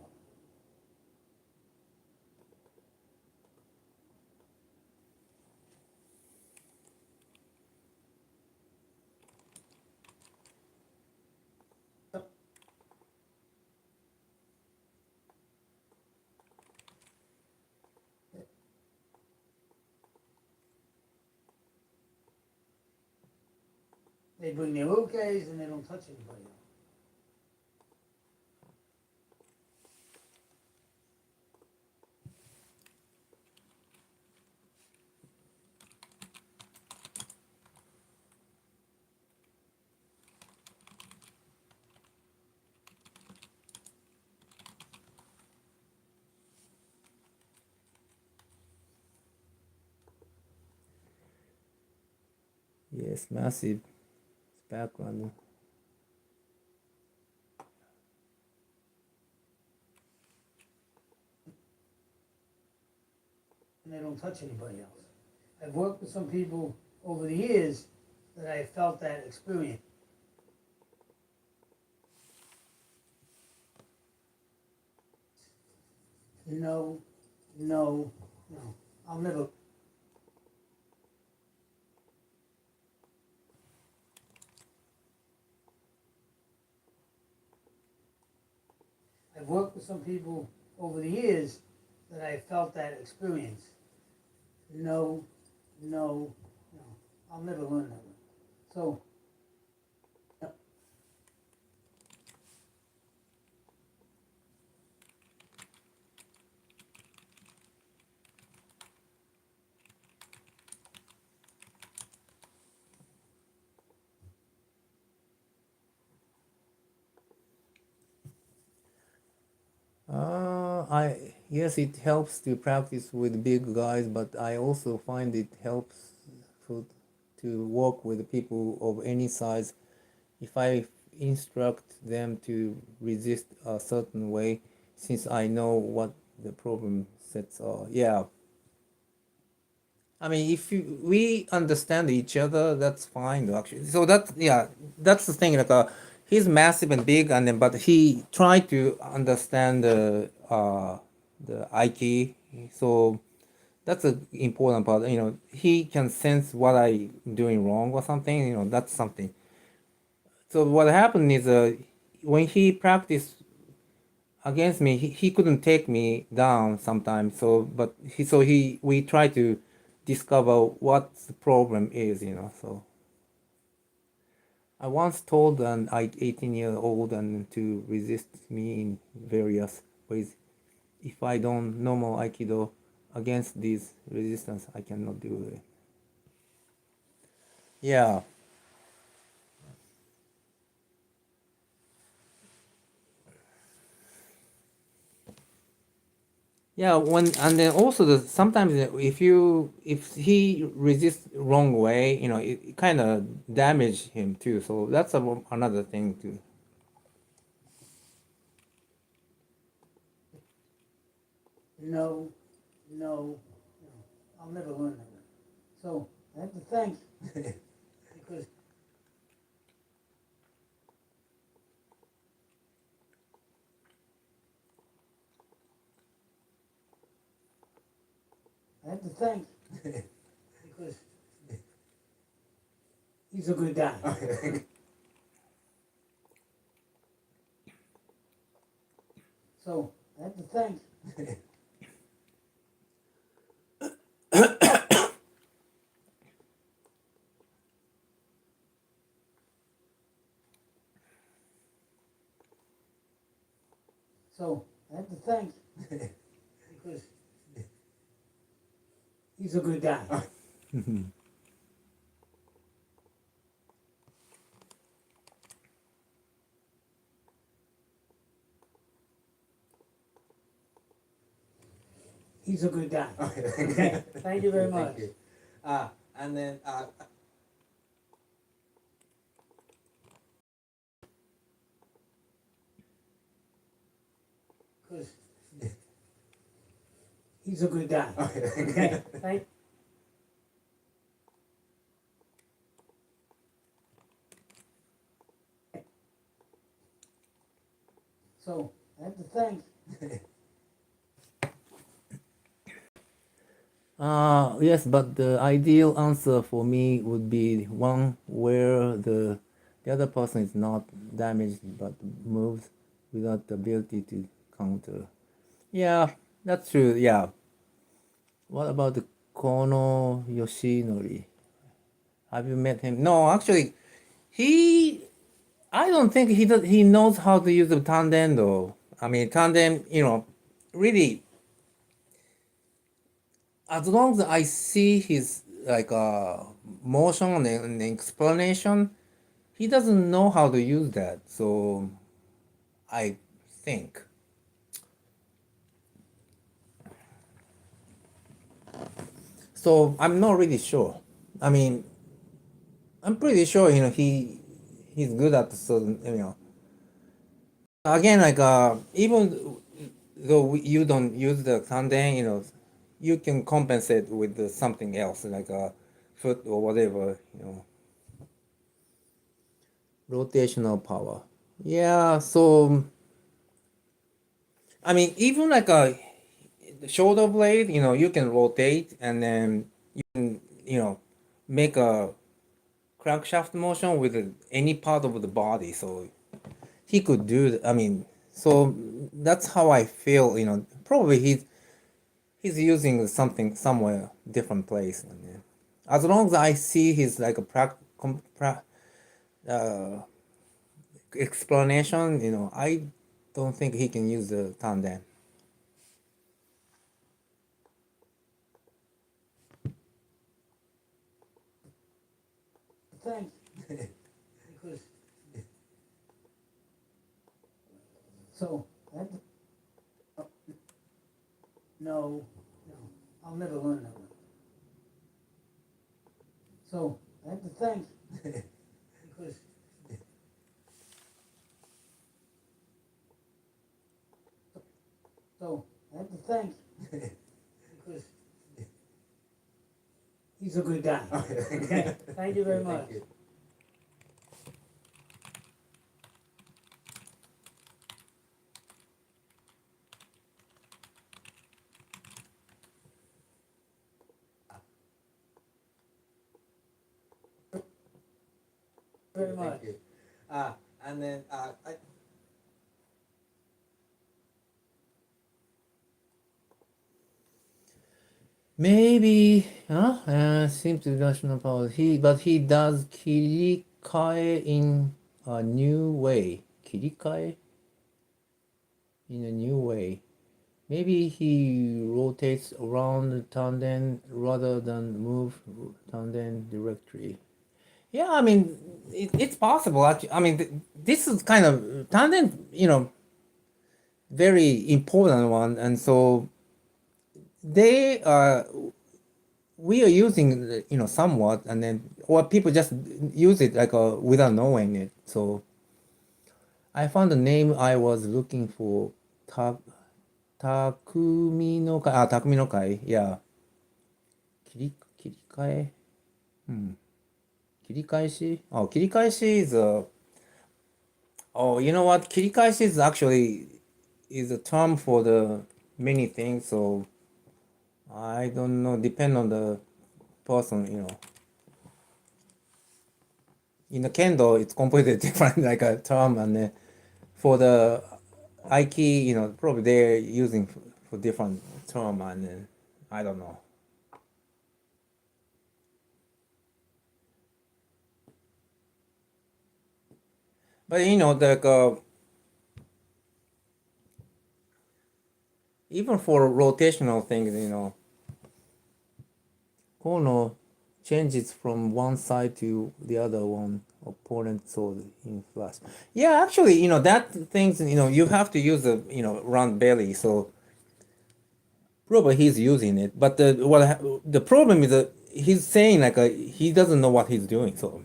B: They bring their ukes and they don't touch anybody else.
A: Yes, massive background.
B: And they don't touch anybody else. I've worked with some people over the years that I felt that experience. No, no, no. I'll never. I've worked with some people over the years that I felt that experience. No, no, no. I'll never learn that one. So,
A: Yes, it helps to practice with big guys, but I also find it helps to work with people of any size. If I instruct them to resist a certain way, since I know what the problem sets are. Yeah. I mean, if we understand each other, that's fine though, actually. So that's the thing. Like, he's massive and big, and then but he tried to understand the Aiki. So that's an important part. He can sense what I doing wrong or something. That's something. So what happened is, when he practiced against me, he couldn't take me down sometimes. So we try to discover what the problem is. So I once told an 18-year-old and to resist me in various ways. If I don't normal Aikido against this resistance, I cannot do it. Yeah. Yeah, and then also sometimes if he resists wrong way, it kind of damage him too. So that's another thing too.
B: No, no, no. I'll never learn that. So I have to thank you because I have to thank you because he's a good guy. So I have to thank you. So I have to thank you because he's a good guy. He's a good guy. Okay. Thank you very much.
A: Thank you. And then
B: Because he's a good guy. Okay. Thank So I have to thank you.
A: Yes, but the ideal answer for me would be one where the other person is not damaged but moves without the ability to counter. Yeah, that's true. Yeah. What about the Kono Yoshinori? Have you met him? No, actually, he. I don't think he does. He knows how to use the Tandendo. I mean, Tanden. Really, as long as I see his like motion and explanation, he doesn't know how to use that. So I think. So I'm not really sure. I mean, I'm pretty sure he's good at certain. Again, like even though you don't use the tanden, you can compensate with something else like a foot or whatever. Rotational power. Yeah. So I mean, even like the shoulder blade, you can rotate and then you can make a crankshaft motion with any part of the body. So he could do. I mean, so that's how I feel. Probably he's using something somewhere different place. And, as long as I see his like a explanation, I don't think he can use the tandem.
B: Thank you. Because so I have to No, I'll never learn that one. So I have to thank because because he's a good guy. Okay, thank you very much. Very much.
A: Thank you. And then maybe seems to be national power. But he does kirikae in a new way. Kirikae in a new way. Maybe he rotates around Tanden rather than move Tanden directly. Yeah, I mean, it's possible. Actually, I mean, this is kind of Tanden, very important one, and so they we are using somewhat, and then or people just use it like without knowing it. So I found the name I was looking for. Takumi no kai. Takumi no kai. Yeah. Kirikae. Kirikaeshi. Oh, kirikaeshi is you know what? Kirikaeshi is actually is a term for the many things. So I don't know. Depend on the person. In the kendo, it's completely different, like a term, and for the Aiki, probably they're using for different term, and I don't know. But like even for rotational things, Kono changes from one side to the other one opponent sword in flash. Yeah, actually, that things, you have to use the, round belly, so probably he's using it. But the problem is that he's saying like he doesn't know what he's doing, so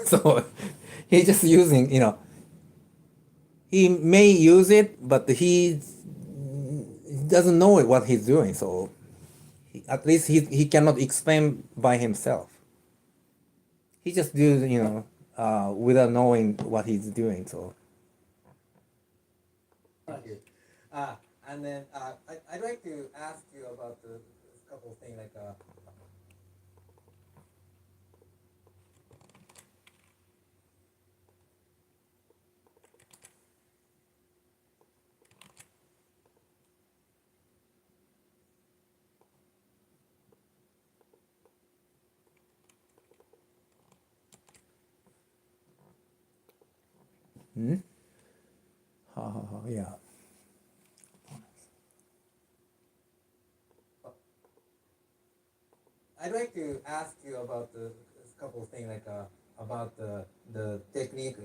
A: so he's just using, he may use it, but he doesn't know what he's doing, so at least he cannot explain by himself. He just do without knowing what he's doing. So. Thank you. And then I'd like to ask you about a couple of things like. Yeah. I'd like to ask you about a couple of things like about the technique,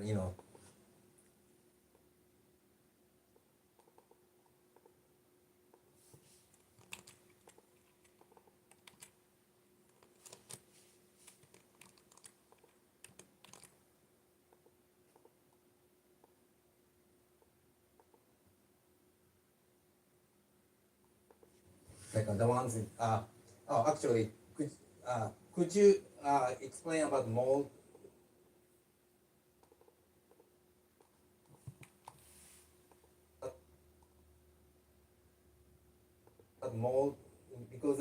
A: like the ones actually could you explain about mold? Mold, because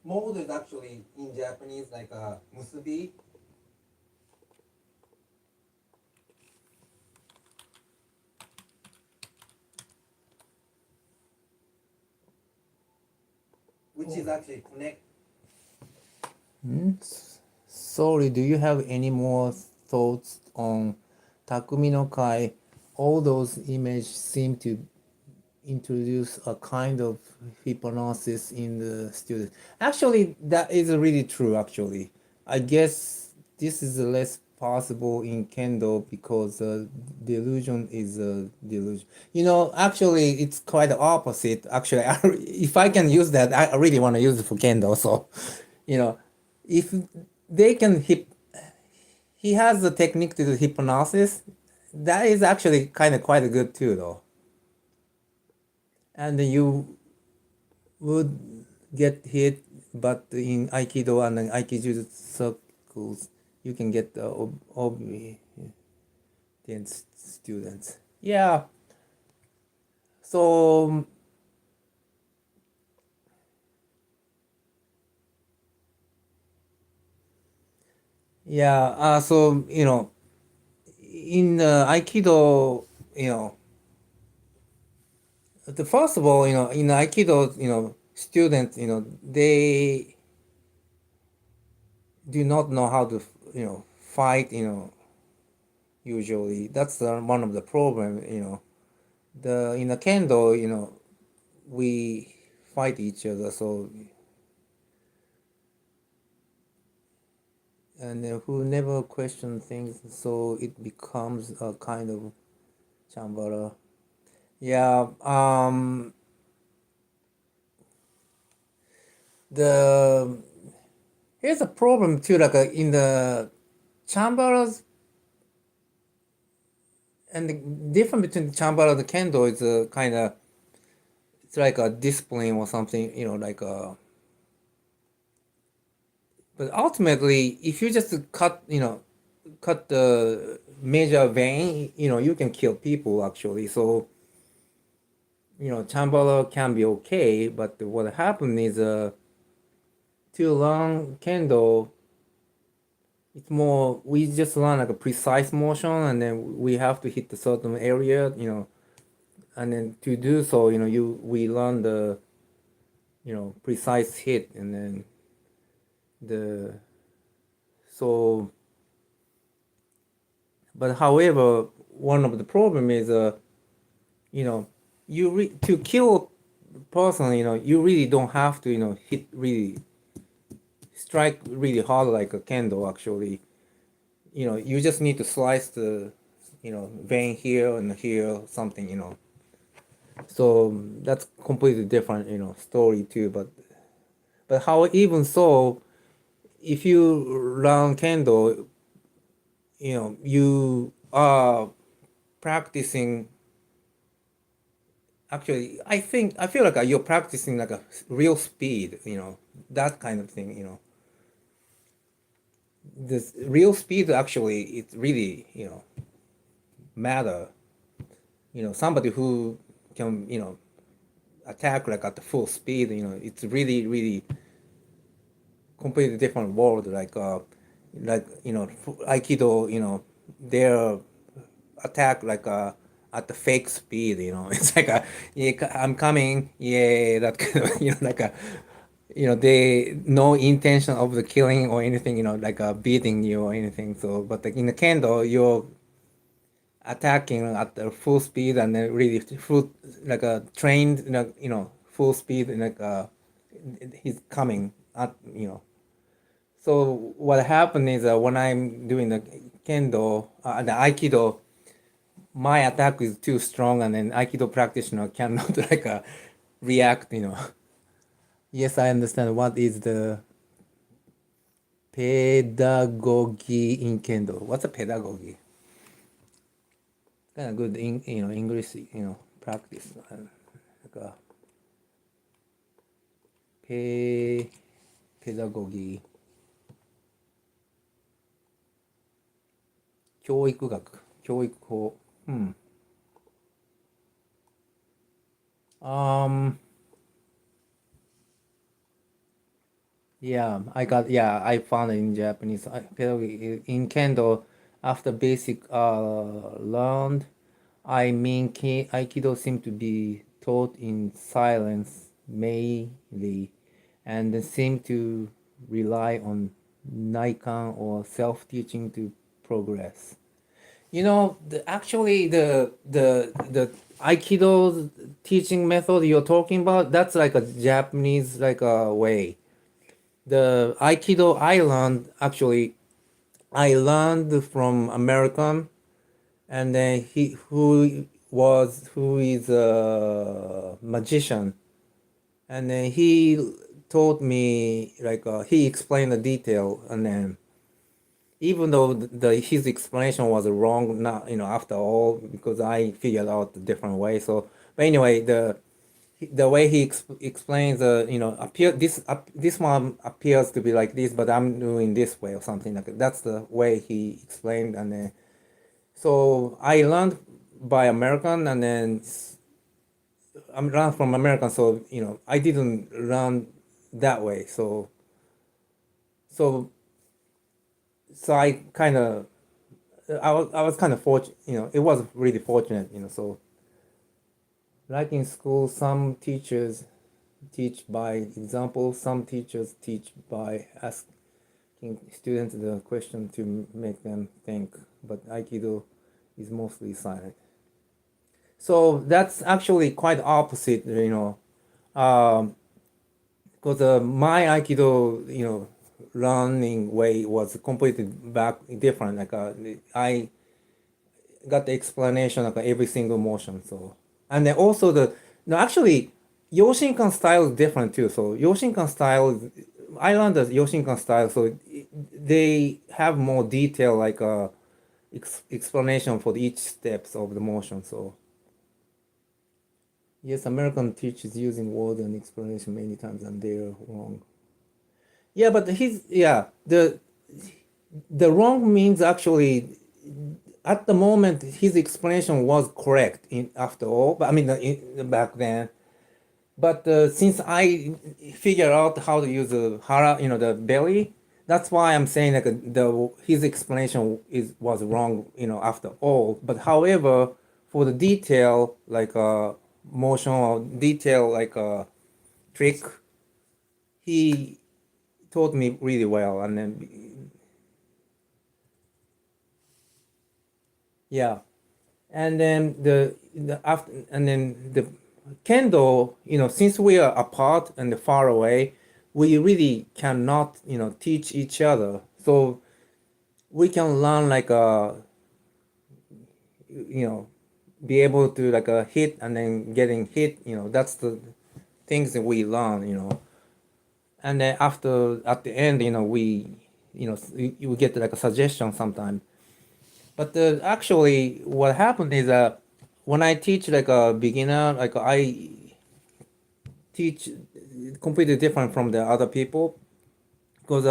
A: mold is actually in Japanese like musubi. Which is actually connect. Sorry, do you have any more thoughts on Takumi no Kai? All those images seem to introduce a kind of hypnosis in the student. Actually, that is really true, actually. I guess this is less possible in Kendo because delusion is a delusion. Actually, it's quite the opposite. Actually, if I can use that, I really want to use it for Kendo. So, if they can he has the technique to do hypnosis. That is actually kind of quite good too, though. And you would get hit, but in Aikido and Aikido circles, you can get the obedient students. Yeah. So yeah. So in Aikido, first of all, in Aikido, students, they do not know how to, fight, usually. That's one of the problem, in the Kendo, we fight each other, so, and who never question things, so it becomes a kind of chambara. Yeah, here's a problem too, like in the chambaras, and the difference between the chambara and the kendo is it's like a discipline or something, but ultimately, if you just cut the major vein, you can kill people actually. So, chambara can be okay, but what happened is to learn kendo, it's more we just learn like a precise motion, and then we have to hit a certain area, and then to do so, we learn the precise hit, and then but however, one of the problem is to kill a person, you really don't have to hit really strike really hard like a kendo actually. You just need to slice the vein here and here something. So that's completely different story too, but how even so, if you learn kendo, you are practicing. Actually, I feel like you're practicing like a real speed, that kind of thing. This real speed actually, it really, matter. Somebody who can, attack like at the full speed, it's really, really completely different world. Aikido, their attack at the fake speed. It's like I'm coming, yeah, that kind of, they no intention of the killing or anything, beating you or anything. So, but in the kendo, you're attacking at the full speed and then really full, trained, full speed, and he's coming at. So what happened is when I'm doing the kendo, the aikido, my attack is too strong, and then aikido practitioner cannot react. Yes, I understand. What is the pedagogy in kendo? What's a pedagogy? Kind of good in English practice. Pedagogy. 教育学、教育法。Yeah, I found it in Japanese. Pedagogy in Kendo, after basic learned, Aikido seemed to be taught in silence mainly, and seemed to rely on Naikan or self-teaching to progress. Actually, the Aikido teaching method you're talking about, that's like a Japanese way. The Aikido I learned actually I learned from American, and then who is a magician, and then he taught me like he explained the detail, and then even though his explanation was wrong, not after all, because I figured out the different way. So, but anyway, the way he explains, this one appears to be like this, but I'm doing this way or something like that. That's the way he explained, and then so I learned by American, and then I learned from American. So I didn't learn that way. So so I was kind of fortunate. It was really fortunate. So like in school, some teachers teach by example, some teachers teach by asking students the question to make them think, but Aikido is mostly silent. So that's actually quite opposite, because my Aikido, learning way was completely back different. Like I got the explanation like every single motion. So and then also no, actually Yoshinkan style is different too. So Yoshinkan style, I learned the Yoshinkan style, so they have more detail like explanation for each steps of the motion. So yes, American teachers using word and explanation many times and they're wrong. Yeah, but the wrong means actually at the moment his explanation was correct in after all. But I mean back then. But since I figured out how to use the hara, the belly, that's why I'm saying like his explanation was wrong, after all. But however, for the detail like motion or detail like trick, he taught me really well, and then yeah, and then the after and then the kendo, since we are apart and far away, we really cannot teach each other. So we can learn like be able to like hit and then getting hit. That's the things that we learn. And then after at the end, we get like a suggestion sometimes. But actually, what happened is when I teach like a beginner, like I teach completely different from the other people, because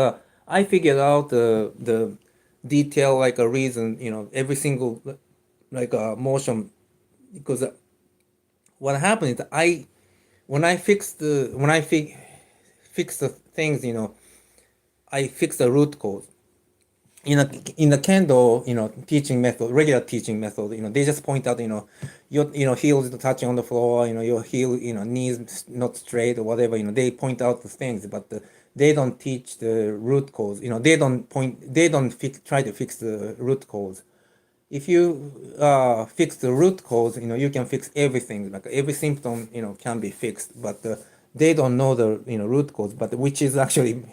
A: I figured out the detail like a reason, every single like motion, because what happened is when I fix the things, I fix the root cause. In the kendo, teaching method, regular teaching method, they just point out, your heels touching on the floor, your heel, knees not straight or whatever, they point out the things, but they don't teach the root cause. They don't try to fix the root cause. If you fix the root cause, you can fix everything. Like every symptom, can be fixed, but they don't know the root cause, but which is actually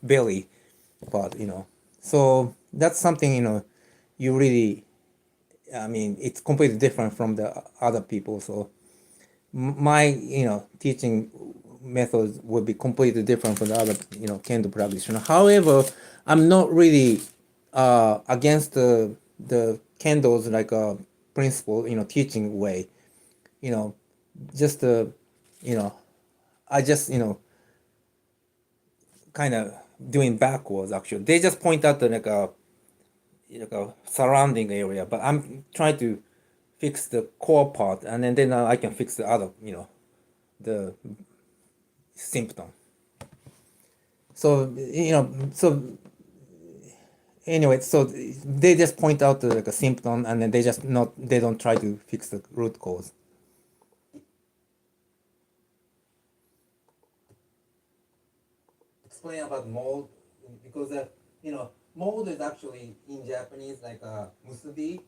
A: belly part. So that's something you really. I mean, it's completely different from the other people. So my teaching methods would be completely different from the other kendo practitioner. However, I'm not really against the kendo's like principle teaching way. Just I just kind of doing backwards. Actually, they just point out the like a surrounding area, but I'm trying to fix the core part, and then I can fix the other the symptom. So anyway, so they just point out the, like a symptom, and then they don't try to fix the root cause. Explain about mold, because mold is actually in Japanese like a musubi.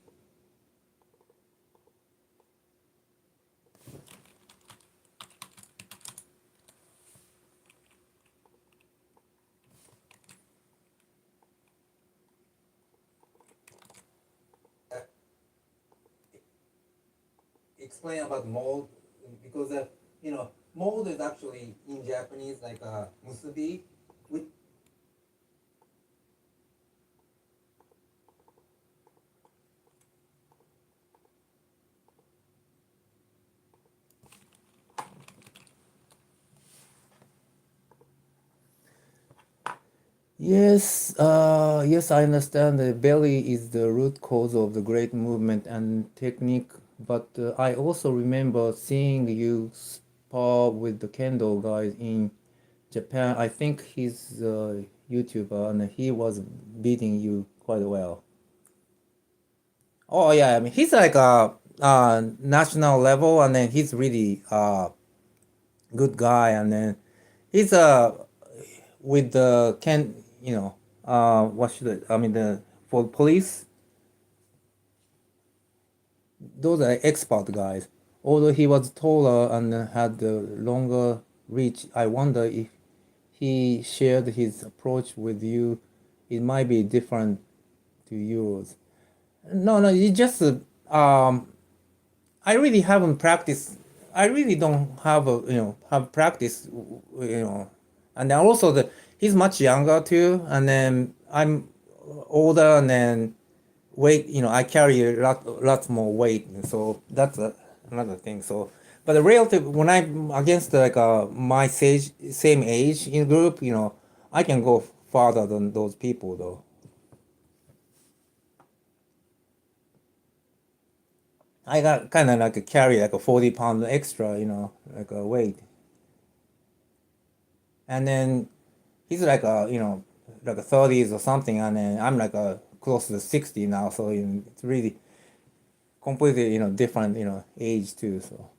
A: explain about mold because mold is actually in Japanese like a musubi, which Yes, yes, I understand the belly is the root cause of the great movement and technique, but I also remember seeing you spar with the kendo guys in Japan. I think he's a YouTuber and he was beating you quite well. Oh yeah, I mean he's like a national level and then he's really good guy and then he's with the what should I mean the for police, those are expert guys. Although he was taller and had a longer reach, I wonder if he shared his approach with you. It might be different to yours. No, it just I really haven't practiced. I really don't have have practice, and then also he's much younger too, and then I'm older, and then weight, I carry lots more weight, so that's another thing. So, but the relative when I'm against like my same age in group, I can go farther than those people though. I got kind of like a carry like a 40 pound extra, like a weight. And then he's like like a 30s or something, and then I'm like close to 60 now, so it's really completely, different, age too, so.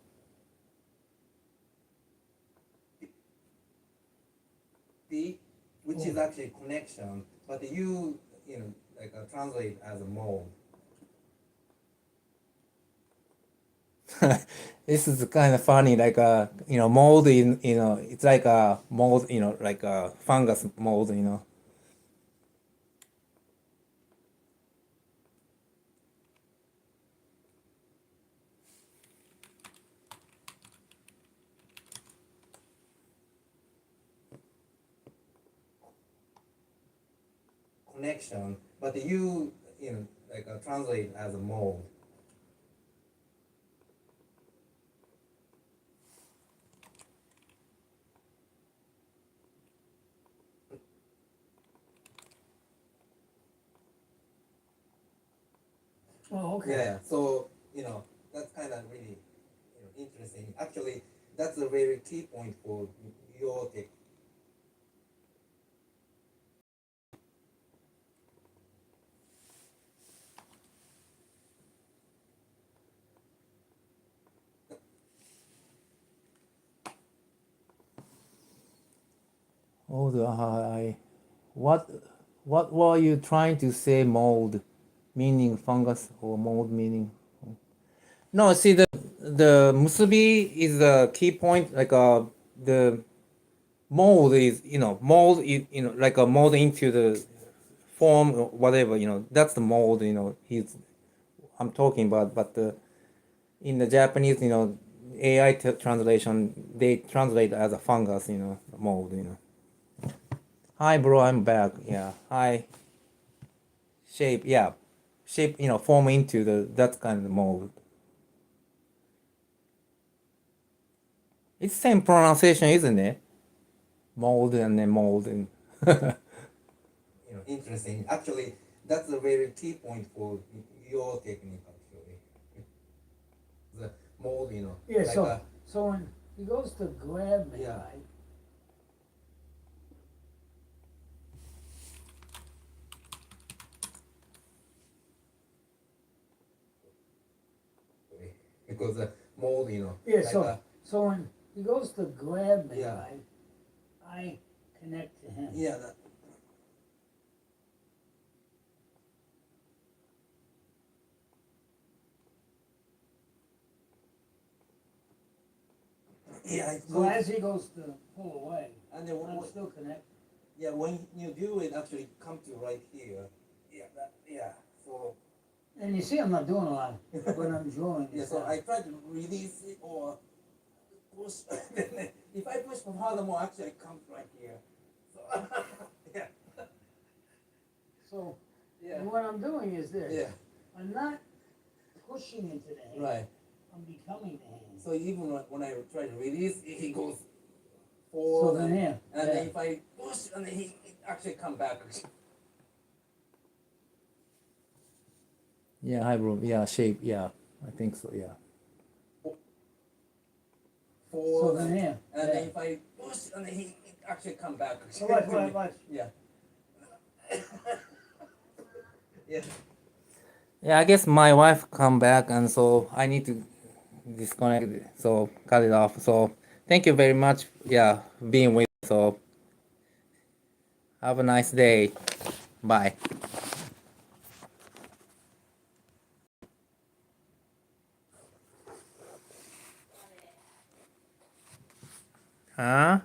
A: The, which is actually connection, but like translate as a mold. This is kind of funny, like mold in it's like a mold, like a fungus mold. Connection, but like translate as a mold.
B: Oh, okay.
A: Yeah. So that's kind of really interesting. Actually, that's a very key point for your tech. Oh, what were you trying to say? Mold, meaning fungus, or mold meaning? No, see the musubi is the key point. Like the mold is mold like a mold into the form or whatever. That's the mold. I'm talking about. But in the Japanese, AI translation, they translate as a fungus. Mold. Hi, bro. I'm back. Yeah. Hi. Shape. Yeah. Shape. Form into that kind of mold. It's same pronunciation, isn't it? Mold and then mold and interesting. Actually, that's a very key point for your technique. Actually, the mold,
B: Yeah,
A: like
B: so when he goes to grab me,
A: Yeah.
B: right?
A: because the mold,
B: Yeah,
A: like
B: so when he goes to grab me,
A: Yeah.
B: right? I connect to him.
A: yeah, yeah.
B: So as he goes to pull away,
A: and then
B: I'm still connected.
A: yeah, when you do it, actually come to right here. Yeah, so
B: And you see, I'm not doing a lot when I'm drawing.
C: Yeah,
B: This
C: so
B: out.
C: I try to release it or push. If I push from harder more, actually it comes right here. So yeah,
B: So
C: yeah,
B: what I'm doing is this.
C: yeah,
B: I'm not pushing into the hand.
C: right.
B: I'm becoming the hand.
C: So even when I try to release, it goes
B: So
C: forward,
B: then here.
C: and
B: yeah.
C: then if I push, and then it actually come back.
A: Yeah, hi bro. Yeah, shape. Yeah, I think so. Yeah.
C: Forward,
B: So then here.
C: and
B: yeah.
C: then if I push, and then it actually come back.
B: So watch.
C: Yeah. Yeah.
A: Yeah, I guess my wife come back, and so I need to disconnect it. So cut it off. So thank you very much. Yeah, being with. So have a nice day. Bye. Huh?